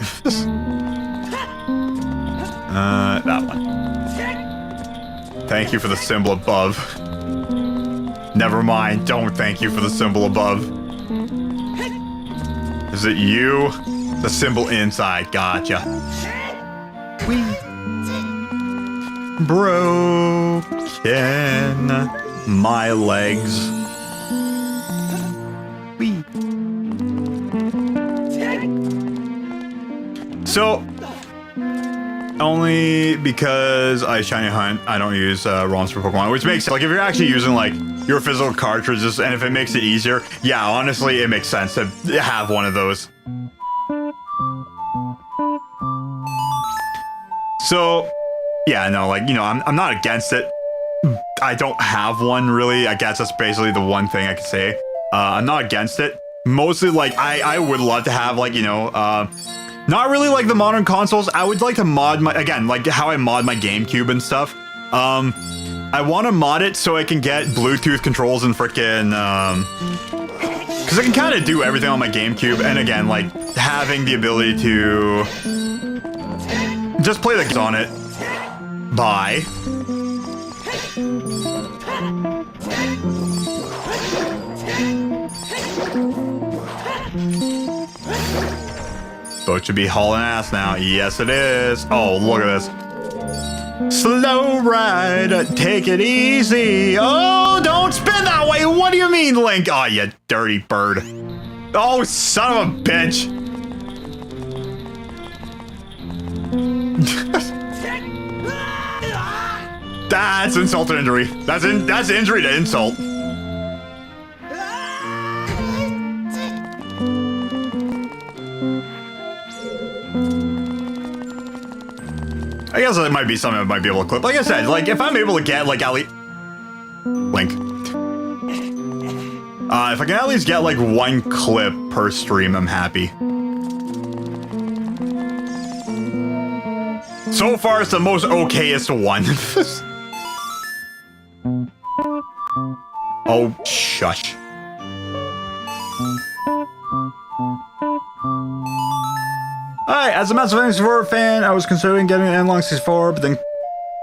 [SPEAKER 1] That one. Thank you for the symbol above. Never mind, don't thank you for the symbol above. Is it you? The symbol inside, gotcha. Whee. Broken my legs. Whee. So, only because I shiny hunt, I don't use ROMs for Pokemon, which makes sense. Like, if you're actually using like your physical cartridges, and if it makes it easier, yeah, honestly, it makes sense to have one of those. So, yeah, no, like, you know, I'm not against it. I don't have one, really. I guess that's basically the one thing I could say. I'm not against it. Mostly, like, I would love to have, like, you know, not really like the modern consoles. I would like to mod my, again, like how I mod my GameCube and stuff. I want to mod it so I can get Bluetooth controls and frickin', because I can kind of do everything on my GameCube. And again, like having the ability to just play the games on it. Bye. Boat should be hauling ass now. Yes, it is. Oh, look at this. Slow ride, take it easy. Oh, don't spin that way. What do you mean, Link? Oh, you dirty bird. Oh, son of a bitch. That's insult to injury. That's injury to insult. I guess that might be something I might be able to clip. Like I said, like if I'm able to get like at least Link. If I can at least get like one clip per stream, I'm happy. So far, it's the most okayest one. Oh, shush. Alright, as a massive N64 fan, I was considering getting an Analog 64, but then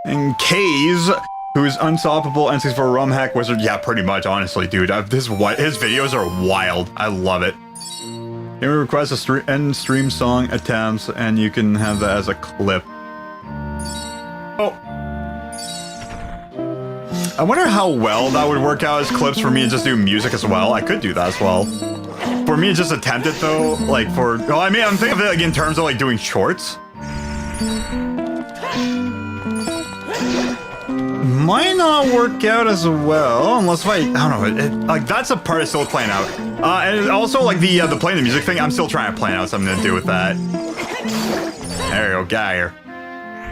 [SPEAKER 1] in K's, who's unstoppable N64 ROM hack wizard, yeah, pretty much, honestly, dude. His videos are wild. I love it. You request a end stream song attempts, and you can have that as a clip. Oh. I wonder how well that would work out as clips for me to just do music as well. I could do that as well. For me to just attempt it though, like for, well, I mean, I'm thinking of it like in terms of like doing shorts. Might not work out as well unless if I don't know. Like that's a part I still playing out. And also like the playing the music thing, I'm still trying to plan out something to do with that. There you go, guy here.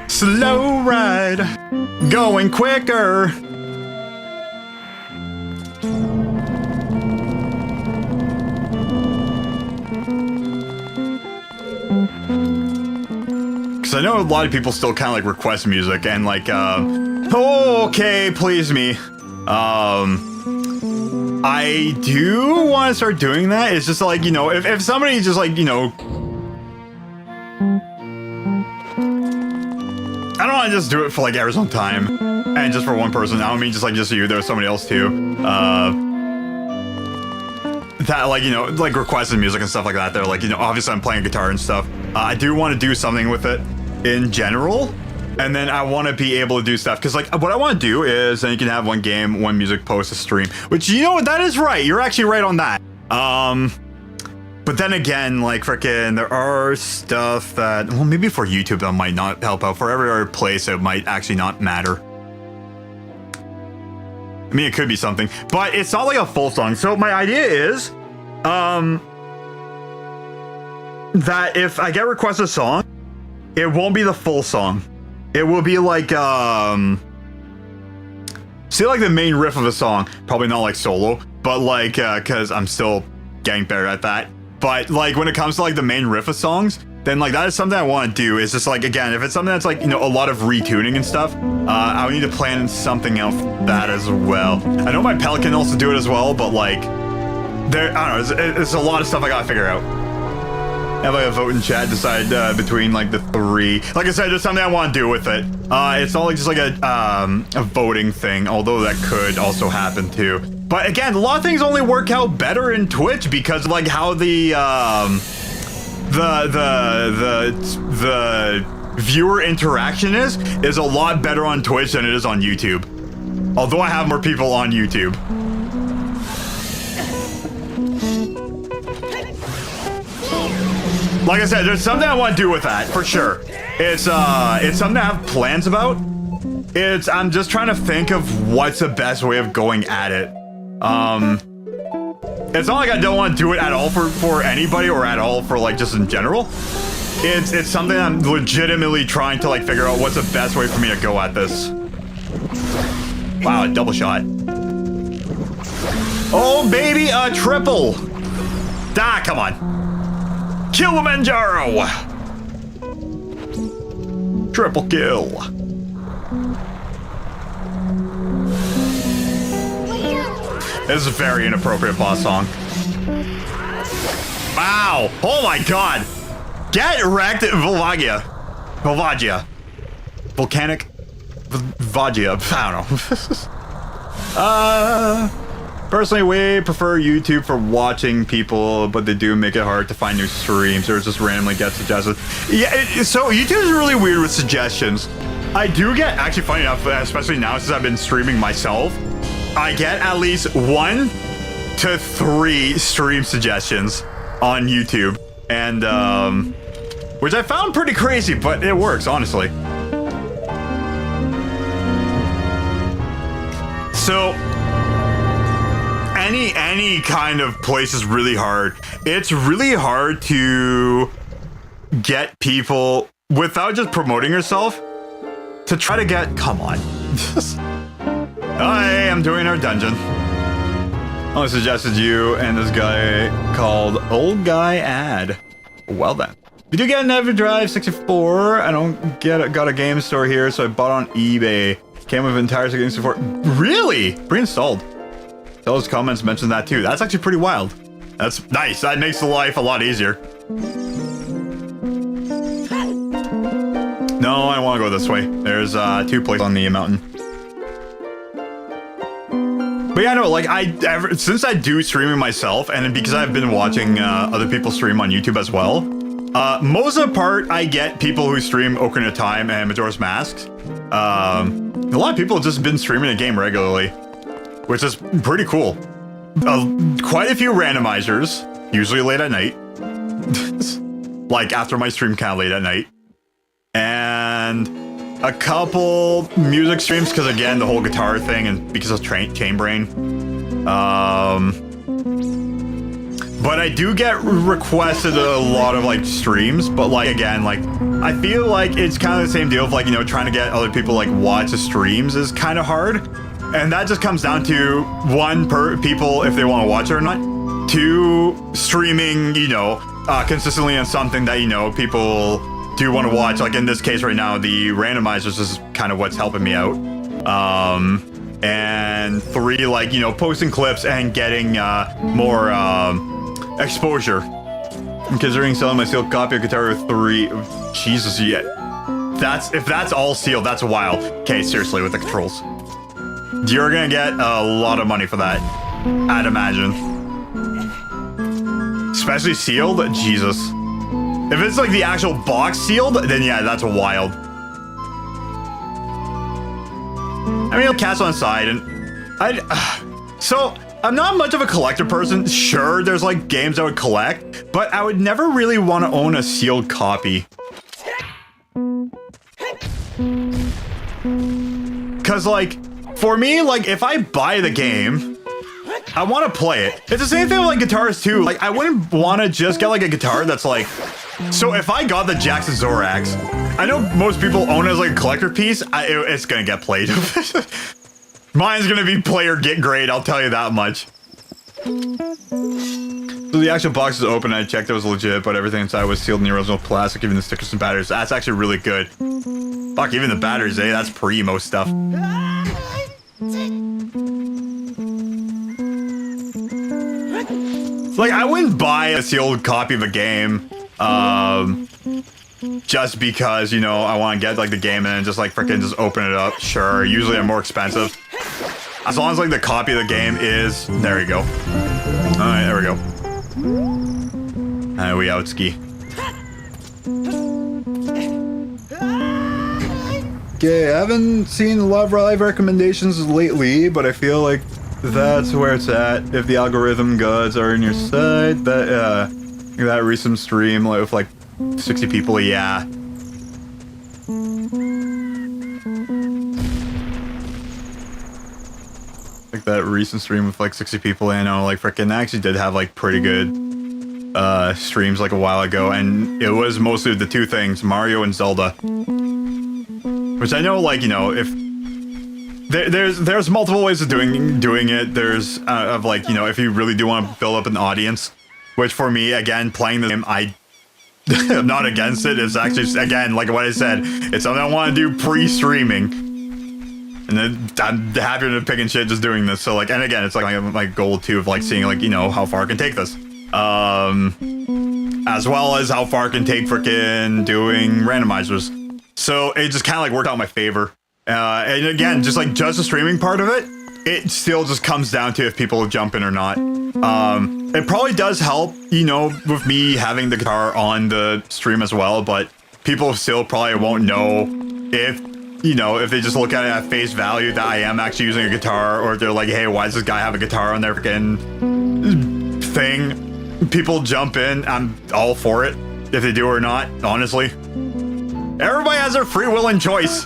[SPEAKER 1] Slow ride, going quicker. Because I know a lot of people still kind of like request music and like, okay, please me. I do want to start doing that. It's just like, you know, if somebody just like, you know, I don't want to just do it for like every single time and just for one person. I don't mean just like just you, there's somebody else too. That like, you know, like requested music and stuff like that. They're like, you know, obviously I'm playing guitar and stuff. I do want to do something with it in general. And then I want to be able to do stuff because like what I want to do is then you can have one game, one music, post, a stream, which you know what, that is right. You're actually right on that. But then again, like frickin' there are stuff that, well, maybe for YouTube that might not help out. For every other place it might actually not matter. I mean, it could be something, but it's not like a full song. So my idea is, that if I get requested a song, it won't be the full song. It will be like, say like the main riff of a song, probably not like solo, but like, cause I'm still getting better at that. But like when it comes to like the main riff of songs, then like that is something I want to do. It's just like, again, if it's something that's like, you know, a lot of retuning and stuff, I would need to plan something else that as well. I know my Pelican can also do it as well, but like there, I don't know, it's a lot of stuff I gotta figure out. Have like a vote in chat, decide between like the three. Like I said, there's something I want to do with it. It's not like just like a voting thing, although that could also happen too. But again, a lot of things only work out better in Twitch because of like how the viewer interaction is a lot better on Twitch than it is on YouTube. Although I have more people on YouTube. Like I said, there's something I want to do with that for sure. It's something I have plans about. I'm just trying to think of what's the best way of going at it. It's not like I don't want to do it at all for anybody or at all for like just in general. It's something I'm legitimately trying to like figure out what's the best way for me to go at this. Wow, a double shot. Oh baby, a triple. Ah, come on. Kilimanjaro! Triple kill. This is a very inappropriate boss song. Wow! Oh my god! Get wrecked, Volvagia. Volcanic Vagia. I don't know. Personally, we prefer YouTube for watching people, but they do make it hard to find new streams or just randomly get suggested. Yeah, so YouTube is really weird with suggestions. I do get, actually funny enough, especially now since I've been streaming myself, I get at least 1 to 3 stream suggestions on YouTube. And, which I found pretty crazy, but it works, honestly. So, any kind of place is really hard. It's really hard to get people, without just promoting yourself, to try to get, come on. Hi, I'm doing our dungeon. I suggested you and this guy called Old Guy Ad. Well then. Did you get an iVRy 64? I don't get it. Got a game store here, so I bought on eBay. Came with entire 64. Really? Pre-installed. Those comments mentioned that too. That's actually pretty wild. That's nice. That makes the life a lot easier. No, I want to go this way. There's 2 places on the mountain. But yeah, no, like since I do streaming myself, and because I've been watching other people stream on YouTube as well, Most of the part, I get people who stream Ocarina of Time and Majora's Mask. A lot of people have just been streaming the game regularly, which is pretty cool. Quite a few randomizers, usually late at night. Like after my stream, kind of late at night. And a couple music streams, because again, the whole guitar thing and because of Chain Brain. But I do get requested a lot of like streams, but like again, like I feel like it's kind of the same deal of like, you know, trying to get other people like watch the streams is kind of hard. And that just comes down to one, people if they want to watch it or not. Two, streaming, you know, consistently on something that, you know, people do want to watch. Like in this case right now, the randomizers is kind of what's helping me out. And three, like, you know, posting clips and getting more exposure. I'm considering selling my sealed copy of Guitar 3. Jesus, yeah. If that's all sealed, that's wild. Okay, seriously, with the controls. You're gonna get a lot of money for that, I'd imagine. Especially sealed? Jesus. If it's like the actual box sealed, then yeah, that's wild. I mean, cats on the side, and so I'm not much of a collector person. Sure, there's like games I would collect, but I would never really want to own a sealed copy. Cause like, for me, like if I buy the game, I want to play it. It's the same thing with like guitars too. Like I wouldn't want to just get like a guitar that's like, so if I got the Jackson Zorax, I know most people own it as like a collector piece. It's gonna get played. Mine's gonna be player get grade, I'll tell you that much. So the actual box is open. I checked it was legit, but everything inside was sealed in the original plastic, even the stickers and batteries. That's actually really good. Fuck, even the batteries, eh? That's primo stuff. Like, I wouldn't buy a sealed copy of a game, just because, you know, I want to get, like, the game and then just, like, freaking just open it up. Sure, usually they're more expensive. As long as, like, the copy of the game is... There we go. Alright, there we go. We outski. Okay, I haven't seen a lot of live recommendations lately, but I feel like that's where it's at. If the algorithm gods are in your side, that recent stream with like 60 people, yeah. Like that recent stream with like 60 people, I know, like frickin' I actually did have like pretty good streams like a while ago, and it was mostly the two things, Mario and Zelda. Which I know, like, you know, if there's multiple ways of doing it. There's of like, you know, if you really do want to build up an audience, which for me, again, playing the game, I'm not against it. It's actually, again, like what I said, it's something I want to do pre-streaming, and then I'm happy to pick and shit just doing this. So like, and again, it's like my goal too of like seeing like, you know, how far I can take this, as well as how far I can take frickin' doing randomizers. So it just kind of like worked out in my favor. And again, just the streaming part of it, it still just comes down to if people jump in or not. It probably does help, you know, with me having the guitar on the stream as well, but people still probably won't know if, you know, if they just look at it at face value that I am actually using a guitar, or if they're like, hey, why does this guy have a guitar on their freaking thing? People jump in, I'm all for it, if they do or not, honestly. Everybody has their free will and choice.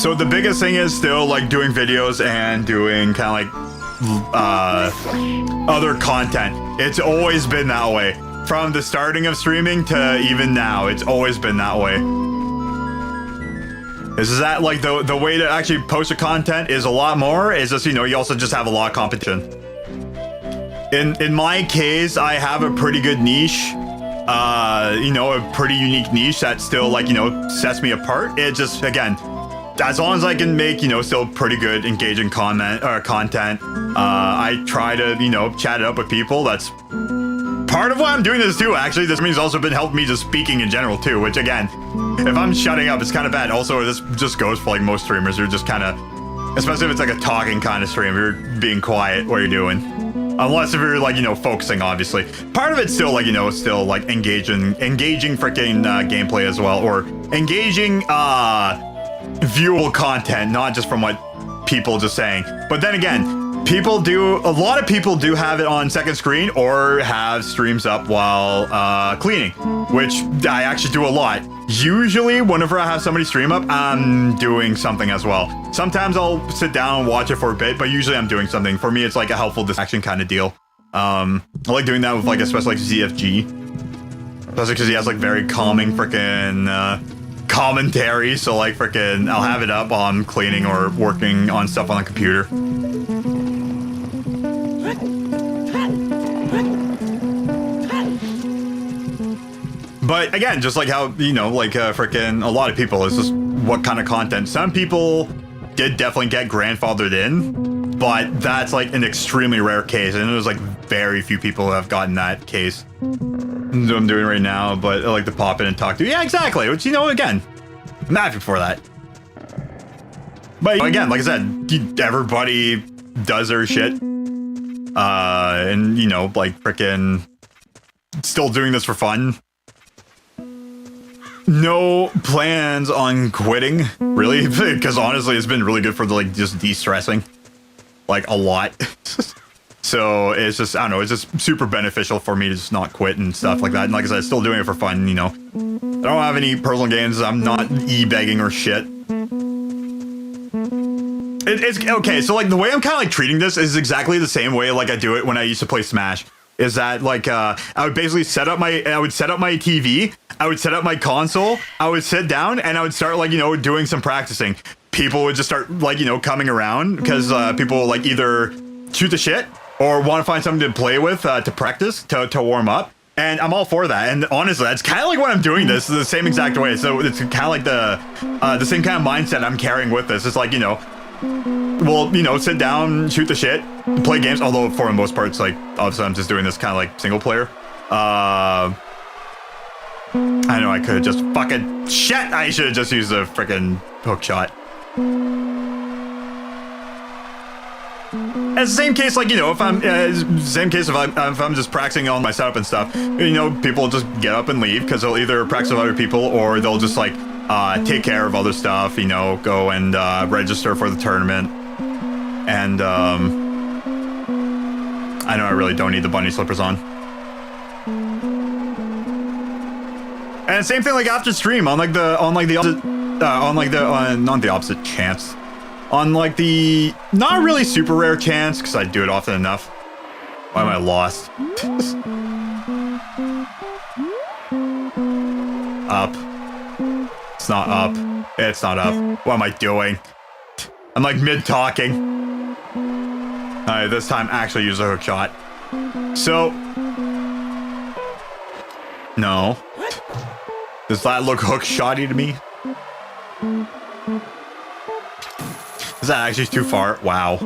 [SPEAKER 1] So the biggest thing is still like doing videos and doing kind of like other content. It's always been that way. From the starting of streaming to even now, it's always been that way. Is that like the way to actually post the content is a lot more, is just, you know, you also just have a lot of competition. In my case, I have a pretty good niche. You know, a pretty unique niche that still, like, you know, sets me apart. It just, again, as long as I can make, you know, still pretty good engaging content, I try to, you know, chat it up with people. That's part of why I'm doing this too, actually. This means also been helping me just speaking in general too, which again, if I'm shutting up, it's kind of bad. Also, this just goes for like most streamers who are just kind of, especially if it's like a talking kind of stream, you're being quiet what you're doing. Unless if you're like, you know, focusing, obviously. Part of it's still like, you know, still like engaging freaking gameplay as well, or engaging viewable content, not just from what people just saying. But then again, a lot of people do have it on second screen or have streams up while cleaning, which I actually do a lot. Usually, whenever I have somebody stream up, I'm doing something as well. Sometimes I'll sit down and watch it for a bit, but usually I'm doing something. For me, it's like a helpful distraction kind of deal. I like doing that with like, especially like ZFG. Especially because he has like very calming freaking commentary. So like freaking, I'll have it up while I'm cleaning or working on stuff on the computer. But again, just like how, you know, like freaking a lot of people, it's just what kind of content. Some people did definitely get grandfathered in, but that's like an extremely rare case. And there's like very few people who have gotten that case. That's what I'm doing right now, but I like to pop in and talk to. Yeah, exactly. Which, you know, again, I'm happy for that. But again, like I said, everybody does their shit. And, you know, like freaking still doing this for fun. No plans on quitting, really, because honestly, it's been really good for the, like, just de-stressing, like, a lot. So it's just, I don't know, it's just super beneficial for me to just not quit and stuff like that. And like I said, still doing it for fun, you know. I don't have any personal games. I'm not e-begging or shit. It's okay. So like the way I'm kind of like treating this is exactly the same way like I do it when I used to play Smash. Is that like I would basically set up my TV, I would set up my console, I would sit down and I would start like, you know, doing some practicing. People would just start like, you know, coming around because people like either shoot the shit or want to find something to play with to practice, to warm up. And I'm all for that. And honestly, that's kind of like what I'm doing this the same exact way. So it's kind of like the same kind of mindset I'm carrying with this. It's like, you know, well, you know, sit down, shoot the shit, play games. Although for the most part, it's like, obviously I'm just doing this kind of like single player. I know I could have just fucking shit. I should have just used a freaking hook shot. It's the same case, like, you know, if I'm same case if I'm just practicing on my setup and stuff, you know, people just get up and leave because they'll either practice with other people or they'll just like take care of other stuff, you know, go and register for the tournament. And I know I really don't need the bunny slippers on. And same thing like after stream on like the not the opposite chance. On like the not really super rare chance, because I do it often enough. Why am I lost? Up. It's not up. It's not up. What am I doing? I'm like mid-talking. Alright, this time actually use a hook shot. So. No. Does that look hook shotty to me? Is that actually too far? Wow.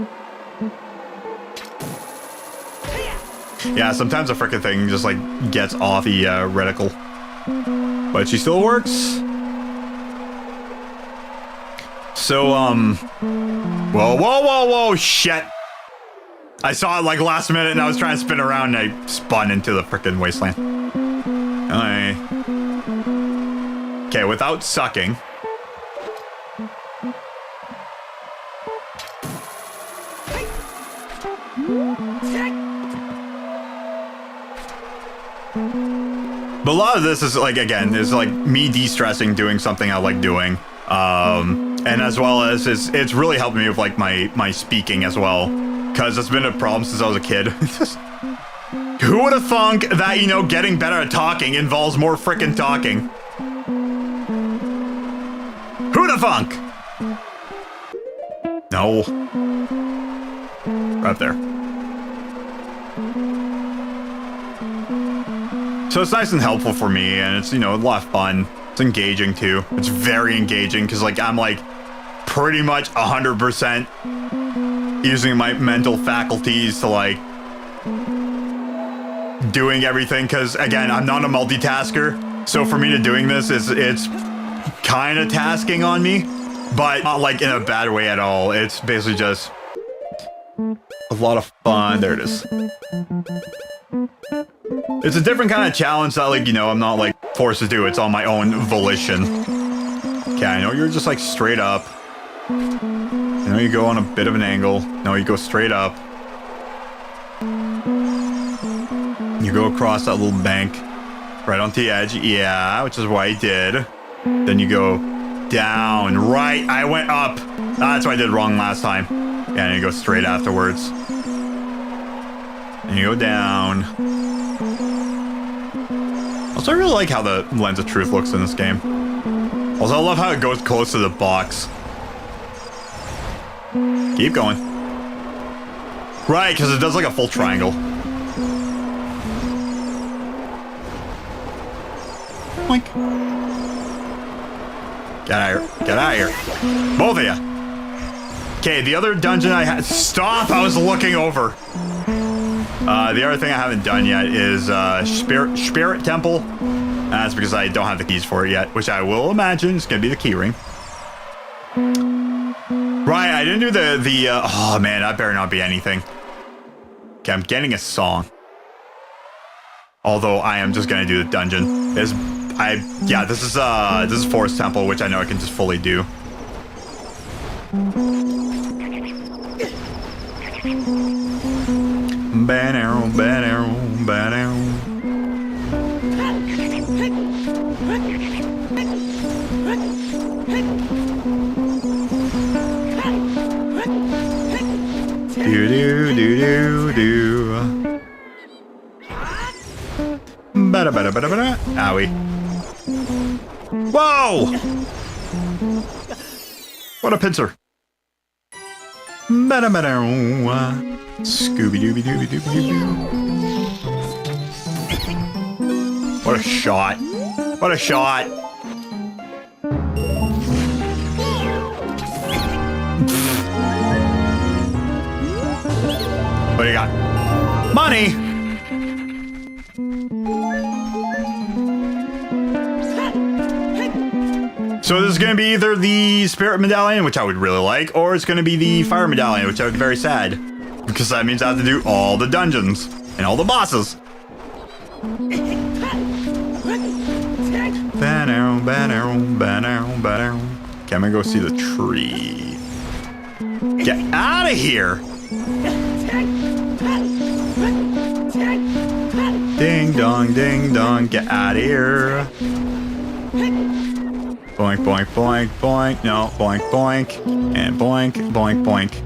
[SPEAKER 1] Yeah, sometimes the frickin' thing just like gets off the reticle. But she still works. So, whoa, shit. I saw it like last minute and I was trying to spin around and I spun into the frickin' wasteland. Alright. Okay, without sucking. But a lot of this is like, again, is like me de-stressing, doing something I like doing. And as well as it's really helped me with like my speaking as well. Cause it's been a problem since I was a kid. Who would have thunk that, you know, getting better at talking involves more frickin' talking? Who'd have thunk? No. Right there. So it's nice and helpful for me, and it's, you know, a lot of fun. It's engaging too. It's very engaging because like I'm like pretty much 100% using my mental faculties to like doing everything. Because again, I'm not a multitasker, so for me to doing this it's kind of tasking on me, but not like in a bad way at all. It's basically just a lot of fun. There it is. It's a different kind of challenge that, like, you know, I'm not, like, forced to do. It's on my own volition. Okay, I know you're just, like, straight up. I know you go on a bit of an angle. No, you go straight up. You go across that little bank. Right onto the edge. Yeah, which is what I did. Then you go down. Right, I went up. That's what I did wrong last time. Yeah, and you go straight afterwards. And you go down. Also, I really like how the Lens of Truth looks in this game. Also, I love how it goes close to the box. Keep going. Right, because it does like a full triangle. Boink. Get out of here. Get out of here. Both of you. Okay, the other dungeon I had... Stop! I was looking over. The other thing I haven't done yet is Spirit Temple. That's because I don't have the keys for it yet, which I will imagine is going to be the key ring. Right, I didn't do the oh man, that better not be anything. Okay, I'm getting a song. Although I am just going to do the dungeon. This is Forest Temple, which I know I can just fully do. Bad arrow, bad arrow, bad arrow. Do do do do do. Bada bada bada bada. Owie. Whoa! What a pincer. Bada bada. Scooby dooby dooby dooby doo. What a shot. What a shot. What do you got? Money! So this is going to be either the Spirit Medallion, which I would really like, or it's going to be the Fire Medallion, which I would be very sad. Because that means I have to do all the dungeons and all the bosses. Bad arrow, bad arrow, bad arrow, bad arrow. Okay, I'm going to go see the tree. Get out of here! Ding dong, get out of here. Boink, boink, boink, boink. No, boink, boink. And boink, boink, boink.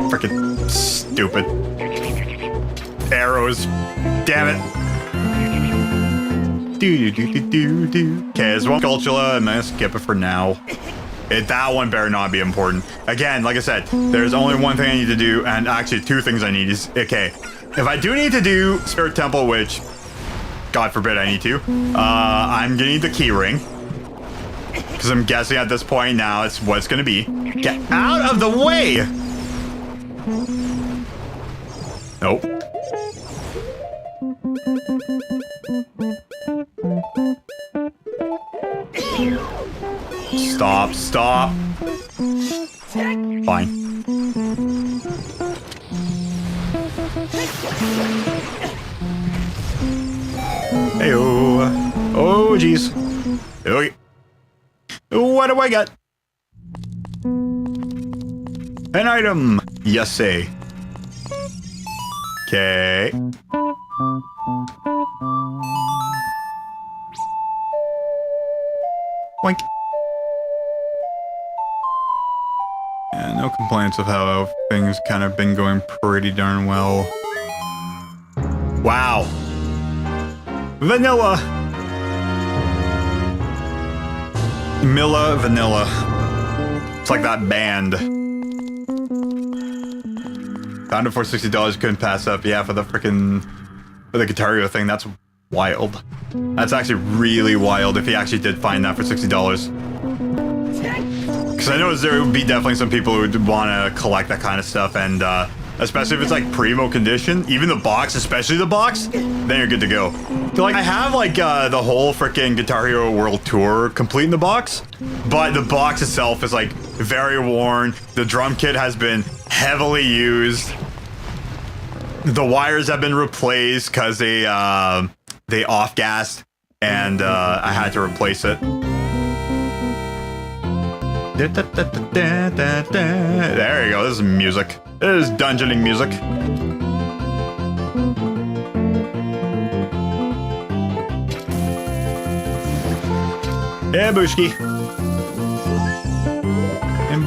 [SPEAKER 1] Freaking stupid. Arrows. Damn it. Do. Okay, there's one Sculptula. I'm gonna skip it for now. That one better not be important. Again, like I said, there's only one thing I need to do, and actually two things I need is, okay, if I do need to do Spirit Temple, which, God forbid I need to, I'm gonna need the key ring. Because I'm guessing at this point now it's what it's gonna be. Get out of the way! Nope. Stop. Fine. Hey-oh. Oh, jeez. Okay. What do I got? An item. Yes, say. Okay. Boink. Yeah, no complaints of how things kind of been going pretty darn well. Wow. Vanilla. Milla Vanilla. It's like that band. Found it for $60, couldn't pass up. Yeah, for the Guitar Hero thing, that's wild. That's actually really wild if he actually did find that for $60. Because I know there would be definitely some people who would want to collect that kind of stuff, and especially if it's like primo condition, even the box, especially the box, then you're good to go. So, like, I have like the whole freaking Guitar Hero World Tour complete in the box, but the box itself is like very worn. The drum kit has been heavily used. The wires have been replaced because they off-gassed, and I had to replace it. There you go. This is music. This is dungeoning music. Yeah, Bushki. And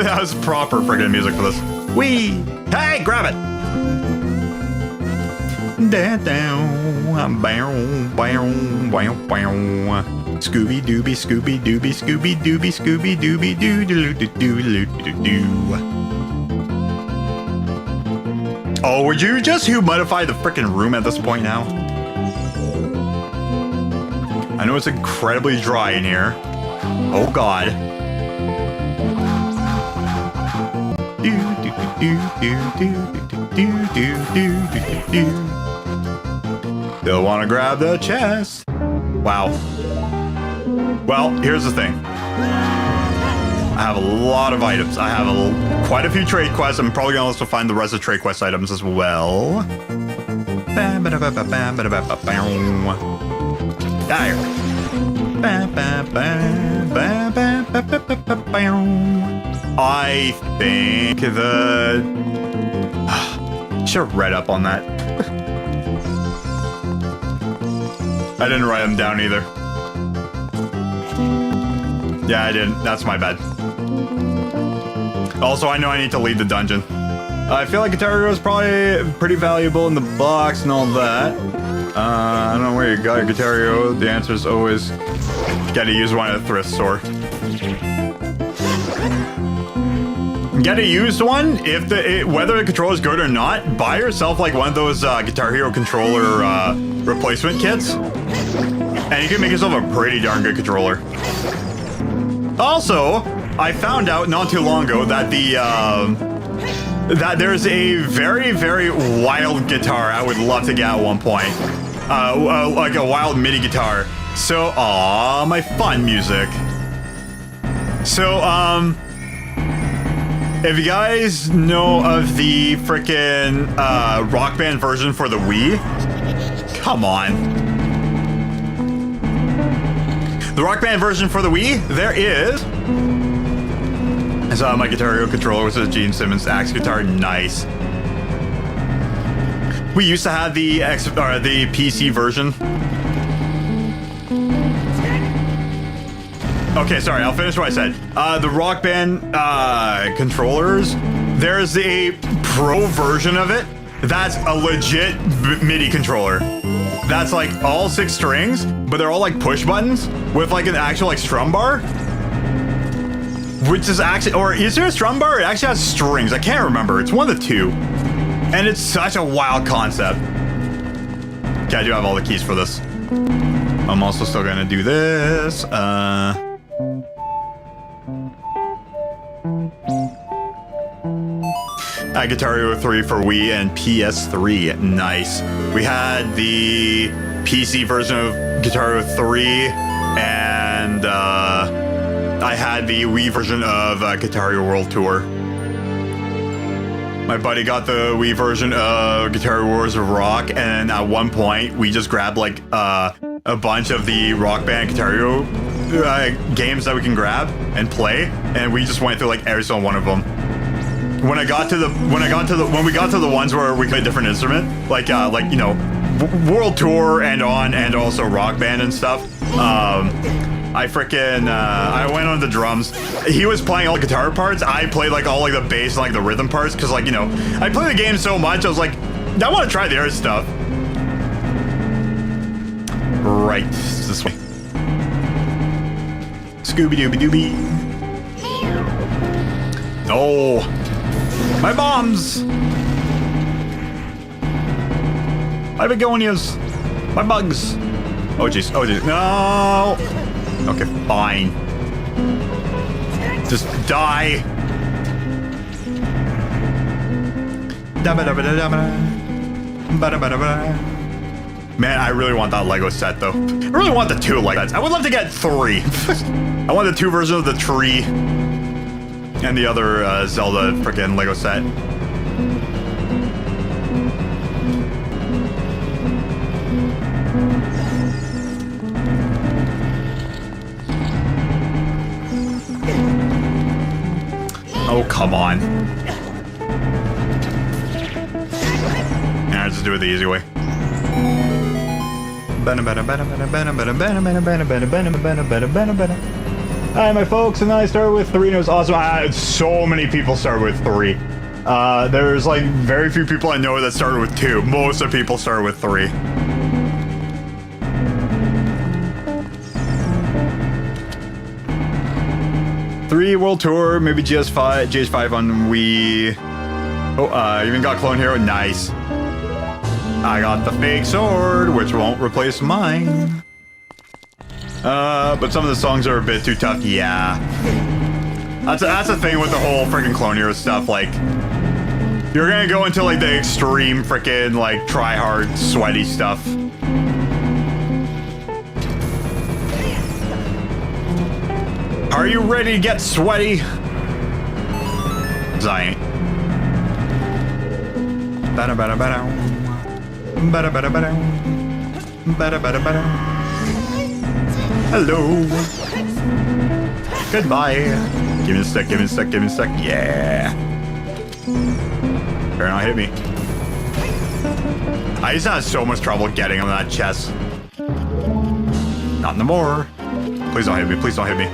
[SPEAKER 1] that was proper friggin' music for this. Wee! Hey, grab it! Scooby dooby, Scooby dooby, Scooby dooby, Scooby dooby doo doo doo doo doo doo. Oh, would you just humidify the frickin' room at this point now? I know it's incredibly dry in here. Oh God. They'll want to grab the chest. Wow. Well, here's the thing. I have a lot of items. I have quite a few trade quests. I'm probably gonna also find the rest of trade quest items as well. I think the... should have read up on that. I didn't write them down either. Yeah, I didn't. That's my bad. Also, I know I need to leave the dungeon. I feel like Guitar Hero is probably pretty valuable in the box and all that. I don't know where you got your Guitar Hero. The answer is always gotta use one at a thrift store. Get a used one. If whether the controller is good or not, buy yourself like one of those Guitar Hero controller replacement kits, and you can make yourself a pretty darn good controller. Also, I found out not too long ago that that there's a very, very wild guitar I would love to get at one point. Like a wild MIDI guitar. So, my fun music. So, if you guys know of the frickin' Rock Band version for the Wii, come on. The Rock Band version for the Wii, there is. It's my Guitar Hero controller, which is a Gene Simmons Axe guitar. Nice. We used to have the PC version. Okay, sorry, I'll finish what I said. The Rock Band controllers, there's a pro version of it that's a legit MIDI controller. That's like all 6 strings, but they're all like push buttons with like an actual like strum bar. Which is actually, or is there a strum bar? It actually has strings. I can't remember. It's one of the two. And it's such a wild concept. Okay, I do have all the keys for this. I'm also still gonna do this. Guitar Hero 3 for Wii and PS3. Nice. We had the PC version of Guitar Hero 3, and I had the Wii version of Guitar Hero World Tour. My buddy got the Wii version of Guitar Hero Wars of Rock, and at one point we just grabbed like a bunch of the Rock Band Guitar Hero games that we can grab and play, and we just went through like every single one of them. When we got to the ones where we play a different instrument, like you know, World Tour and also Rock Band and stuff. I went on the drums. He was playing all the guitar parts. I played like all like the bass and like the rhythm parts, because like, you know, I play the game so much. I was like, I want to try the other stuff. Right, it's this way. Scooby Dooby Dooby. Oh. My bombs! My begonias! My bugs! Oh jeez, oh jeez, no! Okay, fine. Just die. Man, I really want that Lego set though. I really want the 2 Lego sets. I would love to get 3. I want the 2 versions of the tree and the other Zelda freaking Lego set. Oh, come on. Let's just do it the easy way. Hi, my folks, and I started with 3 and it was awesome. So many people started with 3. There's like very few people I know that started with 2. Most of the people started with 3. World Tour, maybe GS5 on Wii. Oh, even got Clone Hero. Nice. I got the fake sword, which won't replace mine. But some of the songs are a bit too tough. Yeah. That's the thing with the whole freaking Clone Hero stuff. Like, you're gonna go into like the extreme freaking like try hard sweaty stuff. Are you ready to get sweaty? 'Cause I ain't. Hello. Goodbye. Give me a sec, give me a sec, give me a sec. Yeah. Better not hit me. I used to have so much trouble getting on that chest. Not no more. Please don't hit me, please don't hit me.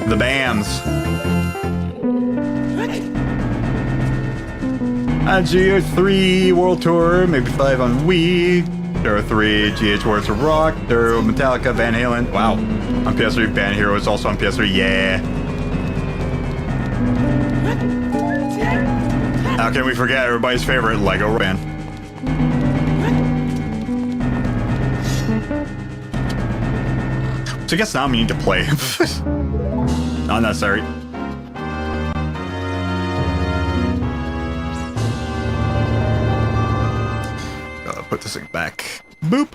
[SPEAKER 1] The BAMs. GH3 World Tour, maybe 5 on Wii. There are 3 GH Wars of Rock. There are Metallica, Van Halen. Wow. On PS3, Band Hero is also on PS3. Yeah. How can we forget everybody's favorite Lego band? So I guess now we need to play. Not necessary. Put this thing back. Boop.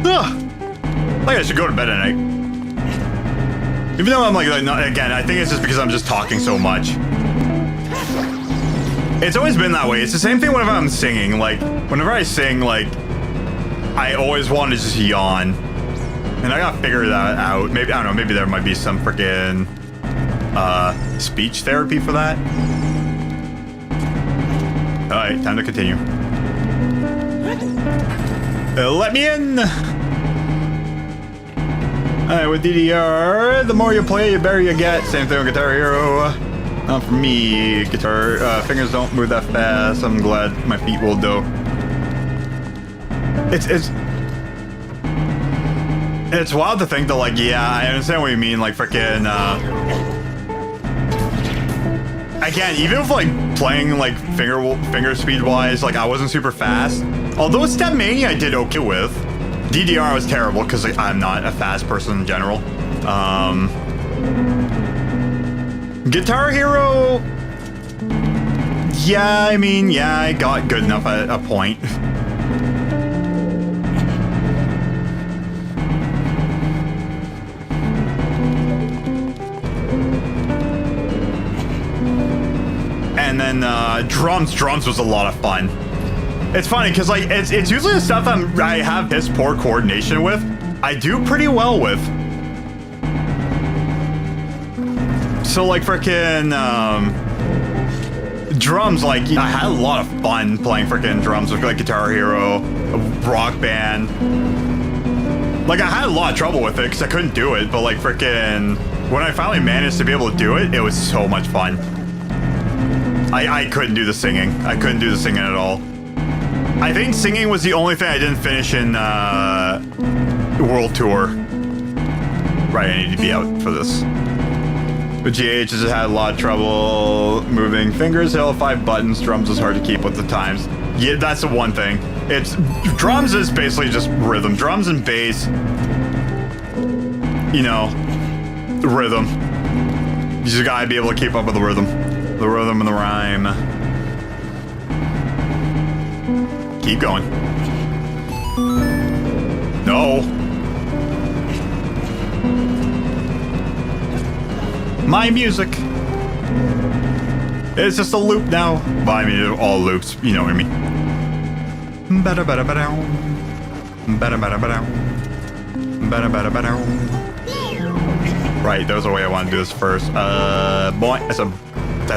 [SPEAKER 1] Ugh. I think I should go to bed at night. Even though I'm like not, again, I think it's just because I'm just talking so much. It's always been that way. It's the same thing whenever I'm singing. Like, whenever I sing, like, I always want to just yawn. And I gotta figure that out. Maybe, I don't know, maybe there might be some freaking speech therapy for that. Alright, time to continue. Let me in! Alright, with DDR, the more you play, the better you get. Same thing with Guitar Hero. Not for me. Guitar fingers don't move that fast. I'm glad my feet will do. It's wild to think that, like, yeah, I understand what you mean, like, freaking, again, even with, like, playing, like, finger speed-wise, like, I wasn't super fast. Although Step Mania I did okay with. DDR was terrible, because, like, I'm not a fast person in general. Guitar Hero... Yeah, I mean, yeah, I got good enough at a point. And then drums was a lot of fun. It's funny because like it's usually the stuff I have piss poor coordination with. I do pretty well with. So like freaking drums, like I had a lot of fun playing freaking drums with like Guitar Hero, Rock Band. Like I had a lot of trouble with it because I couldn't do it, but like freaking when I finally managed to be able to do it, it was so much fun. I couldn't do the singing. I couldn't do the singing at all. I think singing was the only thing I didn't finish in World Tour. Right, I need to be out for this. But GH just had a lot of trouble moving fingers. Hell, 5 buttons. Drums was hard to keep with the times. Yeah, that's the one thing. It's drums is basically just rhythm. Drums and bass, you know, rhythm. You just gotta be able to keep up with the rhythm and the rhyme. Keep going. No. My music. It's just a loop now. Well, I mean, all loops, you know what I mean. Right, there's a way I want to do this first. Boy, I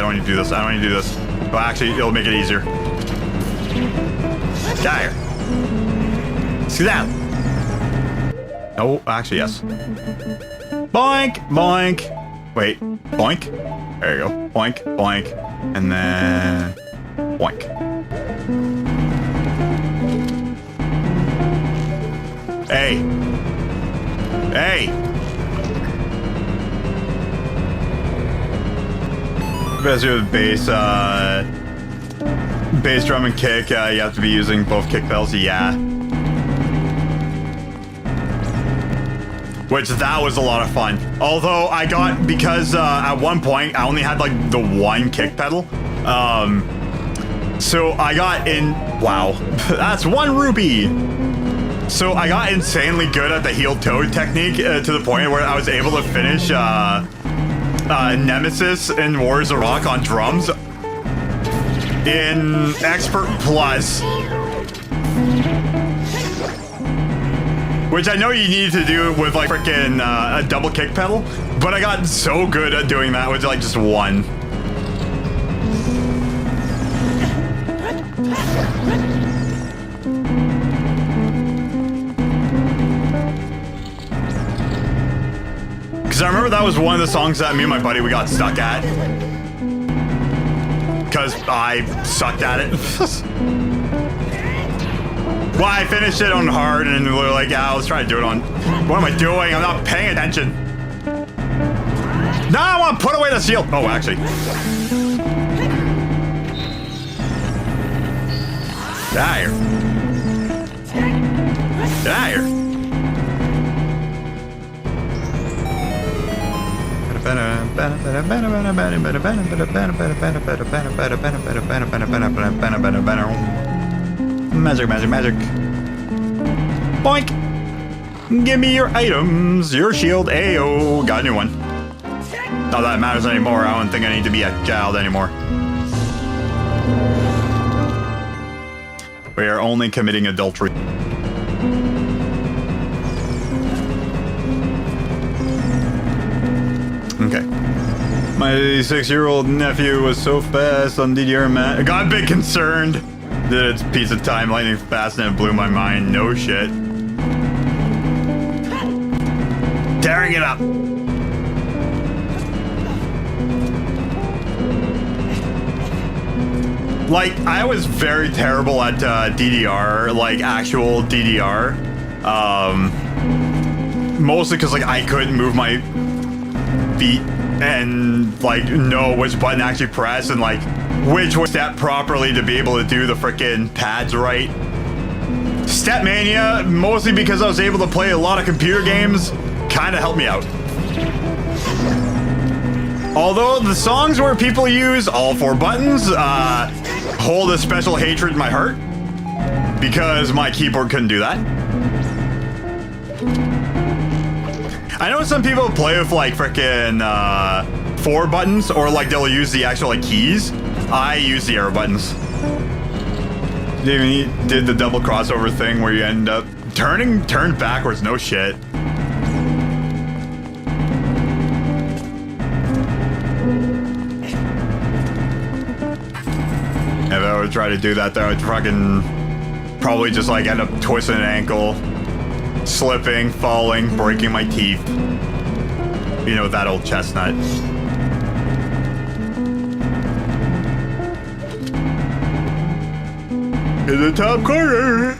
[SPEAKER 1] don't need to do this. I don't need to do this. Well, actually, it'll make it easier. Get here. See that? Oh, actually, yes. Boink, boink. Wait, boink. There you go. Boink, boink. And then boink. Hey. Hey. Best with bass, bass drum and kick, you have to be using both kick pedals, yeah. Which that was a lot of fun. Although I got, because at one point I only had like the one kick pedal. So I got in, wow, that's 1 rupee. So I got insanely good at the heel toe technique to the point where I was able to finish Nemesis in Wars of Rock on drums in Expert Plus. Which I know you need to do with like freaking a double kick pedal, but I got so good at doing that with like just one. Because I remember that was one of the songs that me and my buddy, we got stuck at. Because I sucked at it. Well, I finished it on hard and we were like, yeah, let's try to do it on... What am I doing? I'm not paying attention. No, I want to put away the shield. Oh, actually. Get out of here. Get out of here. Magic, magic, magic. Boink! Give me your items, your shield, ayo. Got a new one. Not that it matters anymore. I don't think I need to be a child anymore. We are only committing adultery. Okay. My 6-year-old nephew was so fast on DDR mat. I got a bit concerned. Did its piece of time lightning fast and it blew my mind. No shit. Tearing it up. Like, I was very terrible at DDR, like actual DDR. Mostly because like I couldn't move my feet and like know which button to actually press and like which was step properly to be able to do the frickin' pads right. Step Mania, mostly because I was able to play a lot of computer games, kind of helped me out. Although the songs where people use all 4 buttons hold a special hatred in my heart because my keyboard couldn't do that. I know some people play with like frickin' 4 buttons or like they'll use the actual like keys. I use the arrow buttons. They did the double crossover thing where you end up turn backwards, no shit. If I would try to do that though, I'd fucking probably just like end up twisting an ankle, slipping, falling, breaking my teeth. You know, that old chestnut. In the top corner.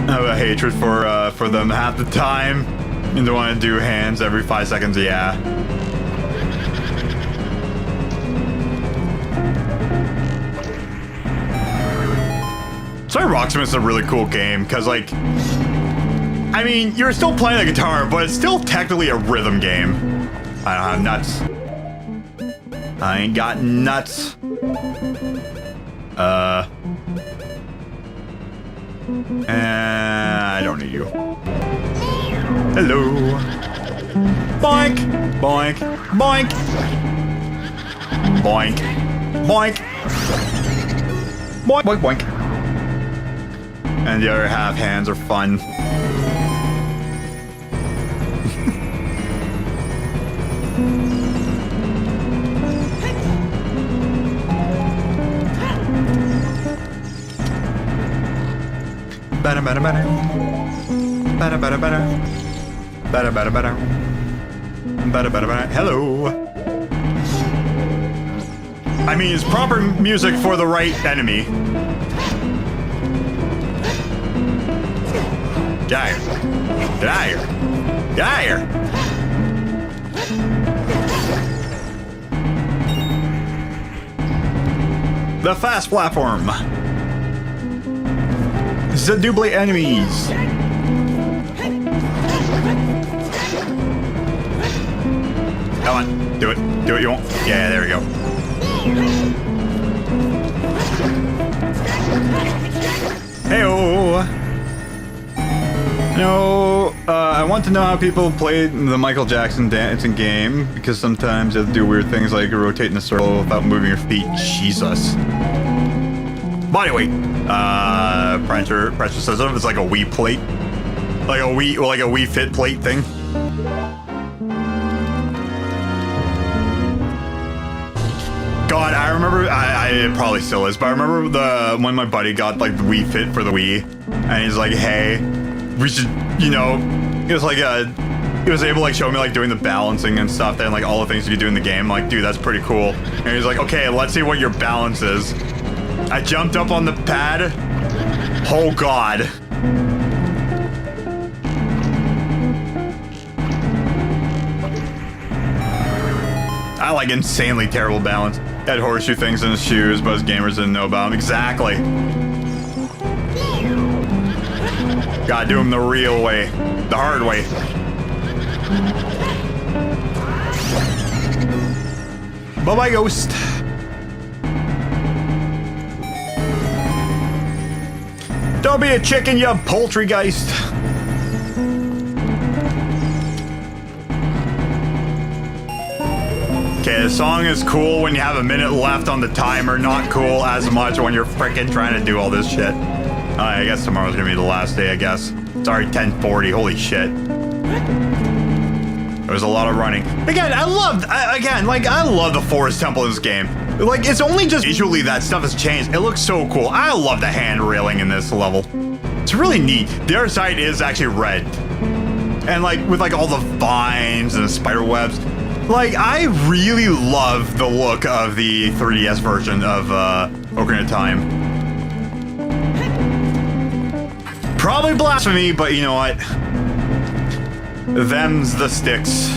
[SPEAKER 1] I have a hatred for them half the time. You don't want to do hands every 5 seconds, yeah. So Rocksmith is a really cool game because, like, I mean, you're still playing the guitar, but it's still technically a rhythm game. I don't have nuts. I ain't got nuts. I don't need you. Hello. Boink, boink, boink. Boink, boink. Boink, boink, boink. And the other half hands are fun. Bada bada bada. Bada bada bada. Bada bada bada. Bada bada bada. Hello. I mean, it's proper music for the right enemy. Get out of here. Get out of here. Get out of here. The fast platform. The double enemies. Come on. Do it. Do what you want. Yeah, there we go. Hey-oh. No, I want to know how people played the Michael Jackson dancing game, because sometimes they do weird things like rotate in a circle without moving your feet. Jesus. Body weight. Pressure sensitive. It's like a Wii plate. Like a Wii Fit plate thing. God, I remember, it probably still is, but I remember when my buddy got like the Wii Fit for the Wii, and he's like, hey, we should, you know, it was like he was able to like show me like doing the balancing and stuff and like all the things you do in the game. I'm like, dude, that's pretty cool. And he's like, okay, let's see what your balance is. I jumped up on the pad. Oh God. I like insanely terrible balance. Had horseshoe things in his shoes, but his gamers didn't know about him. Exactly. Gotta do him the real way. The hard way. Bye-bye, ghost. Don't be a chicken, you poultrygeist. Okay, the song is cool when you have a minute left on the timer. Not cool as much when you're freaking trying to do all this shit. I guess tomorrow's gonna be the last day, I guess. It's already 10:40, holy shit. There was a lot of running. Again, I love the forest temple in this game. Like, it's only just visually that stuff has changed. It looks so cool. I love the hand railing in this level. It's really neat. The other side is actually red. And like, with like all the vines and the spider webs. Like, I really love the look of the 3DS version of Ocarina of Time. Probably blasphemy, but you know what? Them's the sticks.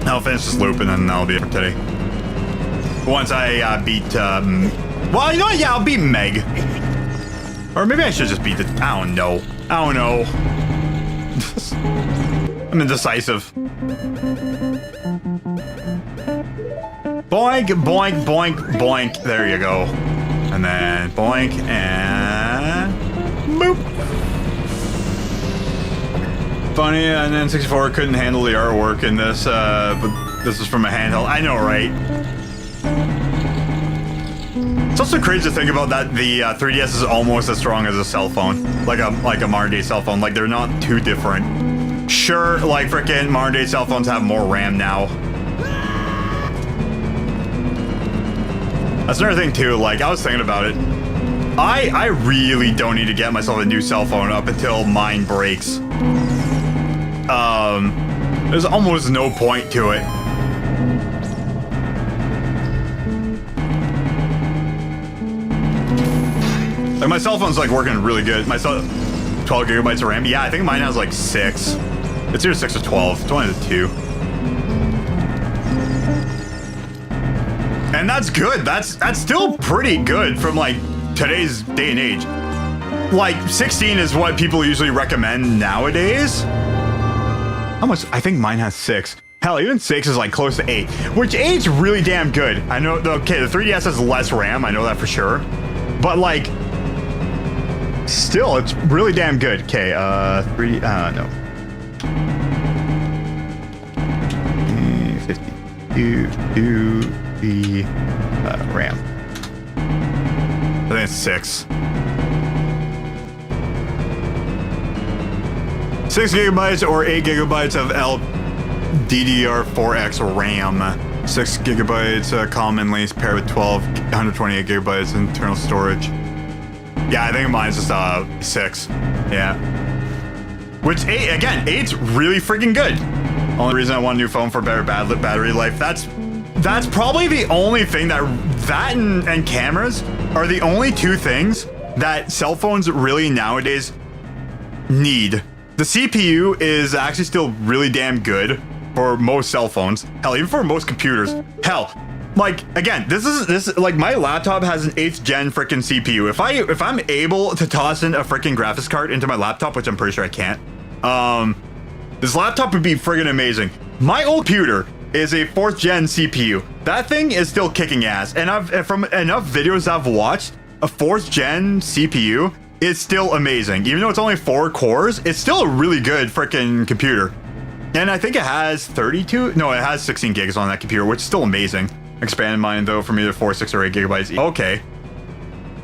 [SPEAKER 1] I'll finish this loop and then that'll be it for today. Once I beat, well, you know what? Yeah, I'll beat Meg. Or maybe I should just beat the, I don't know. I don't know. I'm indecisive. Boink, boink, boink, boink. There you go. And then boink and boop. Funny, and then 64 couldn't handle the artwork in this, but this is from a handheld. I know, right? It's also crazy to think about that the 3DS is almost as strong as a cell phone, like a modern day cell phone. Like, they're not too different. Sure, like frickin' modern day cell phones have more RAM now. That's another thing too. Like, I was thinking about it. I really don't need to get myself a new cell phone up until mine breaks. There's almost no point to it. Like, my cell phone's like working really good. My 12 gigabytes of RAM. Yeah, I think mine has like 6. It's either 6 or 12. It's one of the two. And And that's good. That's still pretty good from like today's day and age. Like 16 is what people usually recommend nowadays. How much? I think mine has 6. Hell, even 6 is like close to 8, which 8's really damn good. I know, okay, the 3DS has less RAM, I know that for sure. But like, still, it's really damn good. Okay, no. 52 to the RAM. I think it's 6. 6 gigabytes or 8 gigabytes of LDDR4X RAM. 6 gigabytes commonly paired with 128 gigabytes internal storage. Yeah, I think mine's just 6. Yeah. Which 8, again, 8's really freaking good. Only reason I want a new phone for better battery life. That's probably the only thing that and cameras are the only 2 things that cell phones really nowadays need. The CPU is actually still really damn good for most cell phones. Hell, even for most computers. Hell, like again, this is like my laptop has an 8th gen freaking CPU. If I'm able to toss in a freaking graphics card into my laptop, which I'm pretty sure I can't, this laptop would be friggin' amazing. My old computer is a 4th gen CPU. That thing is still kicking ass, and from enough videos I've watched, a 4th gen CPU is still amazing. Even though it's only 4 cores, it's still a really good freaking computer. And I think it has 32, no, it has 16 gigs on that computer, which is still amazing. Expanded mine though from either 4, 6, or 8 gigabytes. Okay.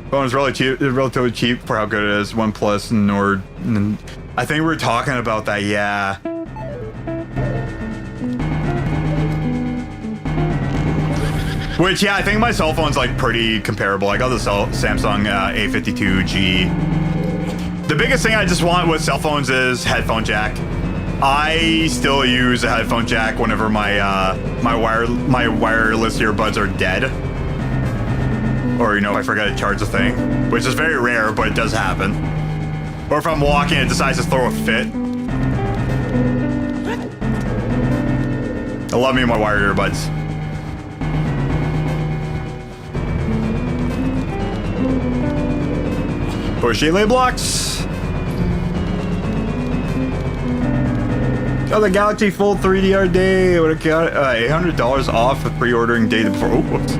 [SPEAKER 1] Phone is relatively cheap for how good it is. OnePlus Nord. I think we were talking about that, yeah. Which, yeah, I think my cell phone's like pretty comparable. I got the Samsung A52G. The biggest thing I just want with cell phones is headphone jack. I still use a headphone jack whenever my wireless earbuds are dead. Or, you know, if I forgot to charge the thing, which is very rare, but it does happen. Or if I'm walking and it decides to throw a fit. I love me my wired earbuds. Push delay blocks. Oh, the Galaxy Fold 3DR day would have got $800 off with pre-ordering day before. Oh, whoops.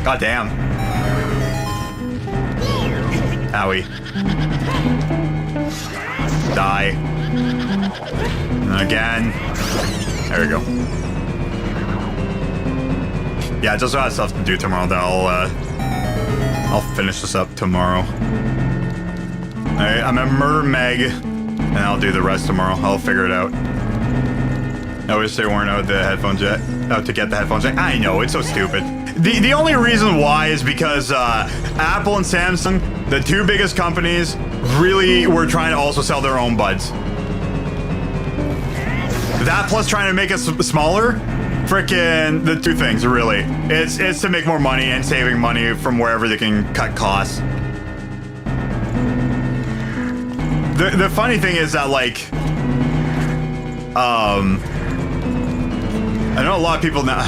[SPEAKER 1] God damn. Owie. Die. And again. There we go. Yeah, just got stuff to do tomorrow that I'll finish this up tomorrow. Alright, I'm gonna murder Meg, and I'll do the rest tomorrow. I'll figure it out. I wish they weren't out the headphone jack. Out to get the headphone jack. I know, it's so stupid. The only reason why is because Apple and Samsung, the 2 biggest companies, really were trying to also sell their own buds. That plus trying to make it smaller, frickin' the 2 things, really. It's to make more money and saving money from wherever they can cut costs. The funny thing is that, like, I know a lot of people now.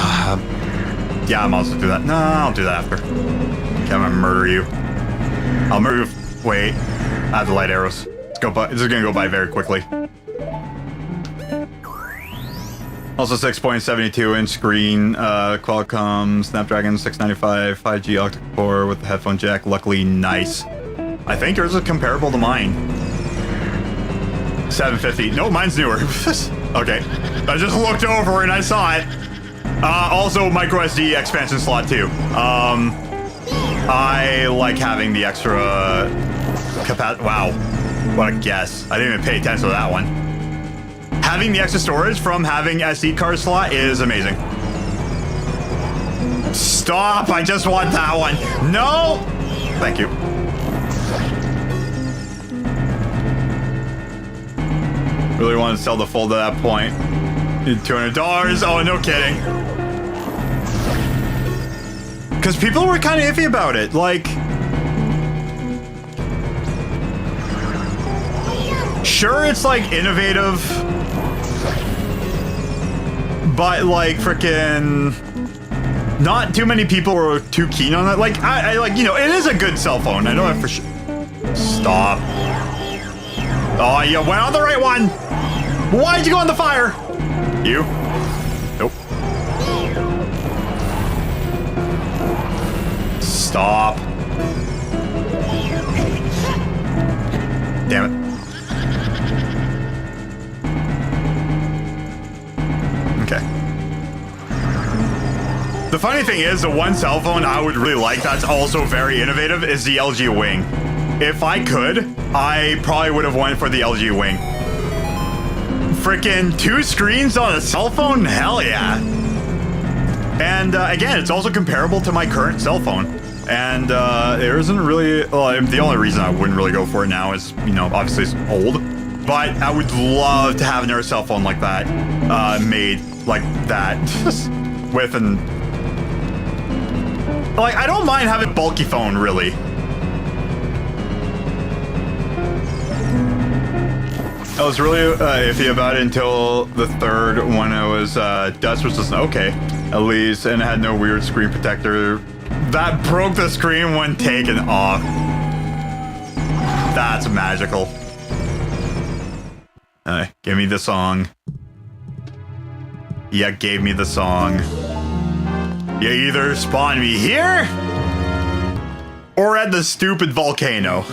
[SPEAKER 1] Yeah, I'm also do that. No, I'll do that after. Okay, I'm gonna murder you. I'll murder you. Wait, I have the light arrows. Let's go by. This is gonna go by very quickly. Also 6.72-inch screen, Qualcomm Snapdragon 695 5G octa-core with the headphone jack. Luckily, nice. I think yours is comparable to mine. 750. No, mine's newer. Okay, I just looked over and I saw it. Also, micro SD expansion slot too. I like having the extra capacity. Wow, what a guess! I didn't even pay attention to that one. Having the extra storage from having SD card slot is amazing. Stop! I just want that one. No! Thank you. Really wanted to sell the Fold at that point. Need $200. Oh, no kidding. Because people were kind of iffy about it. Like, sure, it's like innovative, but like frickin', not too many people were too keen on it. Like, I like, you know, it is a good cell phone. I know that for sure. Stop. Oh, you went on the right one. Why'd you go on the fire? You? Nope. Stop. Damn it. Okay. The funny thing is, the one cell phone I would really like that's also very innovative is the LG Wing. If I could, I probably would have went for the LG Wing. Frickin' 2 screens on a cell phone? Hell yeah. And again, it's also comparable to my current cell phone. And there isn't really, well, the only reason I wouldn't really go for it now is, you know, obviously it's old. But I would love to have another cell phone like that, made like that, with an, like, I don't mind having a bulky phone, really. I was really iffy about it until the third when it was Dust was just okay, at least, and it had no weird screen protector. That broke the screen when taken off. That's magical. Give me the song. Yeah, gave me the song. You either spawn me here or at the stupid volcano.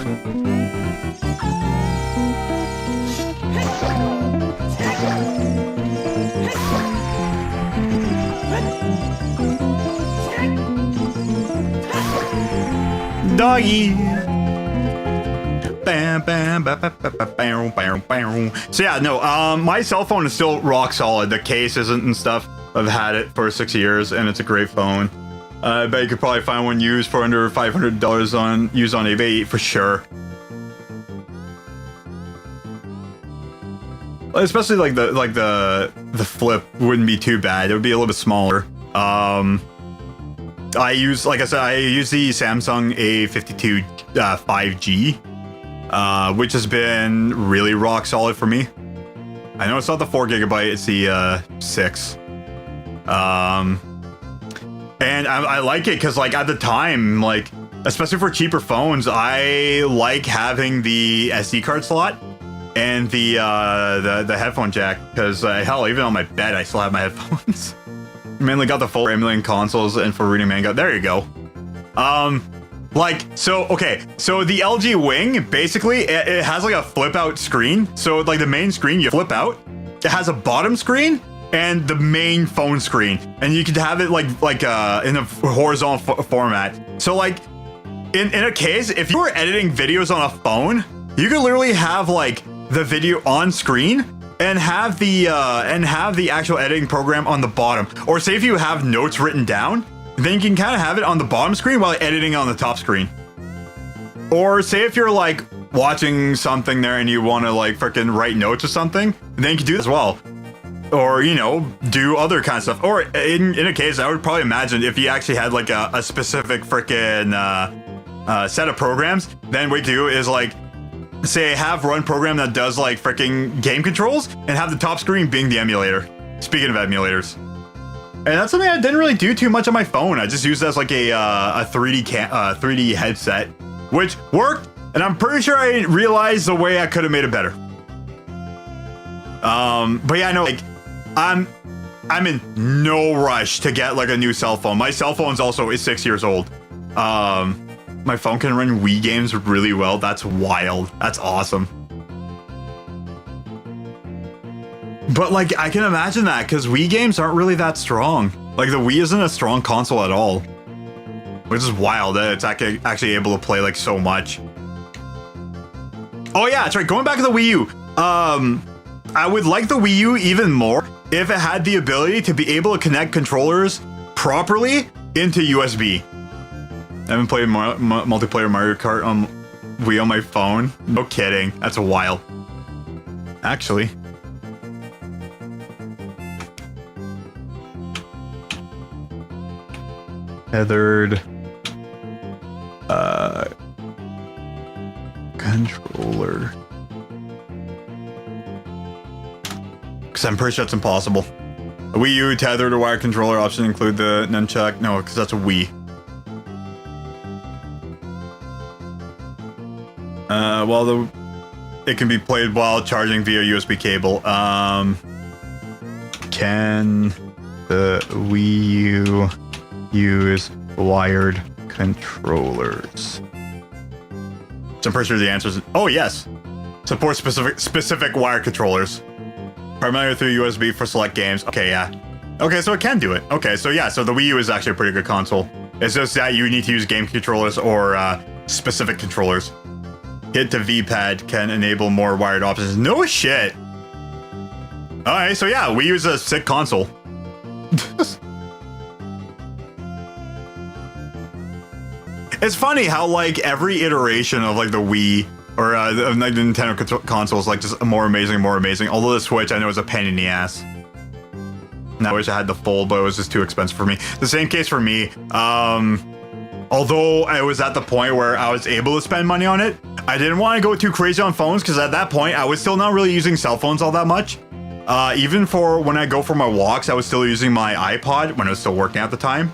[SPEAKER 1] Doggy. Bam, bam, bam, bam, bam, bam, bam, bam. So yeah, no, my cell phone is still rock solid. The case isn't and stuff. I've had it for 6 years and it's a great phone. I bet you could probably find one used for under $500 on eBay for sure. Especially like the flip wouldn't be too bad. It would be a little bit smaller. I use, like I said, I use the Samsung A52 5G, which has been really rock solid for me. I know it's not the 4 GB, it's the 6. And I like it because, like, at the time, like, especially for cheaper phones, I like having the SD card slot and the headphone jack, because hell, even on my bed I still have my headphones. Mainly got the full emulating consoles and for reading manga. There you go. Like, so, okay, so the LG Wing, basically, it has like a flip out screen. So like the main screen you flip out, it has a bottom screen and the main phone screen, and you could have it like in a horizontal format. So like in a case, if you were editing videos on a phone, you could literally have like the video on screen and have the actual editing program on the bottom. Or say if you have notes written down, then you can kind of have it on the bottom screen while editing on the top screen. Or say if you're like watching something there and you want to like freaking write notes or something, then you can do this as well. Or, you know, do other kind of stuff. Or in a case, I would probably imagine if you actually had like a specific freaking set of programs, then what you do is like, say, have run program that does like freaking game controls and have the top screen being the emulator. Speaking of emulators. And that's something I didn't really do too much on my phone. I just used it as like a 3D headset, which worked. And I'm pretty sure I realized the way I could have made it better. But yeah, no, like I'm in no rush to get like a new cell phone. My cell phone's also is 6 years old. My phone can run Wii games really well. That's wild. That's awesome. But like, I can imagine that because Wii games aren't really that strong. Like the Wii isn't a strong console at all, which is wild that it's actually able to play like so much. Oh yeah, that's right. Going back to the Wii U. I would like the Wii U even more if it had the ability to be able to connect controllers properly into USB. I haven't played multiplayer Mario Kart on Wii on my phone. No kidding. That's wild. Actually. Tethered. Controller. Because I'm pretty sure it's impossible. A Wii U tethered or wired controller option include the nunchuck. No, because that's a Wii. It can be played while charging via USB cable. Can the Wii U use wired controllers? So I'm pretty sure the answer is oh yes. Support specific wired controllers. Primarily through USB for select games. Okay, yeah. Okay, so it can do it. Okay, so yeah, so the Wii U is actually a pretty good console. It's just that you need to use game controllers or specific controllers. Hit to V-pad can enable more wired options. No shit. Alright, so yeah, Wii U is a sick console. It's funny how like every iteration of like the Wii or the Nintendo consoles like just more amazing. Although the Switch I know is a pain in the ass. And I wish I had the Fold, but it was just too expensive for me. The same case for me. Although I was at the point where I was able to spend money on it, I didn't want to go too crazy on phones because at that point I was still not really using cell phones all that much. Even for when I go for my walks, I was still using my iPod when I was still working at the time.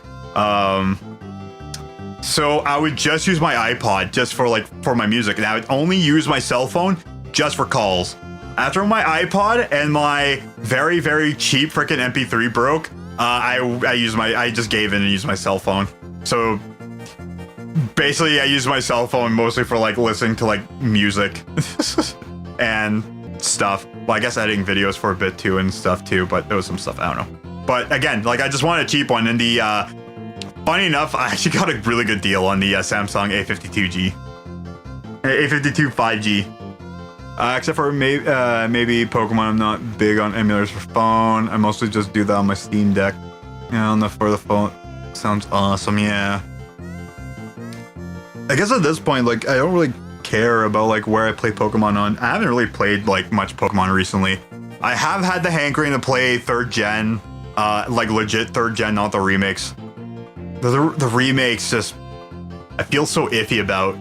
[SPEAKER 1] So I would just use my iPod just for my music, and I would only use my cell phone just for calls. After my iPod and my very, very cheap freaking MP3 broke, I just gave in and used my cell phone. So basically I used my cell phone mostly for like listening to like music and stuff. Well, I guess editing videos for a bit too and stuff too, but there was some stuff, I don't know. But again, like I just wanted a cheap one, and the funny enough, I actually got a really good deal on the Samsung A52G. A52 5G. Except for maybe Pokemon, I'm not big on emulators for phone. I mostly just do that on my Steam Deck. Yeah, for the phone. Sounds awesome, yeah. I guess at this point, like, I don't really care about like where I play Pokemon on. I haven't really played like much Pokemon recently. I have had the hankering to play 3rd gen, like legit 3rd gen, not the remakes. The remakes just, I feel so iffy about.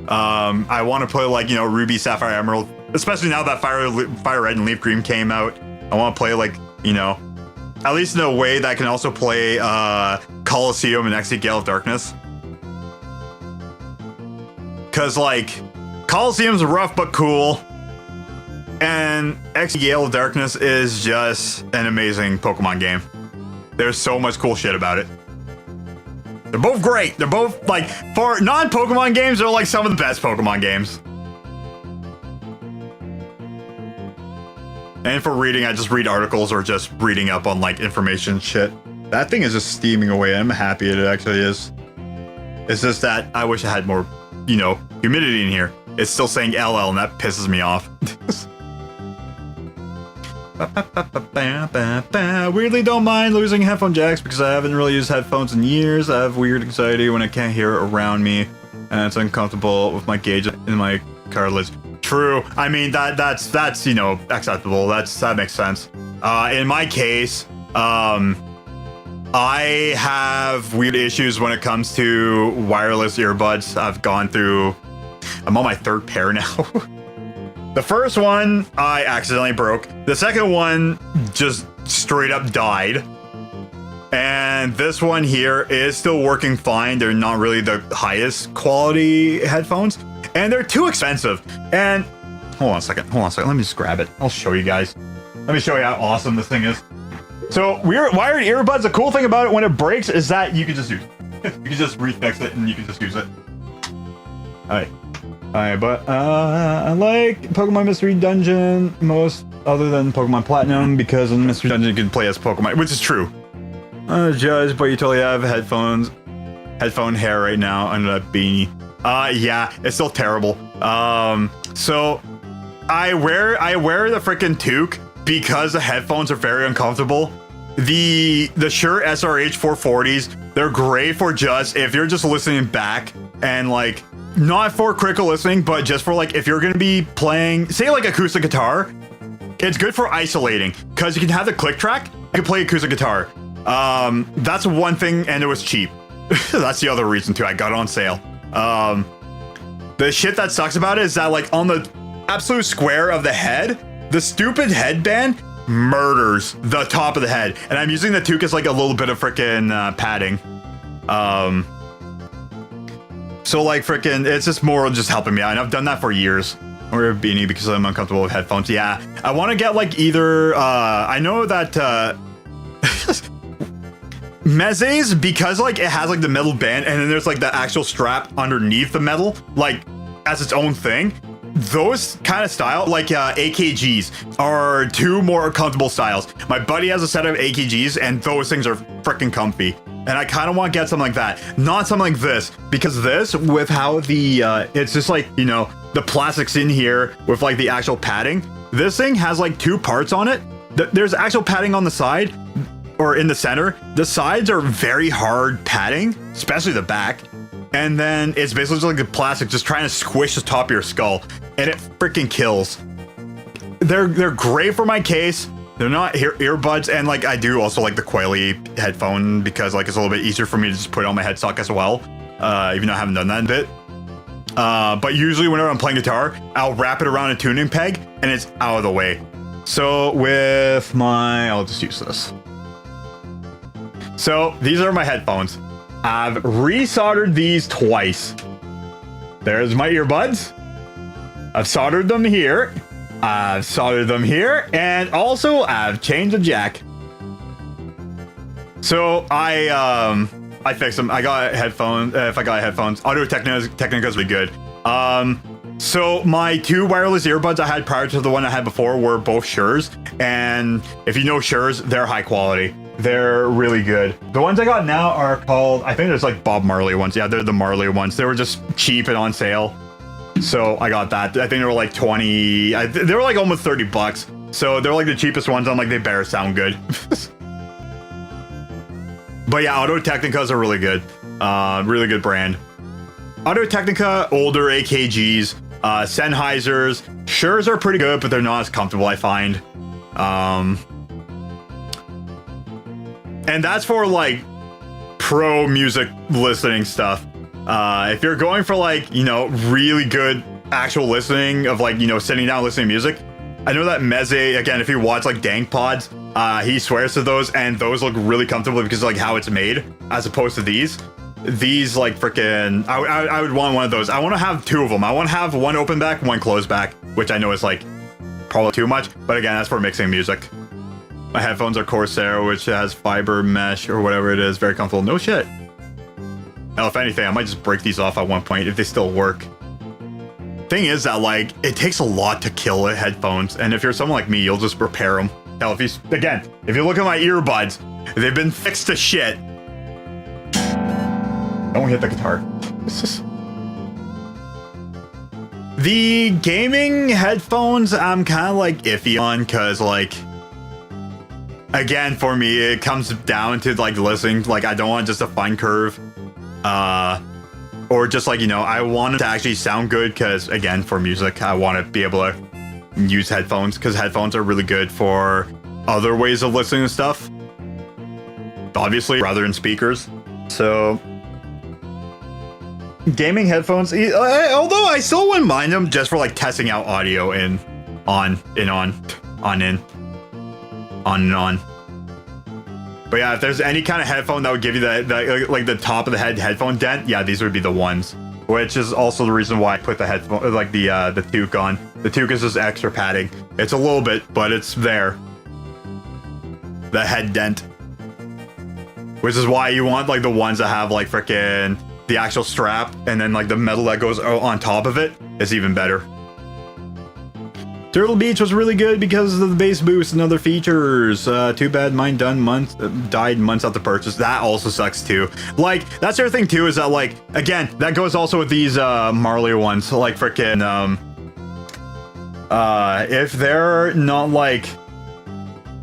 [SPEAKER 1] I want to play like, you know, Ruby, Sapphire, Emerald, especially now that Fire Red and Leaf Green came out. I want to play like, you know, at least in a way that I can also play Colosseum and XD Gale of Darkness. Cause like Colosseum's rough but cool, and XD Gale of Darkness is just an amazing Pokemon game. There's so much cool shit about it. They're both great. They're both like, for non-Pokemon games, they're like some of the best Pokemon games. And for reading, I just read articles or just reading up on like information shit. That thing is just steaming away. I'm happy it actually is. It's just that I wish I had more, you know, humidity in here. It's still saying LL and that pisses me off. Weirdly don't mind losing headphone jacks because I haven't really used headphones in years. I have weird anxiety when I can't hear around me, and it's uncomfortable with my gauge in my cartilage. True. I mean that's you know, acceptable. That makes sense. In my case, I have weird issues when it comes to wireless earbuds. I'm on my 3rd pair now. The first one I accidentally broke. The second one just straight up died. And this one here is still working fine. They're not really the highest quality headphones, and they're too expensive. And hold on a second. Let me just grab it. I'll show you guys. Let me show you how awesome this thing is. So wired earbuds, the cool thing about it when it breaks is that you can just use it. You can just refix it and you can just use it. Alright, but I like Pokemon Mystery Dungeon most, other than Pokemon Platinum, because in Mystery Dungeon you can play as Pokemon, which is true. Judge, but you totally have headphone hair right now under that beanie. Yeah, it's still terrible. So I wear the freaking toque because the headphones are very uncomfortable. The Shure SRH 440s, they're great for just if you're just listening back and like, not for critical listening, but just for like if you're gonna be playing, say like acoustic guitar, it's good for isolating because you can have the click track. You can play acoustic guitar. That's one thing, and it was cheap. That's the other reason too. I got it on sale. The shit that sucks about it is that like on the absolute square of the head, the stupid headband murders the top of the head. And I'm using the toque as like a little bit of freaking padding. So like freaking, it's just more just helping me out. And I've done that for years. Or a beanie because I'm uncomfortable with headphones. Yeah, I want to get like either, I know that Meze's, because like it has like the metal band and then there's like the actual strap underneath the metal, like as its own thing. Those kind of style, like AKGs, are two more comfortable styles. My buddy has a set of AKGs and those things are freaking comfy. And I kind of want to get something like that. Not something like this, because this, with how the, it's just like, you know, the plastic's in here with like the actual padding. This thing has like two parts on it. There's actual padding on the side or in the center. The sides are very hard padding, especially the back. And then it's basically just like the plastic just trying to squish the top of your skull. And it freaking kills. They're great for my case. They're not earbuds, and like I do also like the Quaily headphone because like it's a little bit easier for me to just put it on my headstock as well, even though I haven't done that in a bit. But usually whenever I'm playing guitar, I'll wrap it around a tuning peg and it's out of the way. So with my, I'll just use this. So these are my headphones. I've resoldered these twice. There's my earbuds. I've soldered them here. I've soldered them here, and also I've changed the jack. So I fixed them. I got headphones. If I got headphones, Audio-Technica is really good. So my two wireless earbuds I had prior to the one I had before were both Shure's, and if you know Shure's, they're high quality. They're really good. The ones I got now are called, I think there's like Bob Marley ones. Yeah, they're the Marley ones. They were just cheap and on sale. So I got that. I think they were like 20. They were like almost 30 bucks. So they're like the cheapest ones. I'm like, they better sound good. But yeah, Audio-Technicas are really good. Really good brand. Audio-Technica, older AKGs, Sennheisers. Shure's are pretty good, but they're not as comfortable, I find. And that's for like pro music listening stuff. If you're going for like, you know, really good actual listening of like, you know, sitting down listening to music, I know that Meze, again, if you watch like Dank Pods, he swears to those, and those look really comfortable because of like how it's made, as opposed to these. These like freaking, I would want one of those. I want to have two of them. I want to have one open back, one closed back, which I know is like probably too much, but again, that's for mixing music. My headphones are Corsair, which has fiber mesh or whatever it is, very comfortable. No shit. Hell, if anything, I might just break these off at one point if they still work. Thing is that, like, it takes a lot to kill headphones, and if you're someone like me, you'll just repair them. Hell, if you look at my earbuds, they've been fixed to shit. Don't hit the guitar. The gaming headphones, I'm kind of like iffy on, because, like, again, for me, it comes down to, like, listening. Like, I don't want just a fine curve. Or just like, you know, I want it to actually sound good because, again, for music, I want to be able to use headphones because headphones are really good for other ways of listening to stuff. Obviously, rather than speakers. So, gaming headphones, although I still wouldn't mind them just for like testing out audio on and on. But yeah, if there's any kind of headphone that would give you that like the top of the head headphone dent, yeah, these would be the ones. Which is also the reason why I put the headphone, like the toque on. The toque is just extra padding. It's a little bit, but it's there. The head dent. Which is why you want like the ones that have like frickin' the actual strap and then like the metal that goes on top of it is even better. Turtle Beach was really good because of the bass boost and other features. Too bad mine died months after purchase. That also sucks too. Like, that's the other thing too, is that like, again, that goes also with these Marley ones. Like frickin' if they're not like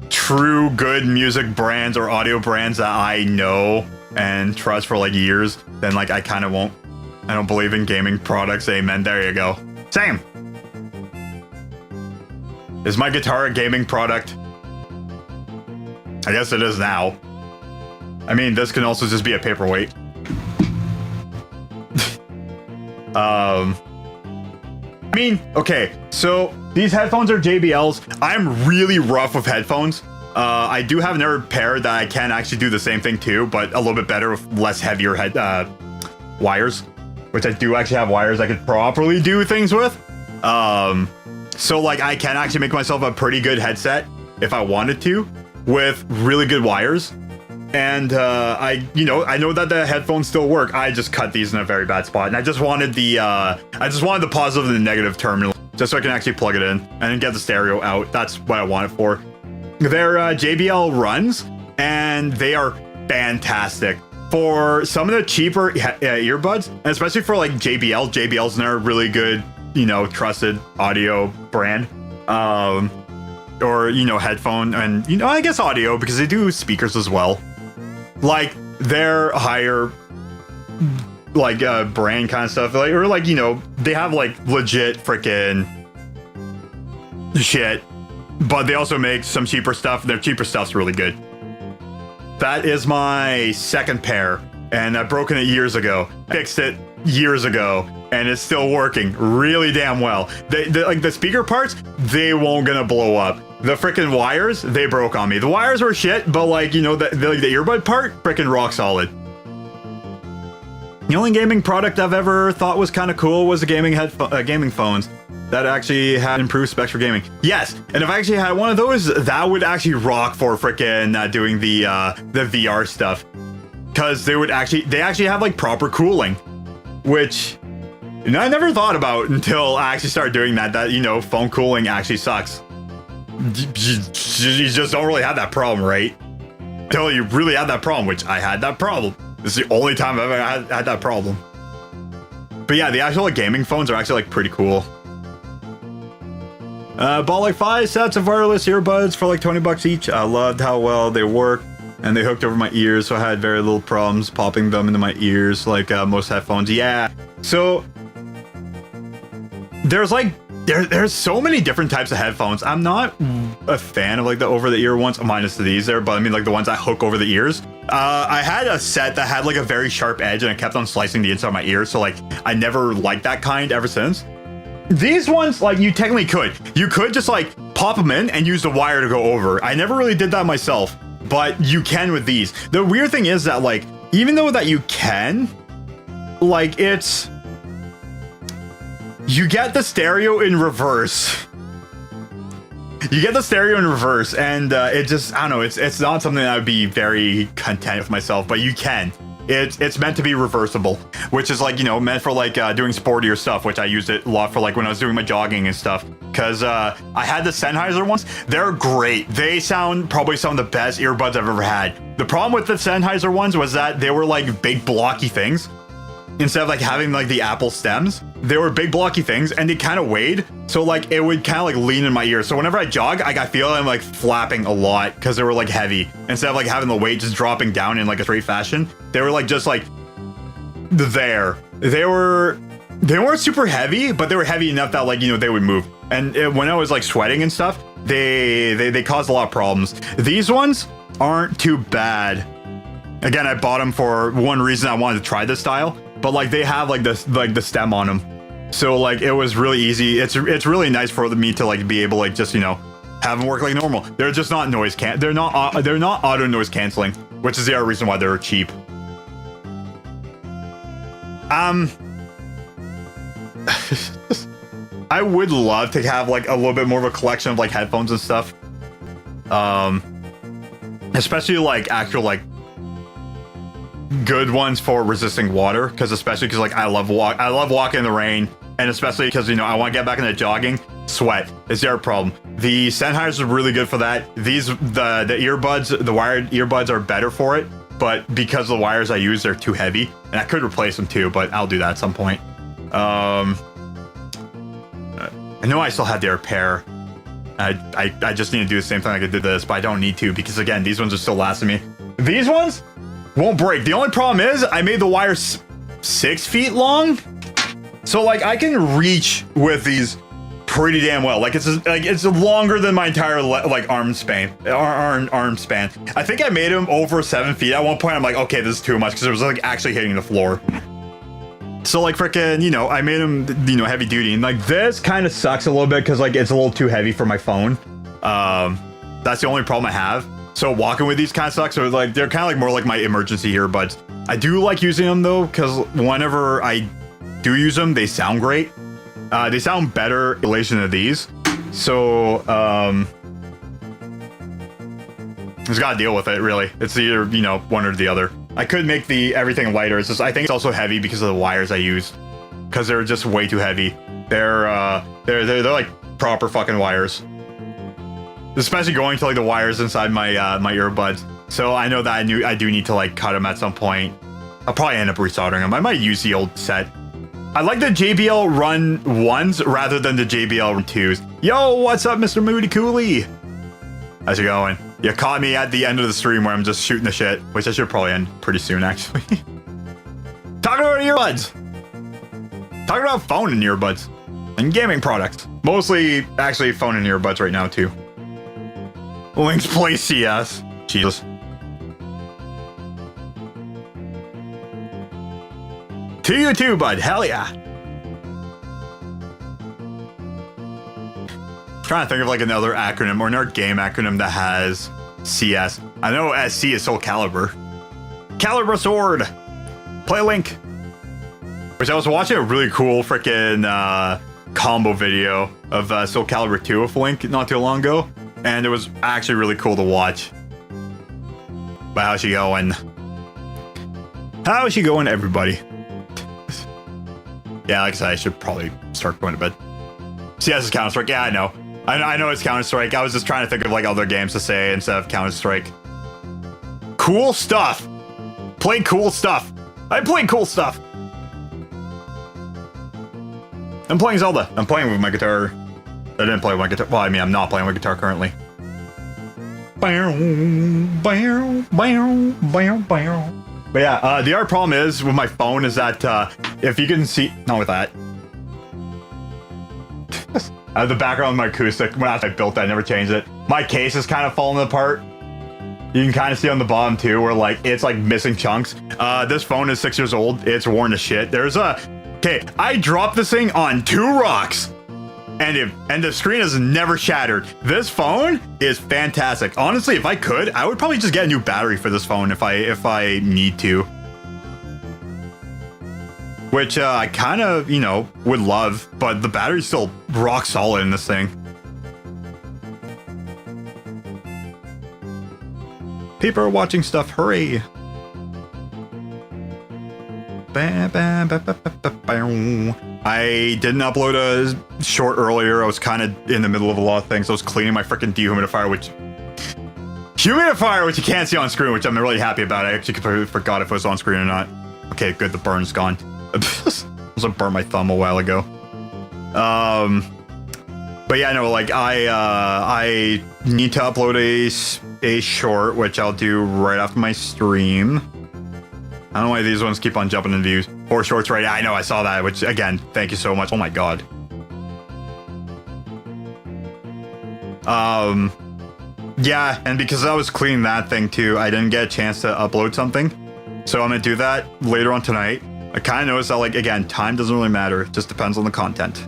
[SPEAKER 1] true good music brands or audio brands that I know and trust for like years, then like I kind of won't. I don't believe in gaming products. Amen. There you go. Same. Is my guitar a gaming product? I guess it is now. I mean, this can also just be a paperweight. I mean, okay, so These headphones are JBL's. I'm really rough with headphones. I do have another pair that I can actually do the same thing too, but a little bit better with less heavier wires, which I do actually have wires I could properly do things with. So like I can actually make myself a pretty good headset if I wanted to with really good wires. And I know that the headphones still work. I just cut these in a very bad spot, and I just wanted the positive and the negative terminal just so I can actually plug it in and get the stereo out. That's what I want it for. They're JBL runs, and they are fantastic for some of the cheaper earbuds, and especially for like JBL. JBL's another really good, trusted audio brand. Or headphone, and I guess audio, because they do speakers as well. Like they're higher, like brand kind of stuff, like, or like they have like legit freaking shit, but they also make some cheaper stuff. Their cheaper stuff's really good. That is my second pair, and I've broken it years ago. Fixed it years ago, and it's still working really damn well. Like the speaker parts, they won't gonna blow up. The freaking wires, they broke on me. The wires were shit, but like the earbud part, freaking rock solid. The only gaming product I've ever thought was kind of cool was the gaming phones that actually had improved specs for gaming. Yes, and if I actually had one of those, that would actually rock for freaking doing the VR stuff, because they actually have like proper cooling, which I never thought about until I actually started doing that. That phone cooling actually sucks. You just don't really have that problem, right? Until you really have that problem, which I had that problem. This is the only time I've ever had that problem. But yeah, the actual gaming phones are actually like pretty cool. Bought like 5 sets of wireless earbuds for like 20 bucks each. I loved how well they work, and they hooked over my ears, so I had very little problems popping them into my ears like most headphones. Yeah. So there's so many different types of headphones. I'm not a fan of like the over the ear ones, minus these there, but I mean like the ones that hook over the ears. I had a set that had like a very sharp edge, and I kept on slicing the inside of my ear, so like I never liked that kind ever since. These ones, like you technically you could just like pop them in and use the wire to go over. I never really did that myself, but you can with these. The weird thing is that like even though that you can, like you get the stereo in reverse. You get the stereo in reverse, and it just, I don't know, it's not something that I would be very content with myself, but you can. It's meant to be reversible, which is like, meant for like doing sportier stuff, which I used it a lot for like when I was doing my jogging and stuff, because I had the Sennheiser ones. They're great. They sound probably some of the best earbuds I've ever had. The problem with the Sennheiser ones was that they were like big blocky things. Instead of like having like the Apple stems, they were big blocky things, and they kind of weighed, so like it would kind of like lean in my ear. So whenever I jog, I got feeling I'm like flapping a lot because they were like heavy. Instead of like having the weight just dropping down in like a straight fashion, they were like just like there. They weren't super heavy, but they were heavy enough that like they would move. And when I was like sweating and stuff, they caused a lot of problems. These ones aren't too bad. Again, I bought them for one reason. I wanted to try this style. But like they have like this the stem on them, so like it was really easy. It's really nice for me to like be able like just have them work like normal. They're just not they're not auto noise canceling, which is the other reason why they're cheap. I would love to have like a little bit more of a collection of like headphones and stuff, especially like actual like good ones for resisting water, because like I love walking in the rain, and especially because I want to get back into jogging. Sweat is the other problem. The Sennheiser are really good for that. These the earbuds, the wired earbuds are better for it, but because the wires I use are too heavy, and I could replace them too, but I'll do that at some point. I know I still have their pair. I just need to do the same thing like I did this, but I don't need to, because again, these ones are still lasting me. These ones won't break. The only problem is I made the wires 6 feet long, so like I can reach with these pretty damn well. Like it's longer than my entire like arm span. I think I made them over 7 feet at one point. I'm like, okay, this is too much, because it was like actually hitting the floor. So like freaking, you know, I made them, you know, heavy duty, and like this kind of sucks a little bit because like it's a little too heavy for my phone. That's the only problem I have. So walking with these kind of sucks. So like they're kind of like more like my emergency earbuds. I do like using them though, because whenever I do use them, they sound great. They sound better in relation to these. So just gotta deal with it, really. It's either, you know, one or the other. I could make everything lighter. It's just, I think it's also heavy because of the wires I used, because they're just way too heavy. They're like proper fucking wires. Especially going to like the wires inside my my earbuds. So I know that I do need to like cut them at some point. I'll probably end up resoldering them. I might use the old set. I like the JBL Run 1s rather than the JBL Run 2s. Yo, what's up, Mr. Moody Cooley? How's it going? You caught me at the end of the stream where I'm just shooting the shit, which I should probably end pretty soon, actually. Talking about earbuds. Talking about phone and earbuds. And gaming products. Mostly, actually, phone and earbuds right now, too. Link's play CS. Jesus. To you too, bud. Hell yeah. Trying to think of like another acronym or another game acronym that has CS. I know SC is Soul Calibur. Calibur Sword. Play Link. Which I was watching a really cool freaking combo video of Soul Calibur 2 with Link not too long ago. And it was actually really cool to watch. But how's she going? How's she going, everybody? Yeah, like I said, I should probably start going to bed. CS is Counter-Strike. Yeah, I know. I know it's Counter-Strike. I was just trying to think of like other games to say instead of Counter-Strike. Cool stuff. Play cool stuff. I play cool stuff. I'm playing Zelda. I'm playing with my guitar. I didn't play with my guitar. Well, I mean, I'm not playing with guitar currently. But yeah, the other problem is with my phone is that if you can see, not with that. The background of my acoustic, when I built that, I never changed it. My case is kind of falling apart. You can kind of see on the bottom too, where like it's like missing chunks. This phone is 6 years old. It's worn to shit. Okay, I dropped this thing on 2 rocks. And the screen has never shattered. This phone is fantastic. Honestly, if I could, I would probably just get a new battery for this phone if I need to. Which I kind of, you know, would love, but the battery's still rock solid in this thing. People are watching stuff, hurry. I didn't upload a short earlier. I was kind of in the middle of a lot of things. I was cleaning my freaking dehumidifier, which you can't see on screen, which I'm really happy about. I actually completely forgot if it was on screen or not. Okay, good. The burn's gone. I almost burned my thumb a while ago. But yeah, no, like I need to upload a short, which I'll do right after my stream. I don't know why these ones keep on jumping in views. 4 shorts, right? I know, I saw that, which, again, thank you so much. Oh my god. Yeah, and because I was cleaning that thing too, I didn't get a chance to upload something. So I'm gonna do that later on tonight. I kind of noticed that, like, again, time doesn't really matter. It just depends on the content.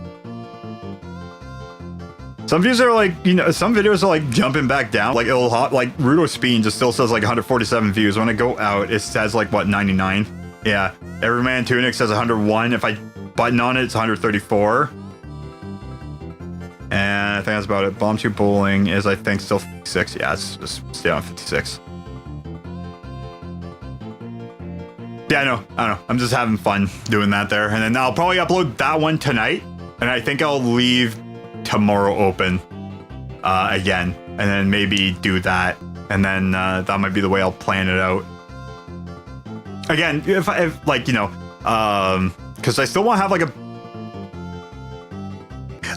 [SPEAKER 1] Some views are like, you know, some videos are like jumping back down. Like it'll hop, like Rudo Speen just still says like 147 views. When I go out, it says like what, 99? Yeah. Everyman Tunic says 101. If I button on it, it's 134. And I think that's about it. Bomb Shoot Bowling is, I think, still 56. Yeah, it's just stay on 56. Yeah, I know. I'm just having fun doing that there. And then I'll probably upload that one tonight. And I think I'll leave tomorrow open again, and then maybe do that, and then that might be the way I'll plan it out. Again, if like, you know, because I still want to have like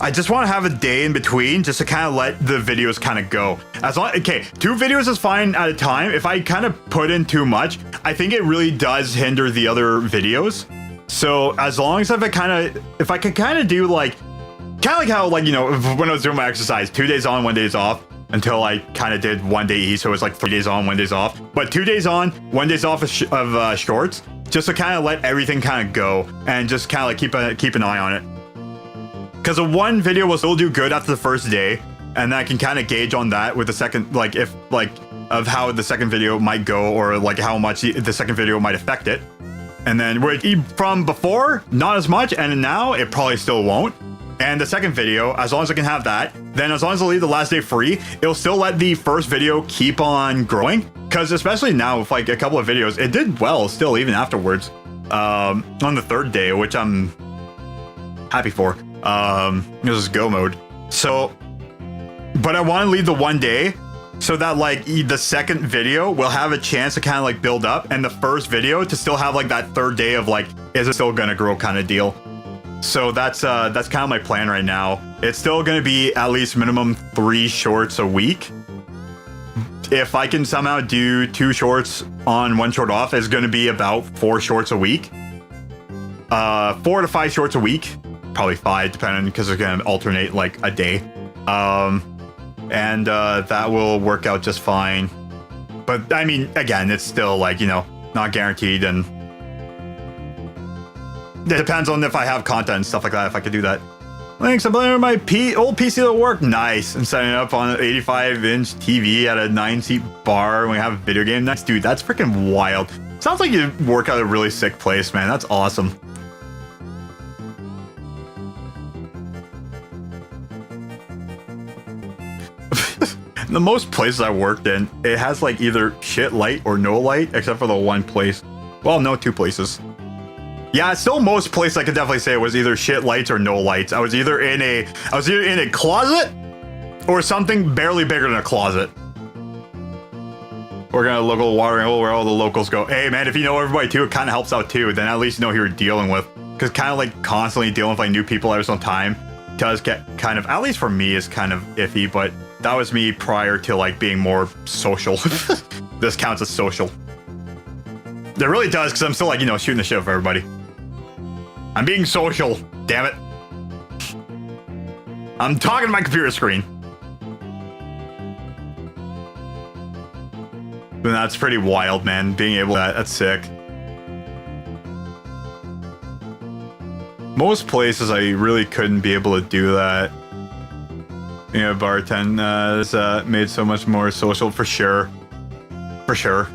[SPEAKER 1] I just want to have a day in between just to kind of let the videos kind of go. As long, okay, 2 videos is fine at a time. If I kind of put in too much, I think it really does hinder the other videos. So as long as if I can kind of do like how, like, you know, when I was doing my exercise, 2 days on, 1 days off, until I kind of did 1 day each, so it was like 3 days on, 1 days off. But 2 days on, 1 days off of shorts, just to kind of let everything kind of go and just kind of like keep an eye on it. Because the one video will still do good after the first day, and I can kind of gauge on that with the second, like if like of how the second video might go, or like how much the second video might affect it. And then from before, not as much, and now it probably still won't. And the second video, as long as I can have that, then as long as I leave the last day free, it'll still let the first video keep on growing. Because especially now with like a couple of videos, it did well still even afterwards on the third day, which I'm happy for. This is go mode. So, but I want to leave the one day so that like the second video will have a chance to kind of like build up, and the first video to still have like that third day of like, is it still gonna grow kind of deal. So that's kind of my plan right now. It's still gonna be at least minimum 3 shorts a week. If I can somehow do 2 shorts on 1 short off, it's gonna be about 4 shorts a week. 4 to 5 shorts a week, probably 5 depending, because it's gonna alternate like a day. And that will work out just fine. But I mean, again, it's still like, you know, not guaranteed, and it depends on if I have content and stuff like that, if I could do that. Thanks, I'm playing with my old PC that'll work. Nice. And setting it up on an 85-inch TV at a 9-seat bar when we have a video game. Nice, dude, that's freaking wild. Sounds like you work at a really sick place, man. That's awesome. The most places I worked in, it has like either shit light or no light, except for the one place. Well, no, 2 places. Yeah, still most places I could definitely say it was either shit lights or no lights. I was either in a closet or something barely bigger than a closet. We're gonna local watering hole where all the locals go. Hey man, if you know everybody too, it kind of helps out too. Then at least you know who you're dealing with. Because kind of like constantly dealing with like new people every single time does get kind of, at least for me, is kind of iffy. But that was me prior to like being more social. This counts as social. It really does, because I'm still like, you know, shooting the shit with everybody. I'm being social, damn it. I'm talking to my computer screen. But that's pretty wild, man. Being able to, that's sick. Most places I really couldn't be able to do that. Yeah, bartend has made so much more social, for sure. For sure.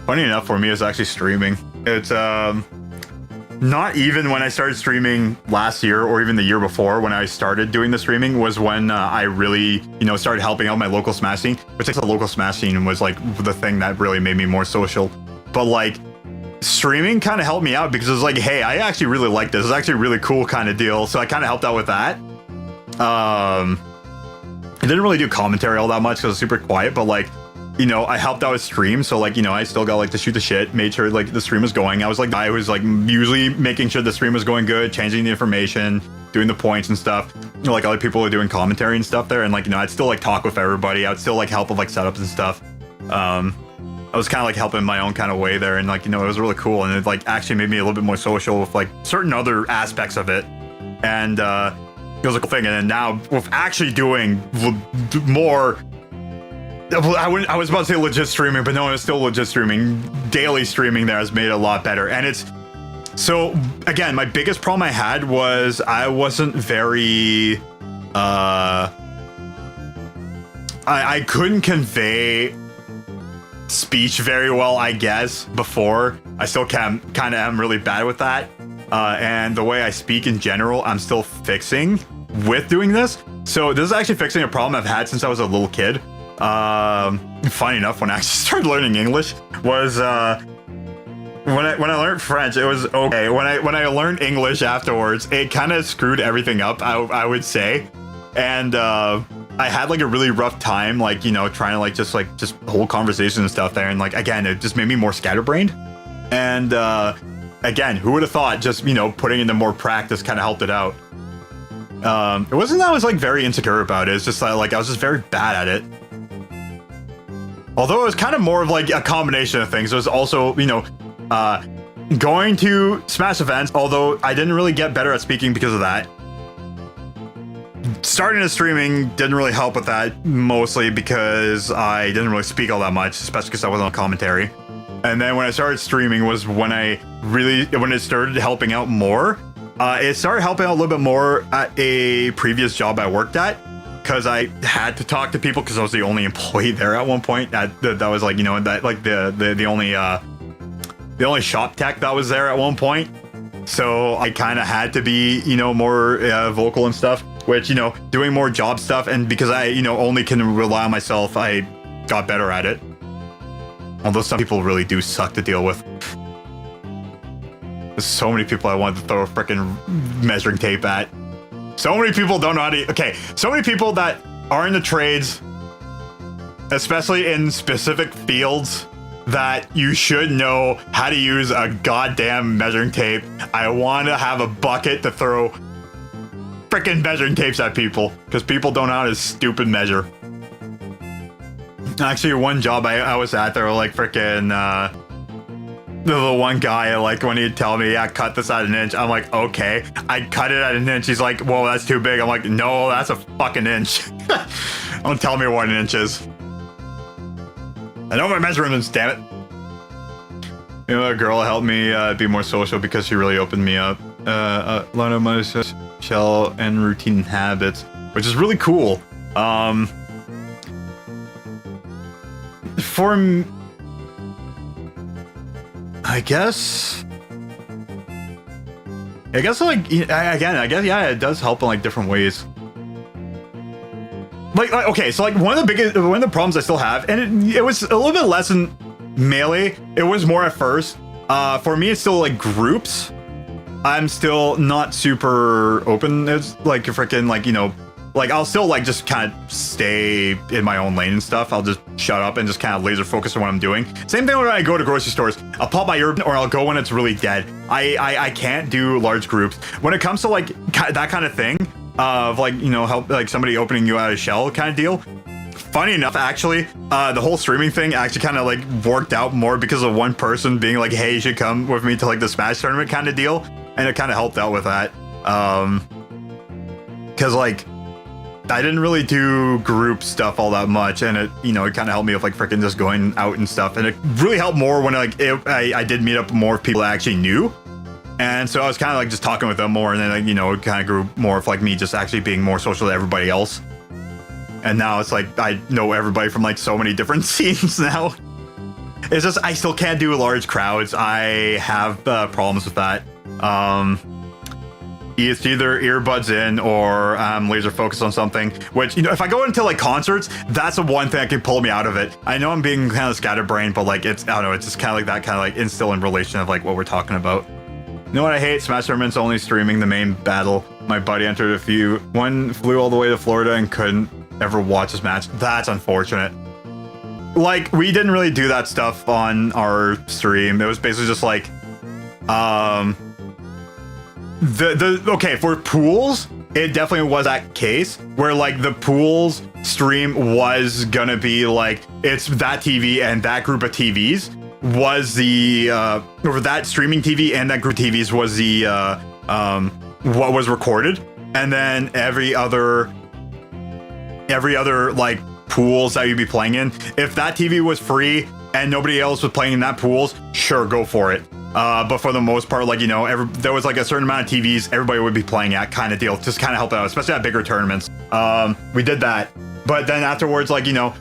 [SPEAKER 1] Funny enough, for me, it's actually streaming. It's not even when I started streaming last year or even the year before when I started doing the streaming was when I really, you know, started helping out my local Smash scene, which the local Smash scene was like the thing that really made me more social. But like streaming kind of helped me out because it was like, hey, I actually really like this. It's actually a really cool kind of deal. So I kind of helped out with that. I didn't really do commentary all that much because it was super quiet, but like, you know, I helped out with stream, so like, you know, I still got like to shoot the shit, made sure like the stream was going. I was like usually making sure the stream was going good, changing the information, doing the points and stuff. You know, like other people were doing commentary and stuff there, and like, you know, I'd still like talk with everybody. I would still like help with like setups and stuff. I was kind of like helping my own kind of way there, and like, you know, it was really cool, and it like actually made me a little bit more social with like certain other aspects of it, and it was a cool thing. And then now with actually doing more. I was about to say legit streaming, but no, it's still legit streaming. Daily streaming there has made it a lot better. And it's, so again, my biggest problem I had was I wasn't very, I couldn't convey speech very well, I guess, before. I still kind of am really bad with that. And the way I speak in general, I'm still fixing with doing this. So this is actually fixing a problem I've had since I was a little kid. Funny enough, when I actually started learning English was when I learned French, it was okay. When I learned English afterwards, it kind of screwed everything up, I would say. And I had like a really rough time, like, you know, trying to just hold conversations and stuff there. And like, again, it just made me more scatterbrained. And again, who would have thought just, you know, putting into more practice kind of helped it out. It wasn't that I was like very insecure about it. It's just like I was just very bad at it. Although it was kind of more of like a combination of things. It was also, you know, going to Smash events, although I didn't really get better at speaking because of that. starting to streaming didn't really help with that, mostly because I didn't really speak all that much, especially because I wasn't on commentary. And then when I started streaming was when it started helping out more. It started helping out a little bit more at a previous job I worked at, because I had to talk to people because I was the only employee there at one point. That was like, you know, that like the only shop tech that was there at one point. So I kind of had to be, you know, more vocal and stuff, which, you know, doing more job stuff. And because I, you know, only can rely on myself, I got better at it. Although some people really do suck to deal with. There's so many people I wanted to throw a freaking measuring tape at. So many people don't know how to... Okay, so many people that are in the trades, especially in specific fields, that you should know how to use a goddamn measuring tape. I want to have a bucket to throw freaking measuring tapes at people, because people don't know how to stupid measure. Actually, one job I was at, they were like freaking... the one guy, like, when he'd tell me, yeah, cut this at an inch, I'm like, okay. I cut it at an inch. He's like, whoa, that's too big. I'm like, no, that's a fucking inch. Don't tell me what an inch is. I know my measurements, damn it. You know, a girl helped me be more social because she really opened me up. Learn of my shell and routine habits, which is really cool. For I guess like, again, yeah, it does help in like different ways. Like okay, so like one of the problems I still have, and it was a little bit less in Melee. It was more at first. For me, it's still like groups. I'm still not super open. It's like freaking like, you know, like I'll still like just kind of stay in my own lane and stuff. I'll just shut up and just kind of laser focus on what I'm doing. Same thing when I go to grocery stores. I'll pop my earbud, or I'll go when it's really dead. I can't do large groups. When it comes to like that kind of thing, of like, you know, help like somebody opening you out of shell kind of deal. Funny enough, actually, the whole streaming thing actually kind of like worked out more because of one person being like, hey, you should come with me to like the Smash tournament kind of deal. And it kind of helped out with that. Because like, I didn't really do group stuff all that much, and it, you know, it kind of helped me with like freaking just going out and stuff, and it really helped more when like I did meet up more people I actually knew, and so I was kind of like just talking with them more, and then like, you know, it kind of grew more of like me just actually being more social to everybody else, and now it's like I know everybody from like so many different scenes now. It's just I still can't do large crowds. I have problems with that. It's either earbuds in or laser focused on something, which, you know, if I go into like concerts, that's the one thing that can pull me out of it. I know I'm being kind of scatterbrained, but like, it's, I don't know, it's just kind of like that kind of like instill in relation of like what we're talking about. You know what I hate? Smash tournaments only streaming the main battle. My buddy entered a few. One flew all the way to Florida and couldn't ever watch his match. That's unfortunate. Like, we didn't really do that stuff on our stream. It was basically just like, okay, for pools, it definitely was that case where like the pools stream was gonna be like, it's that TV and that group of TVs was the or that streaming TV and that group of TVs was the what was recorded, and then every other like pools that you'd be playing in, if that TV was free and nobody else was playing in that pools, sure, go for it. But for the most part, like, you know, there was like a certain amount of TVs everybody would be playing at kind of deal, just kind of help out, especially at bigger tournaments. We did that, but then afterwards, like, you know,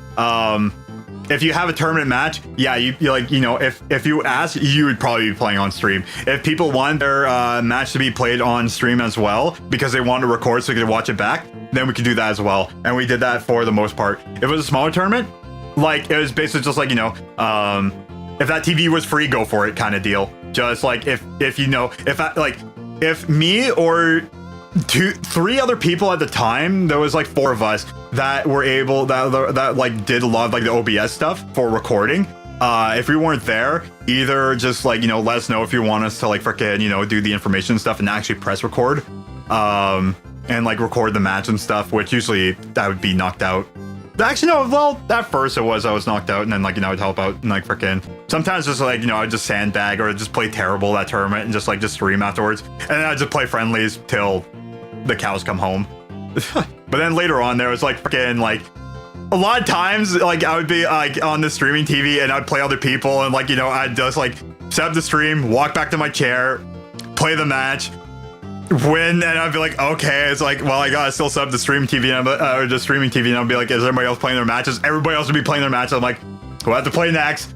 [SPEAKER 1] if you have a tournament match, yeah, you like, you know, if you ask, you would probably be playing on stream. If people want their match to be played on stream as well because they want to record so they can watch it back, then we could do that as well. And we did that for the most part. If it was a smaller tournament, like, it was basically just like, you know, if that TV was free, go for it kind of deal. Just like if you know, if me or 3 other people at the time, there was like 4 of us that were able, that like did a lot of like the OBS stuff for recording. If we weren't there, either just like, you know, let us know if you want us to like freaking, you know, do the information stuff and actually press record, and like record the match and stuff, which usually that would be knocked out. Actually, no, well, at first I was knocked out, and then like, you know, I'd help out and like freaking sometimes just like, you know, I'd just sandbag or just play terrible that tournament and just stream afterwards, and then I'd just play friendlies till the cows come home. But then later on, there was like freaking like a lot of times, like I would be like on the streaming TV and I'd play other people, and like, you know, I'd just like set up the stream, walk back to my chair, play the match, win, and I'd be like, okay, it's like, well, I gotta still set up the stream TV, and or the streaming TV, and I'll be like, is everybody else playing their matches? Everybody else would be playing their matches. I'm like, who have to play next?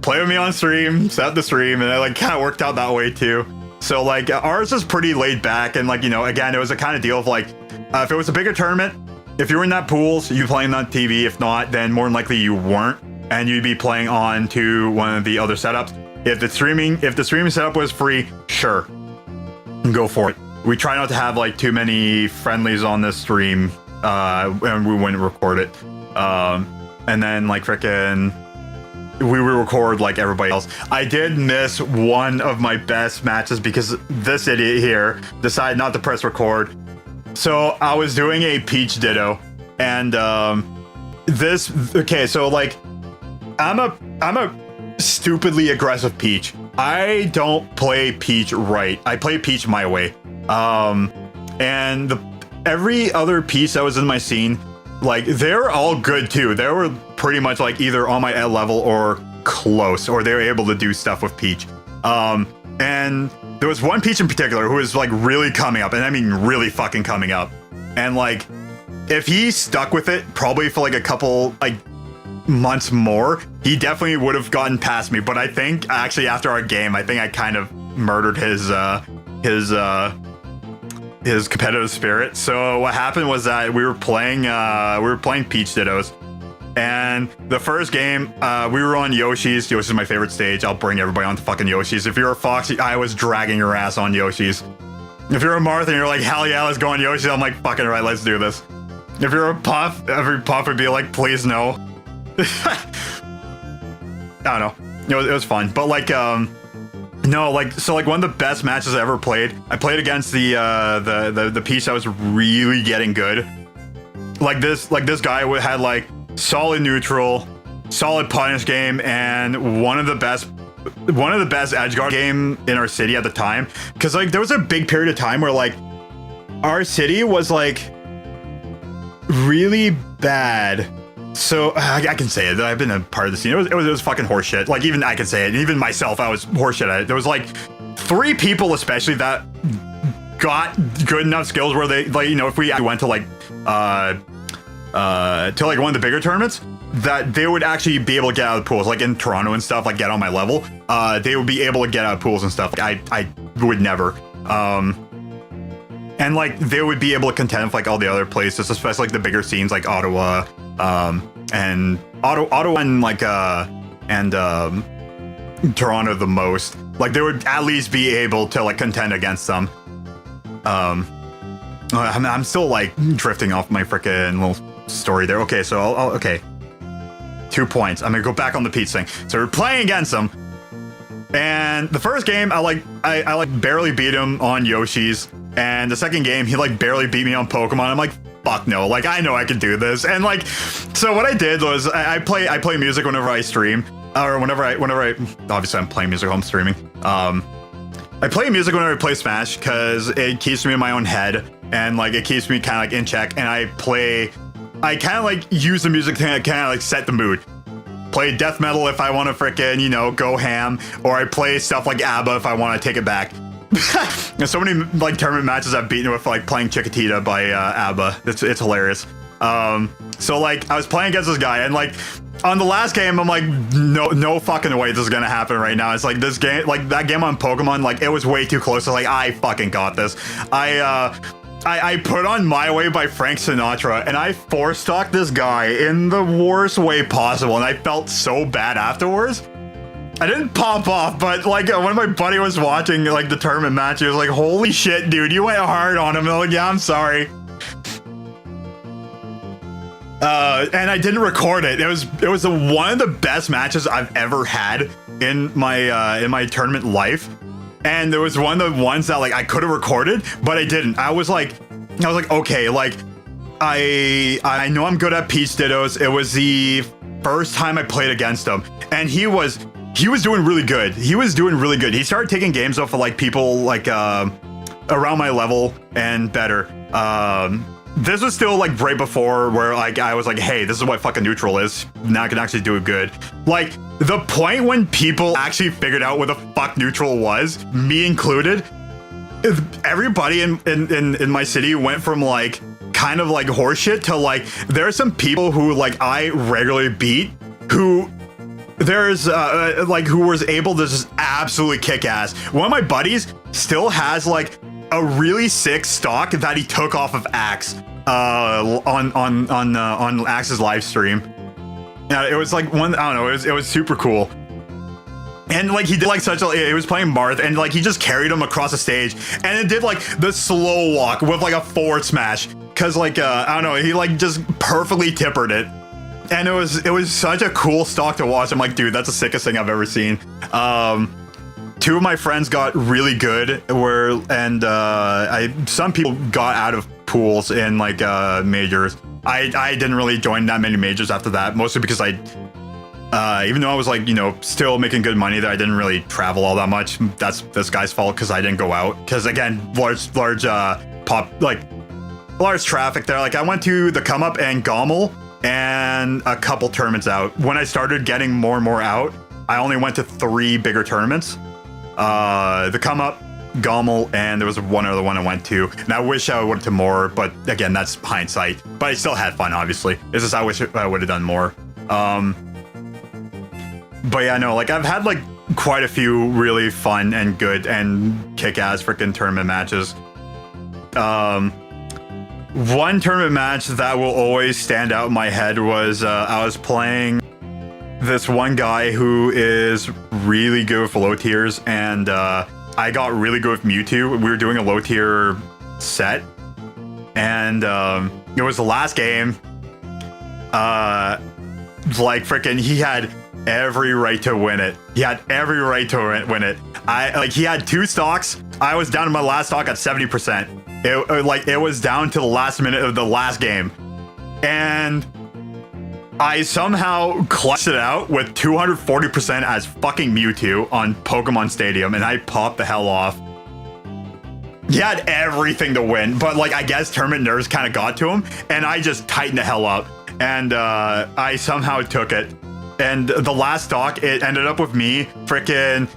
[SPEAKER 1] Play with me on stream, set up the stream, and it like kind of worked out that way too. So like ours is pretty laid back, and like, you know, again, it was a kind of deal of like, if it was a bigger tournament, if you were in that pools, you playing on TV. If not, then more than likely you weren't, and you'd be playing on to one of the other setups. If the streaming setup was free, sure, go for it. We try not to have like too many friendlies on this stream, and we wouldn't record it. And then like frickin', we would record like everybody else. I did miss one of my best matches because this idiot here decided not to press record. So I was doing a Peach Ditto, and okay, so like I'm a stupidly aggressive Peach. I don't play Peach right. I play Peach my way. And every other Peach that was in my scene, like they're all good too. They were pretty much like either on my level or close, or they were able to do stuff with Peach. And there was one Peach in particular who was like really coming up, and I mean really fucking coming up. And like, if he stuck with it probably for like a couple like months more, he definitely would have gotten past me. But I think actually after our game, I think I kind of murdered his competitive spirit. So what happened was that we were playing Peach Dittos. And the first game, we were on Yoshi's. Yoshi's my favorite stage. I'll bring everybody onto fucking Yoshi's. If you're a Foxy, I was dragging your ass on Yoshi's. If you're a Martha and you're like, hell yeah, let's go on Yoshi's, I'm like, fucking right, let's do this. If you're a Puff, every Puff would be like, please no. I don't know. It was fun. But like, no, like, so like one of the best matches I ever played, I played against the Peach that was really getting good. Like this guy had like solid neutral, solid punish game, and one of the best edgeguard game in our city at the time. Because like there was a big period of time where like our city was like really bad. So I can say it. I've been a part of the scene. It was fucking horseshit. Like even I can say it. Even myself, I was horseshit at it. There was like 3 people especially that got good enough skills where they, like, you know, if we went to like one of the bigger tournaments, that they would actually be able to get out of the pools, like in Toronto and stuff, like get on my level. They would be able to get out of pools and stuff. I would never. And like they would be able to contend with like all the other places, especially like the bigger scenes like Ottawa, and Ottawa and like Toronto the most. Like they would at least be able to like contend against them. I'm still like drifting off my frickin' little story there. Okay, so okay. 2 points. I'm gonna go back on the Peach thing. So we're playing against him, and the first game I barely beat him on Yoshi's, and the second game he like barely beat me on Pokemon. I'm like, fuck no, like I know I can do this. And like, so what I did was I play music whenever I stream, or whenever I obviously I'm playing music while I'm streaming. I play music whenever I play Smash because it keeps me in my own head, and like it keeps me kind of like in check, and I kind of like use the music to kind of like set the mood. Play death metal if I want to frickin', you know, go ham, or I play stuff like ABBA if I want to take it back. There's so many like tournament matches I've beaten with like playing Chiquitita by ABBA. It's hilarious. So like I was playing against this guy, and like on the last game, I'm like, no fucking way this is gonna happen right now. It's like this game, like that game on Pokemon, like it was way too close. So like I fucking got this. I put on My Way by Frank Sinatra, and I four-stalked this guy in the worst way possible, and I felt so bad afterwards. I didn't pop off, but like when my buddy was watching like the tournament match, he was like, holy shit, dude, you went hard on him. And I'm like, yeah, I'm sorry. And I didn't record it. It was one of the best matches I've ever had in my tournament life. And there was one of the ones that like I could have recorded, but I didn't. I was like, okay, like I know I'm good at Peach Dittos. It was the first time I played against him, and he was doing really good. He started taking games off of like people like around my level and better. this was still like right before where like I was like, hey, this is what fucking neutral is. Now I can actually do it good. Like the point when people actually figured out what the fuck neutral was, me included, everybody in my city went from like kind of like horseshit to like there are some people who like I regularly beat who there's like who was able to just absolutely kick ass. One of my buddies still has like a really sick stock that he took off of Axe on Axe's live stream. It was like one, I don't know, it was super cool. And like he did like such a, he was playing Marth and like he just carried him across the stage and it did like the slow walk with like a forward smash. Cause like, I don't know, he like just perfectly tippered it. And it was such a cool stock to watch. I'm like, dude, that's the sickest thing I've ever seen. Two of my friends got really good some people got out of pools in like majors. I didn't really join that many majors after that, mostly because even though I was like, you know, still making good money there, I didn't really travel all that much. That's this guy's fault because I didn't go out. Because again, large traffic there. Like I went to the Come Up and Gommel and a couple tournaments out. When I started getting more and more out, I only went to 3 bigger tournaments. The Come Up, Gommel, and there was one other one I went to. And I wish I went to more, but again, that's hindsight. But I still had fun, obviously. It's just I wish I would have done more. But yeah, no, like I've had like quite a few really fun and good and kick-ass freaking tournament matches. One tournament match that will always stand out in my head was I was playing this one guy who is really good with low tiers, and I got really good with Mewtwo. We were doing a low tier set, and it was the last game. Like freaking, he had every right to win it. He had every right to win it. He had 2 stocks. I was down to my last stock at 70%. It was down to the last minute of the last game, and I somehow clutched it out with 240% as fucking Mewtwo on Pokemon Stadium, and I popped the hell off. He had everything to win, but like I guess tournament nerves kind of got to him, and I just tightened the hell up, and I somehow took it. And the last stock, it ended up with me freaking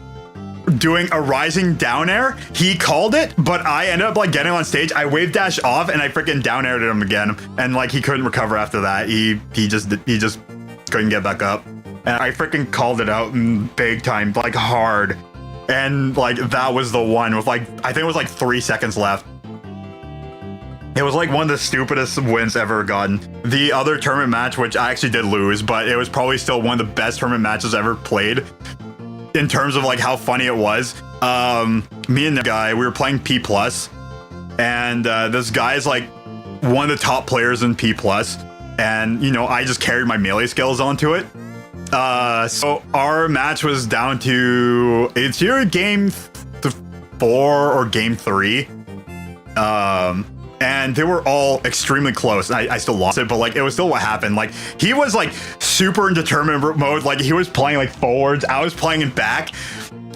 [SPEAKER 1] doing a rising down air. He called it, but I ended up like getting on stage. I wave dash off and I freaking down aired him again, and like he couldn't recover after that. He just couldn't get back up, and I freaking called it out in big time, like hard. And like that was the one with like I think it was like 3 seconds left. It was like one of the stupidest wins ever gotten. The other tournament match, which I actually did lose, but it was probably still one of the best tournament matches ever played in terms of like how funny it was. Me and the guy, we were playing P+, and this guy's like one of the top players in P+, and you know, I just carried my melee skills onto it. So our match was down to, it's either game 4 or game 3. And they were all extremely close. I still lost it, but like it was still what happened. Like he was like super in determined mode. Like he was playing like forwards, I was playing it back,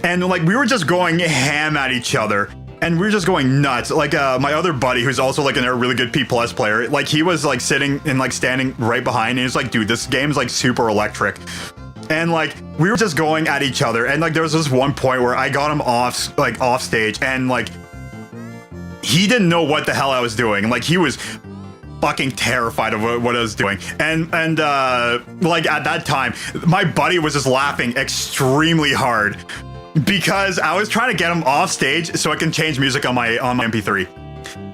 [SPEAKER 1] and like we were just going ham at each other, and we were just going nuts. Like my other buddy, who's also like a really good P+ player, like he was like sitting and like standing right behind, and he's like, dude, this game's like super electric. And like we were just going at each other, and like there was this one point where I got him off stage, and like he didn't know what the hell I was doing. Like he was fucking terrified of what I was doing. And like at that time, my buddy was just laughing extremely hard because I was trying to get him off stage so I can change music on my MP3.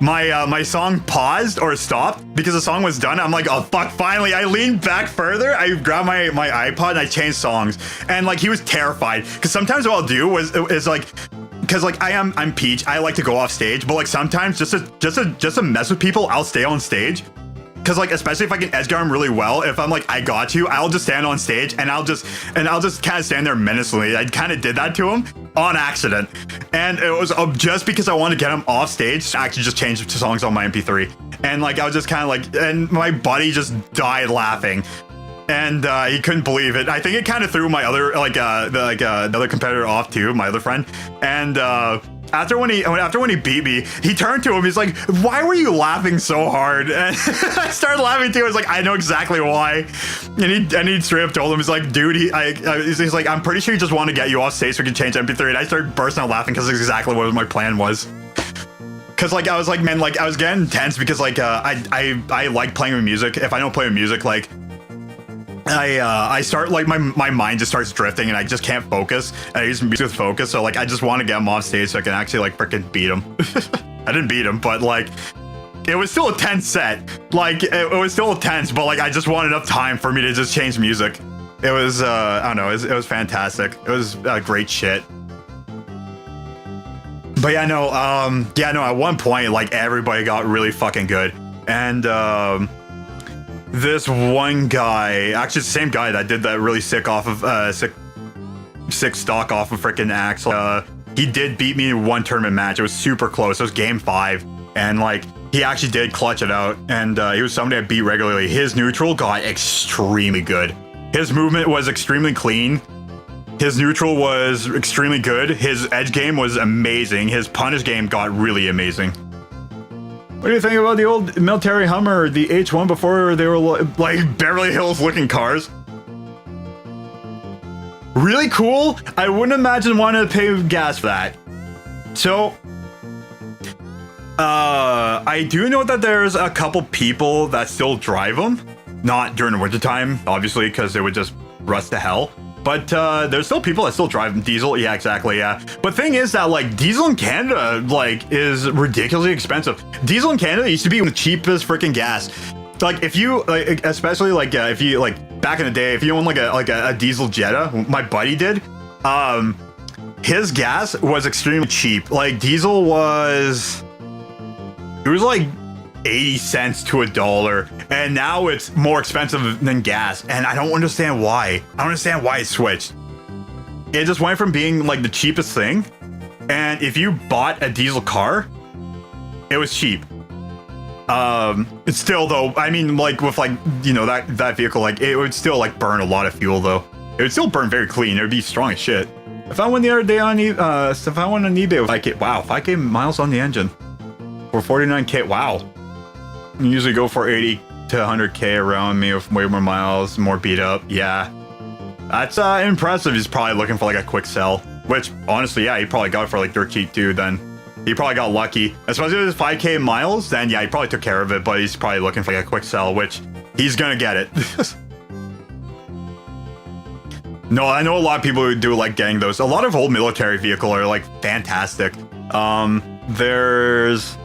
[SPEAKER 1] My song paused or stopped because the song was done. I'm like, oh fuck, finally. I leaned back further, I grabbed my iPod and I changed songs. And like he was terrified because sometimes what I'll do is like, because like I'm Peach, I like to go off stage, but like sometimes just to mess with people, I'll stay on stage. Because like especially if I can edge guard him really well, if I'm like I got you, I'll just stand on stage and I'll just kind of stand there menacingly. I kind of did that to him on accident, and it was just because I wanted to get him off stage. I actually just changed to songs on my MP3, and like I was just kind of like, and my buddy just died laughing. And he couldn't believe it. I think it kind of threw my other the other competitor off too, my other friend. And after when he beat me, he turned to him. He's like, "Why were you laughing so hard?" And I started laughing too. I was like, "I know exactly why." And he straight up told him, "He's like, dude, he's like, I'm pretty sure he just wanted to get you off stage so we can change MP3." And I started bursting out laughing because that's exactly what my plan was. Cause like I was like, man, like I was getting tense because like I like playing with music. If I don't play with music, like I start like my mind just starts drifting and I just can't focus. And I use music with focus, so like I just want to get him off stage so I can actually like freaking beat him. I didn't beat him, but like it was still a tense set. Like it was still tense, but like I just wanted enough time for me to just change music. It was I don't know, it was fantastic. It was great shit. But yeah, no, at one point, like, everybody got really fucking good. And, this one guy, actually the same guy that did that really sick off of, sick stock off of freaking Axel, he did beat me in one tournament match. It was super close. It was game 5. And, like, he actually did clutch it out. And, he was somebody I beat regularly. His neutral got extremely good. His movement was extremely clean. His neutral was extremely good. His edge game was amazing. His punish game got really amazing. What do you think about the old military Hummer, the H1 before they were like Beverly Hills looking cars? Really cool. I wouldn't imagine wanting to pay gas for that. So, I do know that there's a couple people that still drive them. Not during the wintertime, obviously, because they would just rust to hell. But there's still people that still drive diesel. Yeah, exactly. Yeah. But thing is that like diesel in Canada like is ridiculously expensive. Diesel in Canada used to be the cheapest freaking gas. Like if you like, especially like if you like back in the day, if you own like a diesel Jetta, my buddy did. His gas was extremely cheap. Like diesel was, it was like 80 cents to $1, and now it's more expensive than gas, and I don't understand why. I don't understand why it switched. It just went from being like the cheapest thing, and if you bought a diesel car, it was cheap. It's still though, I mean, like with like, you know, that vehicle, like it would still like burn a lot of fuel though. It would still burn very clean. It would be strong as shit. I found one the other day on if I went on eBay with 5K, wow, 5K miles on the engine for 49K. Wow. I usually go for 80 to 100K around me with way more miles, more beat up. Yeah, that's impressive. He's probably looking for like a quick sell, which honestly, yeah, he probably got it for like dirt cheap too. Then he probably got lucky, especially with his 5K miles. Then yeah, he probably took care of it, but he's probably looking for like a quick sell, which he's gonna get it. No, I know a lot of people who do like getting those. A lot of old military vehicle are like fantastic. There's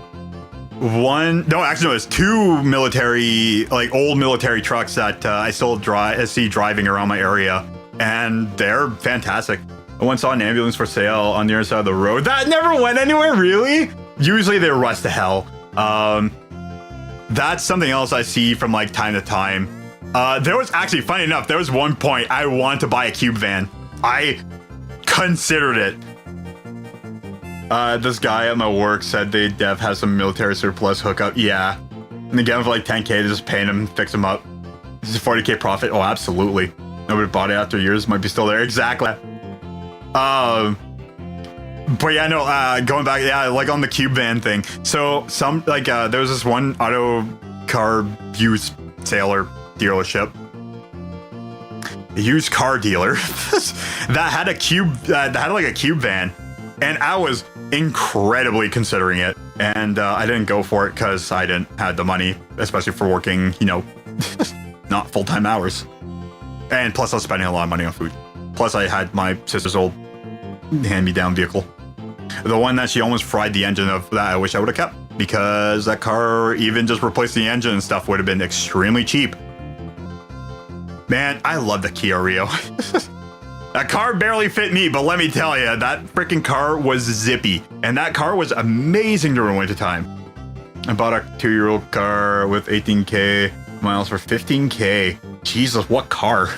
[SPEAKER 1] there's 2 military, like old military trucks that I still see driving around my area, and they're fantastic. I once saw an ambulance for sale on the other side of the road. That never went anywhere, really? Usually they rust to hell. That's something else I see from like time to time. There was actually, funny enough, there was one point I wanted to buy a cube van. I considered it. This guy at my work said they dev has some military surplus hookup. Yeah. And they get him for like 10K to just paint him, fix him up. This is a 40K profit. Oh, absolutely. Nobody bought it after years. Might be still there. Exactly. But yeah, no, going back, yeah, like on the cube van thing. So some, like, there was this one auto car used sailor dealership. A used car dealer that had a cube, that had like a cube van. And I was incredibly considering it, and I didn't go for it because I didn't have the money, especially for working, you know, not full-time hours. And plus I was spending a lot of money on food. Plus I had my sister's old hand-me-down vehicle. The one that she almost fried the engine of, that I wish I would have kept, because that car, even just replacing the engine and stuff, would have been extremely cheap. Man, I love the Kia Rio. That car barely fit me, but let me tell you, that freaking car was zippy. And that car was amazing during winter time. I bought a 2-year-old car with 18K miles for 15K. Jesus, what car?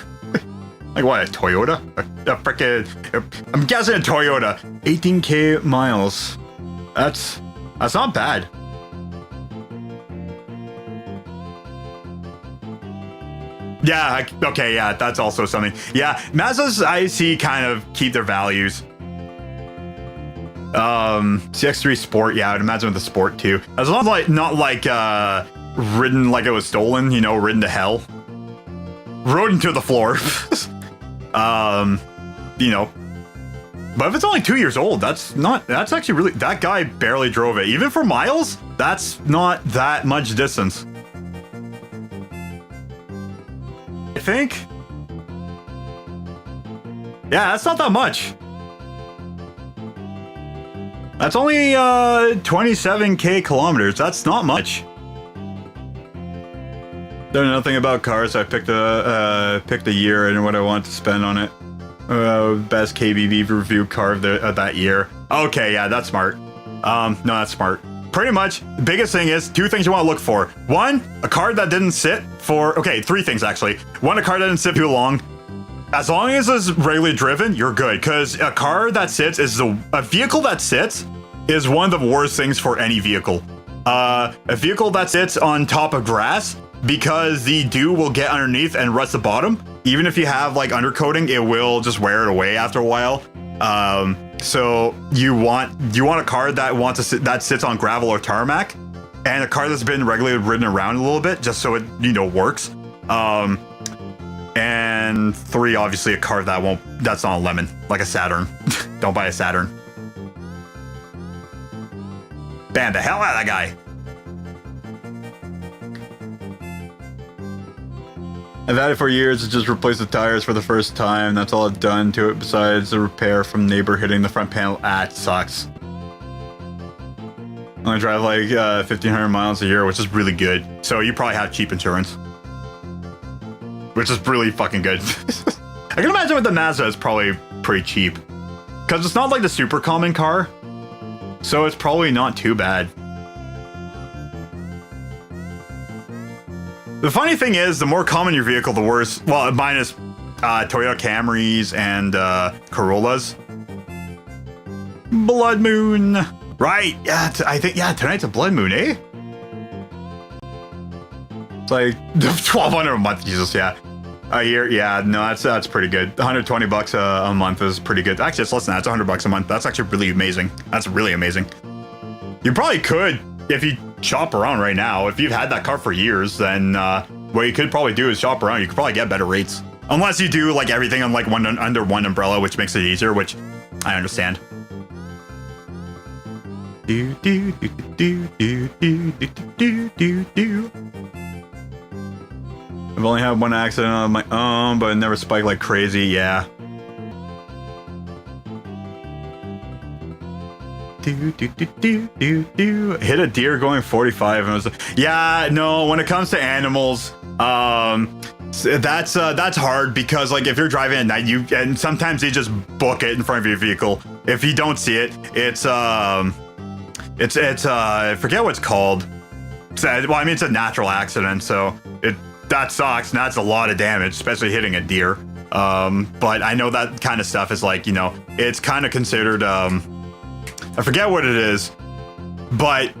[SPEAKER 1] Like what, a Toyota? A freaking, I'm guessing a Toyota. 18K miles. That's not bad. Yeah, okay, yeah, that's also something. Yeah, Mazdas, I see, kind of keep their values. CX3 Sport, yeah, I'd imagine with the Sport too. As long as like not like ridden like it was stolen, you know, ridden to hell. Rode into the floor. You know. But if it's only 2 years old, that's actually really, that guy barely drove it. Even for miles, that's not that much distance. I think. Yeah, that's not that much. That's only 27k kilometers. That's not much. Don't know nothing about cars. So I picked a year and what I want to spend on it. Best KBB review car of that year. Okay, yeah, that's smart. No, that's smart. Pretty much, the biggest thing is 2 things you want to look for. 1, a car that didn't sit for, okay, 3 things actually. 1, a car that didn't sit too long. As long as it's regularly driven, you're good. Because a car that sits is a vehicle that sits is one of the worst things for any vehicle. A vehicle that sits on top of grass, because the dew will get underneath and rust the bottom. Even if you have like undercoating, it will just wear it away after a while. So you want a car that sits on gravel or tarmac, and a car that's been regularly ridden around a little bit, just so it works. And 3, obviously, a car that's not a lemon, like a Saturn. Don't buy a Saturn. Ban the hell out of that guy. I've had it for years. It just replaced the tires for the first time. That's all I've done to it besides the repair from neighbor hitting the front panel. It sucks. I only drive like 1,500 miles a year, which is really good. So you probably have cheap insurance, which is really fucking good. I can imagine with the Mazda, it's probably pretty cheap because it's not like the super common car. So it's probably not too bad. The funny thing is, the more common your vehicle, the worse. Well, minus Toyota Camrys and Corollas. Blood Moon. Right, yeah, I think, yeah, tonight's a Blood Moon, eh? It's like 1,200 a month, Jesus, yeah. A year, yeah, no, that's pretty good. 120 bucks a month is pretty good. Actually, it's less than that, it's 100 bucks a month. That's actually really amazing. That's really amazing. You probably could, if you shop around right now, if you've had that car for years, then what you could probably do is shop around. You could probably get better rates. Unless you do like everything on like under one umbrella, which makes it easier, which I understand. Do do do do do do do do do. I've only had one accident on my own, but it never spiked like crazy. Yeah. Do do do do do do. Hit a deer going 45 and it was. Yeah, no. When it comes to animals, that's hard because like if you're driving at night, and sometimes they just book it in front of your vehicle. If you don't see it, it's I forget what it's called. Well, I mean it's a natural accident, so that sucks. And that's a lot of damage, especially hitting a deer. But I know that kind of stuff is like, it's kind of considered I forget what it is, but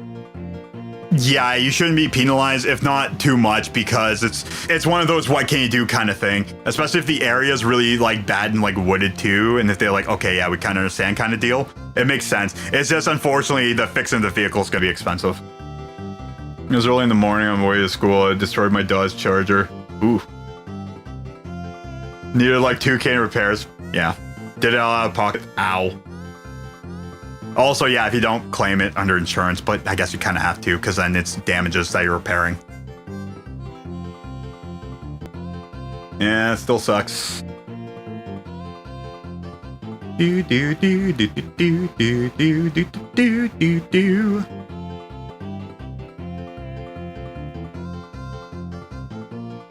[SPEAKER 1] yeah, you shouldn't be penalized, if not too much, because it's one of those what can you do kind of thing, especially if the area is really like bad and like wooded too, and if they're like, okay, yeah, we kind of understand kind of deal. It makes sense. It's just unfortunately the fixing the vehicle is gonna be expensive. It was early in the morning on my way to school. I destroyed my Dodge Charger. Ooh. Needed like 2K in repairs. Yeah. Did it all out of pocket. Ow. Also, yeah, if you don't claim it under insurance, but I guess you kind of have to, because then it's damages that you're repairing. Yeah, it still sucks. Do do do do do do do do do do do.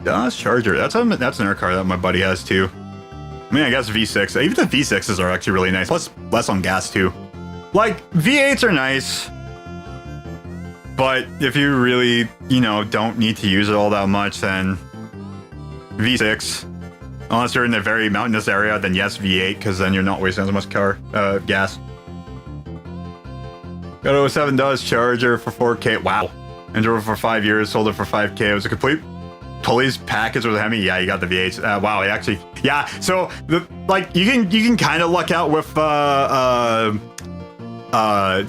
[SPEAKER 1] Dodge Charger. That's another car that my buddy has too. I mean, I guess V6. Even the V6s are actually really nice. Plus, less on gas too. Like, V8s are nice, but if you really, don't need to use it all that much, then V6. Unless you're in a very mountainous area, then yes, V8, because then you're not wasting as much gas. Got a 07 Dodge Charger for 4K. Wow. And drove it for 5 years, sold it for 5K. It was a complete police package with a Hemi. Yeah, you got the V8s. Wow, actually, yeah. So you can kind of luck out with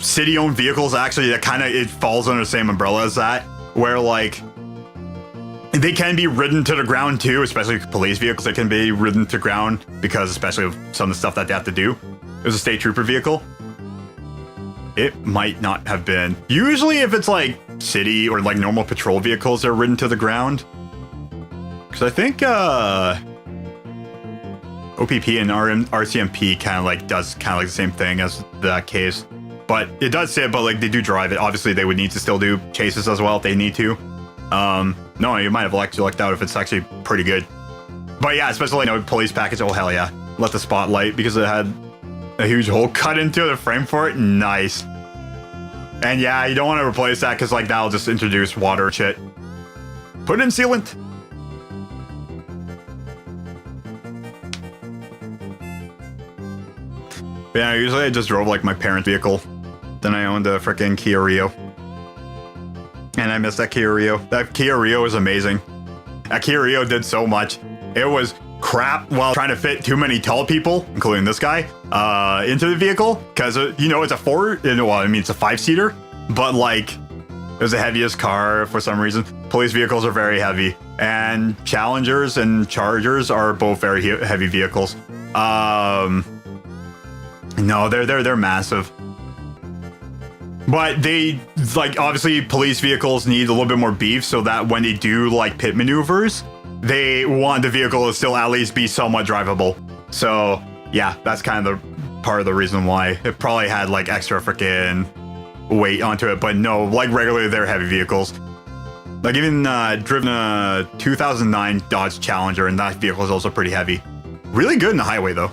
[SPEAKER 1] city-owned vehicles, actually, that kind of, it falls under the same umbrella as that, where like they can be ridden to the ground too, especially police vehicles. They can be ridden to ground because, especially of some of the stuff that they have to do. It was a state trooper vehicle. It might not have been. Usually, if it's like city or like normal patrol vehicles, they're ridden to the ground. Because I think OPP and RCMP kind of like does kind of like the same thing as that case. But it does say, but like they do drive it. Obviously, they would need to still do chases as well if they need to. No, you might have actually lucked out if it's actually pretty good. But yeah, especially, you know, police package. Oh, hell yeah. Let the spotlight because it had a huge hole cut into the frame for it. Nice. And yeah, you don't want to replace that because like that'll just introduce water shit. Put in sealant. But yeah, usually I just drove like my parents' vehicle. Then I owned a freaking Kia Rio. And I miss that Kia Rio. That Kia Rio is amazing. That Kia Rio did so much. It was crap while trying to fit too many tall people, including this guy, into the vehicle. Because, you know, it's a well, I mean, it's a 5-seater. But, like, it was the heaviest car for some reason. Police vehicles are very heavy. And Challengers and Chargers are both very heavy vehicles. No, they're massive. But they, like, obviously police vehicles need a little bit more beef so that when they do, like, pit maneuvers, they want the vehicle to still at least be somewhat drivable. So, yeah, that's kind of the part of the reason why it probably had, like, extra freaking weight onto it. But no, like, regularly, they're heavy vehicles. Like, even driven a 2009 Dodge Challenger, and that vehicle is also pretty heavy. Really good in the highway, though.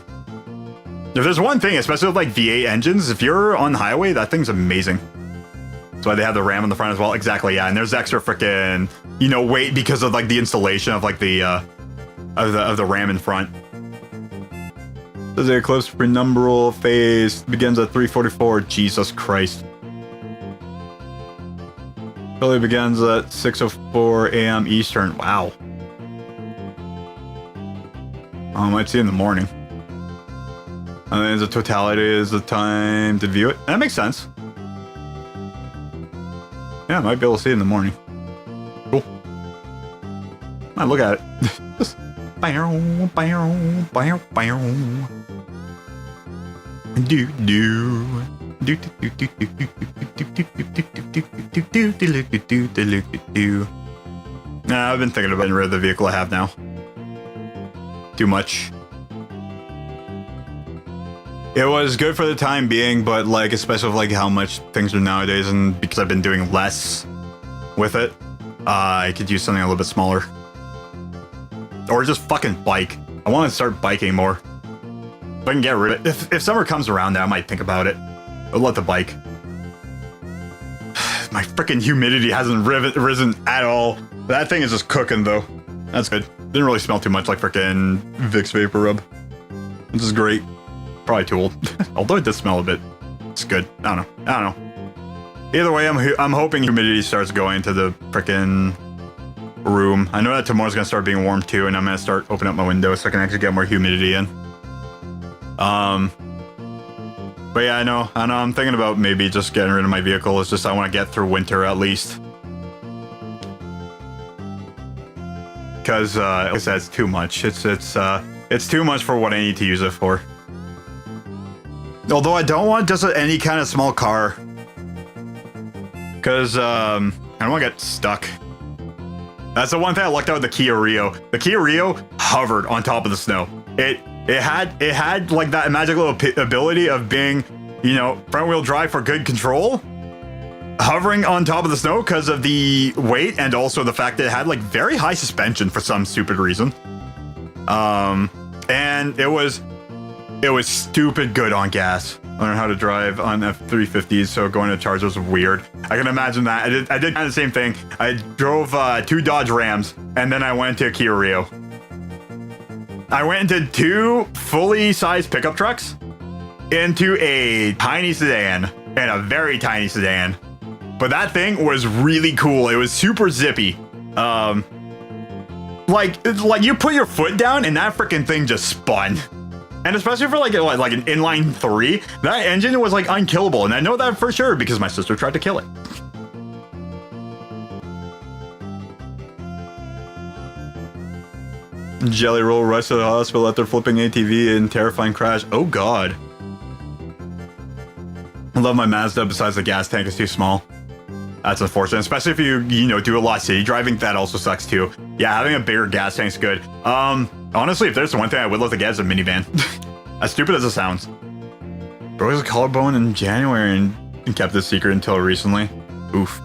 [SPEAKER 1] If there's one thing, especially with like V8 engines, if you're on the highway, that thing's amazing. That's why they have the Ram on the front as well. Exactly, yeah. And there's extra freaking, you know, weight because of like the installation of like the of the Ram in front. There's a close prenumbral phase begins at 3:44. Jesus Christ. Philly begins at 6:04 a.m. Eastern. Wow. I might see in the morning. And then the totality is the time to view it. That makes sense. Yeah, I might be able to see it in the morning. Cool. Might look at it. Just Nah, I've been thinking about getting rid of the vehicle I have now. Too much. It was good for the time being, but like, especially with like how much things are nowadays, and because I've been doing less with it, I could use something a little bit smaller. Or just fucking bike. I want to start biking more. If I can get rid of it. If summer comes around, then I might think about it. I'll let the bike. My freaking humidity hasn't risen at all. That thing is just cooking though. That's good. Didn't really smell too much like freaking Vicks Vapor Rub. Which is great. Probably too old. Although it does smell a bit. It's good. I don't know. Either way, I'm hoping humidity starts going to the frickin' room. I know that tomorrow's gonna start being warm too, and I'm gonna start opening up my windows so I can actually get more humidity in. But yeah, I know. I'm thinking about maybe just getting rid of my vehicle. It's just I want to get through winter at least. Because, like I said, it's too much. It's too much for what I need to use it for. Although I don't want just any kind of small car. Because, I don't want to get stuck. That's the one thing I lucked out with the Kia Rio. The Kia Rio hovered on top of the snow. It had like that magical ability of being, you know, front wheel drive for good control. Hovering on top of the snow because of the weight and also the fact that it had like very high suspension for some stupid reason. And it was stupid good on gas. I learned how to drive on F350s, so going to Chargers was weird. I can imagine that. I did kind of the same thing. I drove 2 Dodge Rams, and then I went to a Kia Rio. I went into 2 fully sized pickup trucks, into a tiny sedan, and a very tiny sedan. But that thing was really cool. It was super zippy. Like you put your foot down, and that freaking thing just spun. And especially for like an inline 3, that engine was like unkillable, and I know that for sure because my sister tried to kill it. Jelly Roll rushed to the hospital after flipping ATV in terrifying crash. Oh god. I love my Mazda, besides the gas tank is too small. That's unfortunate, especially if you know, do a lot of city driving. That also sucks too. Yeah, having a bigger gas tank's good. Honestly, if there's one thing I would love to get is a minivan. As stupid as it sounds. Broke his collarbone in January and kept this secret until recently. Oof.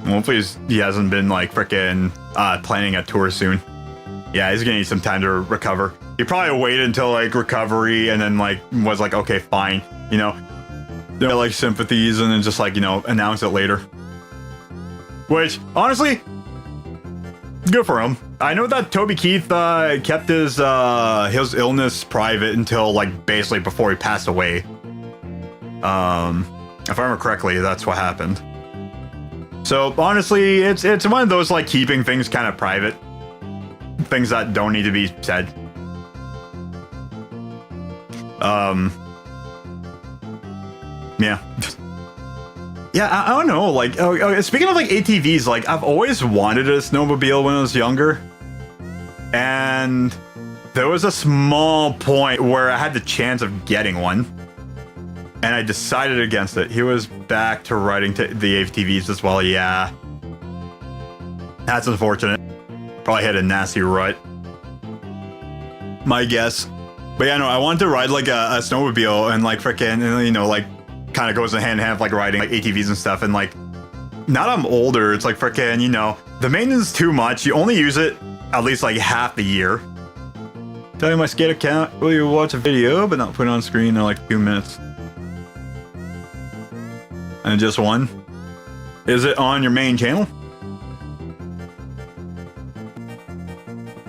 [SPEAKER 1] Well, hopefully he hasn't been like frickin' planning a tour soon. Yeah, he's gonna need some time to recover. He probably waited until like recovery and then like was like, okay, fine, you know. They're like sympathies and then just like, you know, announce it later. Which, honestly, good for him. I know that Toby Keith kept his illness private until like basically before he passed away. If I remember correctly, that's what happened. So honestly, it's one of those like keeping things kind of private. Things that don't need to be said. Yeah. Yeah, I don't know, like, speaking of like ATVs, like, I've always wanted a snowmobile when I was younger. And there was a small point where I had the chance of getting one. And I decided against it. He was back to riding the ATVs as well, yeah. That's unfortunate. Probably hit a nasty rut. My guess. But yeah, no, I wanted to ride like a snowmobile and like frickin', you know, like kind of goes hand in hand with like riding like ATVs and stuff. And like, now that I'm older, it's like frickin', you know, the maintenance is too much. You only use it at least like half the year. Tell you my skate account, will you watch a video but not put it on screen in like 2 minutes? And just one? Is it on your main channel?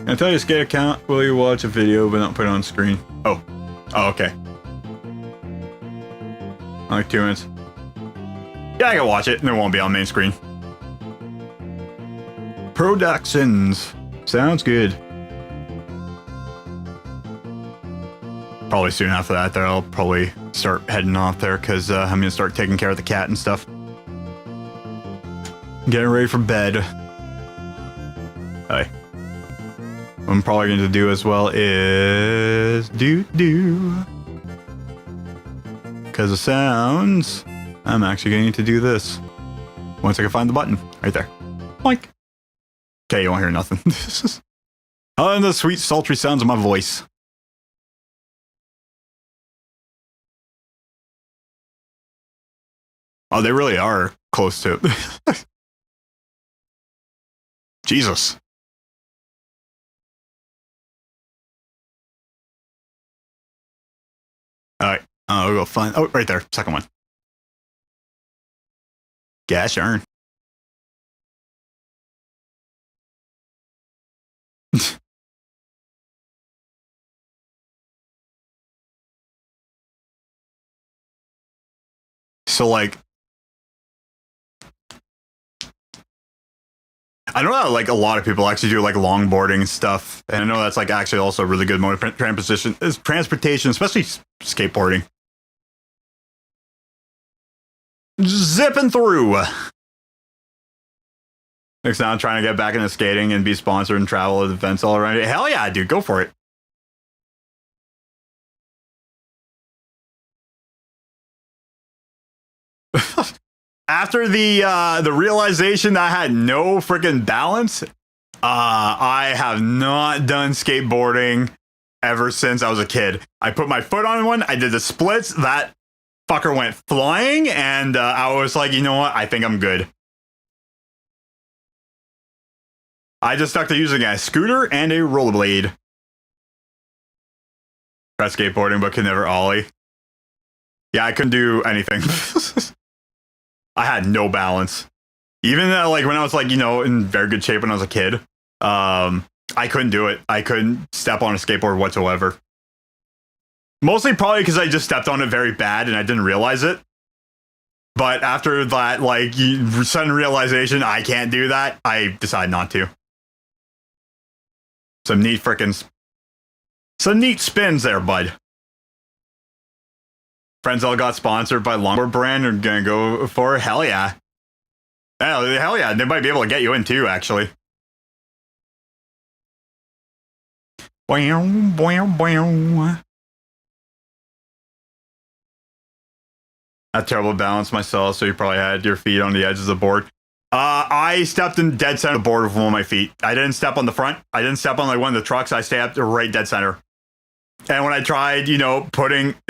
[SPEAKER 1] I tell you skate account, will you watch a video but not put it on screen? Oh, okay. Like 2 minutes. Yeah, I can watch it and it won't be on main screen. Productions. Sounds good. Probably soon after that there, I'll probably start heading off there because I'm gonna start taking care of the cat and stuff. Getting ready for bed. Hi. What I'm probably going to do as well is because of sounds, I'm actually going to do this once I can find the button right there. Boink. Okay, you won't hear nothing. Other than the sweet sultry sounds of my voice. Oh, they really are close to it. Jesus. Alright, we'll go find. Oh, right there. Second one. Gosh darn. So, like, I know that like a lot of people actually do like longboarding and stuff, and I know that's like actually also a really good mode of transportation, especially skateboarding. Zipping through. Next time I'm trying to get back into skating and be sponsored and travel with events all around it. Hell yeah, dude, go for it. After the realization that I had no freaking balance, I have not done skateboarding ever since I was a kid. I put my foot on one, I did the splits, that fucker went flying, and I was like, you know what? I think I'm good. I just stuck to using a scooter and a rollerblade. Tried skateboarding, but could never ollie. Yeah, I couldn't do anything. I had no balance. Even like when I was like, you know, in very good shape when I was a kid, I couldn't do it. I couldn't step on a skateboard whatsoever. Mostly probably because I just stepped on it very bad and I didn't realize it. But after that, like, sudden realization, I can't do that, I decided not to. Some neat frickin' Some neat spins there, bud. Friends all got sponsored by longboard brand are gonna go for hell yeah. Hell yeah, they might be able to get you in too, actually. Bow, bow, bow. I had terrible balance myself, so you probably had your feet on the edges of the board. I stepped in dead center of the board with one of my feet. I didn't step on the front. I didn't step on like one of the trucks. I stepped right dead center. And when I tried,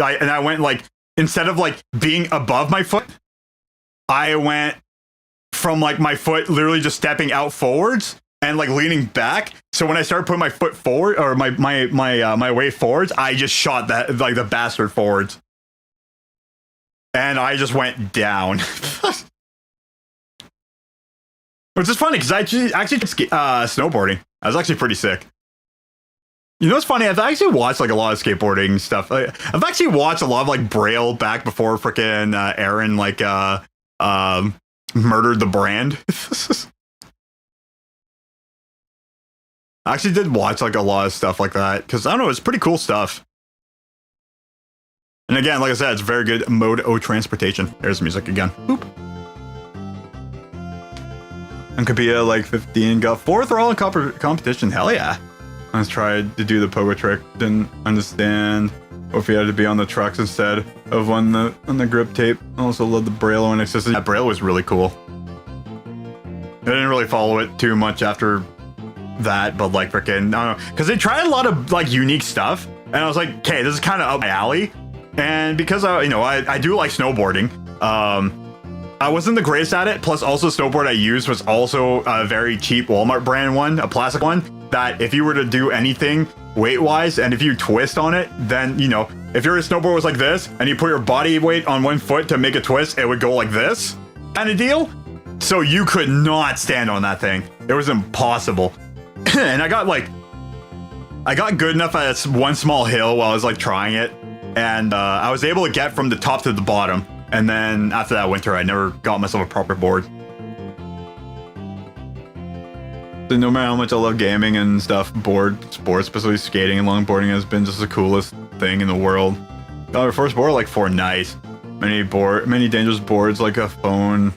[SPEAKER 1] I went like, instead of like being above my foot, I went from like my foot literally just stepping out forwards and like leaning back. So when I started putting my foot forward or my weight forwards, I just shot that like the bastard forwards. And I just went down. Which is funny because I actually snowboarding. I was actually pretty sick. You know what's funny? I've actually watched like a lot of skateboarding stuff. I've actually watched a lot of like Braille back before frickin' Aaron like murdered the brand. I actually did watch like a lot of stuff like that because I don't know, it's pretty cool stuff. And again, like I said, it's very good mode O transportation. There's the music again. Boop. And Kapia like 15 got 4th all in competition. Hell yeah. I just tried to do the pogo trick. Didn't understand. Or if you had to be on the trucks instead of on the grip tape. I also love the Braille one. That Braille was really cool. I didn't really follow it too much after that, but like freaking, I don't know, because they tried a lot of like unique stuff, and I was like, okay, this is kind of up my alley. And because I do like snowboarding, I wasn't the greatest at it. Plus, also snowboard I used was also a very cheap Walmart brand one, a plastic one. That if you were to do anything weight-wise, and if you twist on it, then if your snowboard was like this, and you put your body weight on one foot to make a twist, it would go like this, kind of deal. So you could not stand on that thing. It was impossible. And I got good enough at one small hill while I was like trying it, and I was able to get from the top to the bottom. And then after that winter, I never got myself a proper board. So no matter how much I love gaming and stuff, sports, especially skating and longboarding, has been just the coolest thing in the world. Got our first board like 4 nights. Many dangerous boards like a phone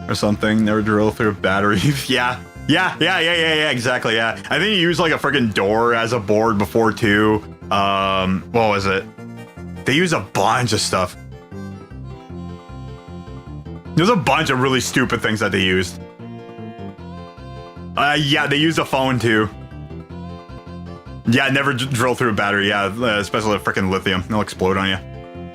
[SPEAKER 1] or something. Never drill through a battery. Yeah, exactly. Yeah, I think you used like a freaking door as a board before too. What was it? They use a bunch of stuff. There's a bunch of really stupid things that they used. Yeah, they use a phone too. Yeah, never drill through a battery. Yeah, especially a freaking lithium. They'll explode on you.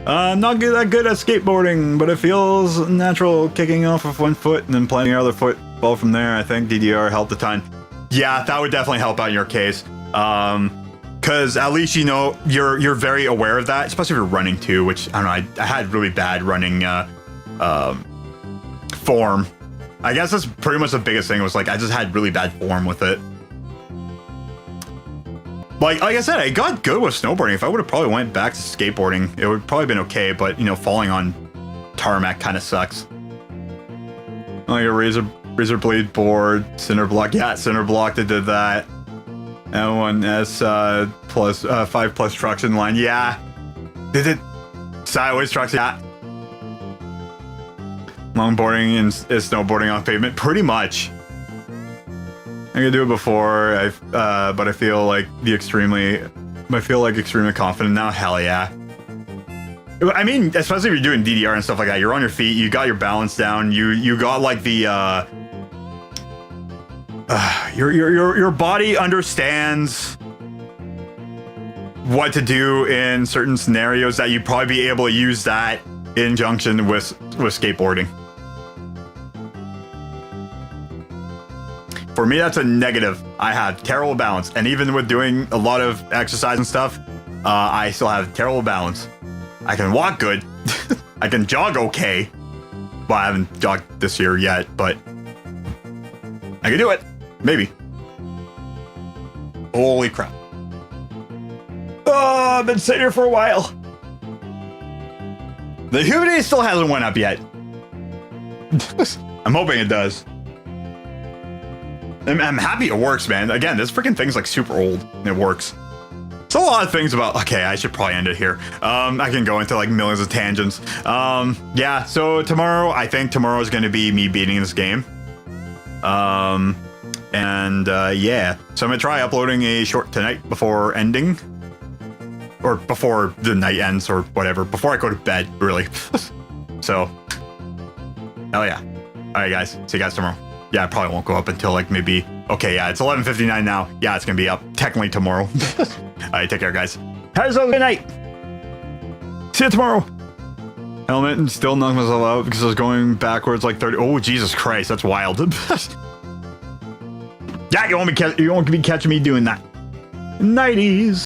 [SPEAKER 1] Not that good at skateboarding, but it feels natural kicking off with one foot and then planting your other foot. Fall from there. I think DDR helped a ton. Yeah, that would definitely help out in your case. Because at least you're very aware of that, especially if you're running too. Which I don't know. I had really bad running form. I guess that's pretty much the biggest thing, was like I just had really bad form with it. Like I said, I got good with snowboarding. If I would have probably went back to skateboarding, it would probably been okay, but falling on tarmac kind of sucks. Like a razor blade board, cinder block. Yeah, cinder block, they did that. And one S plus 5+ trucks in line. Yeah. They did sideways trucks, yeah. Longboarding is snowboarding on pavement, pretty much. I could do it before, but I feel like extremely confident now. Hell yeah! I mean, especially if you're doing DDR and stuff like that, you're on your feet, you got your balance down, you got like the your body understands what to do in certain scenarios that you'd probably be able to use that in conjunction with skateboarding. For me, that's a negative. I have terrible balance, and even with doing a lot of exercise and stuff, I still have terrible balance. I can walk good. I can jog okay. Well, I haven't jogged this year yet, but I can do it. Maybe. Holy crap. Oh, I've been sitting here for a while. The humidity still hasn't went up yet. I'm hoping it does. I'm happy it works, man. Again, this freaking thing's like super old and it works. So a lot of things about, okay, I should probably end it here. I can go into like millions of tangents. Yeah, so tomorrow, I think tomorrow is going to be me beating this game. Yeah, so I'm going to try uploading a short tonight before ending. Or before the night ends or whatever, before I go to bed, really. So, hell yeah. All right, guys, see you guys tomorrow. Yeah, I probably won't go up until like maybe, okay, yeah, it's 11:59 now. Yeah, it's going to be up technically tomorrow. All right, take care, guys. Have yourself a good night. See you tomorrow. Helmet and still knocked myself out because I was going backwards like 30. Oh, Jesus Christ, that's wild. Yeah, you won't be catching me doing that. 90s.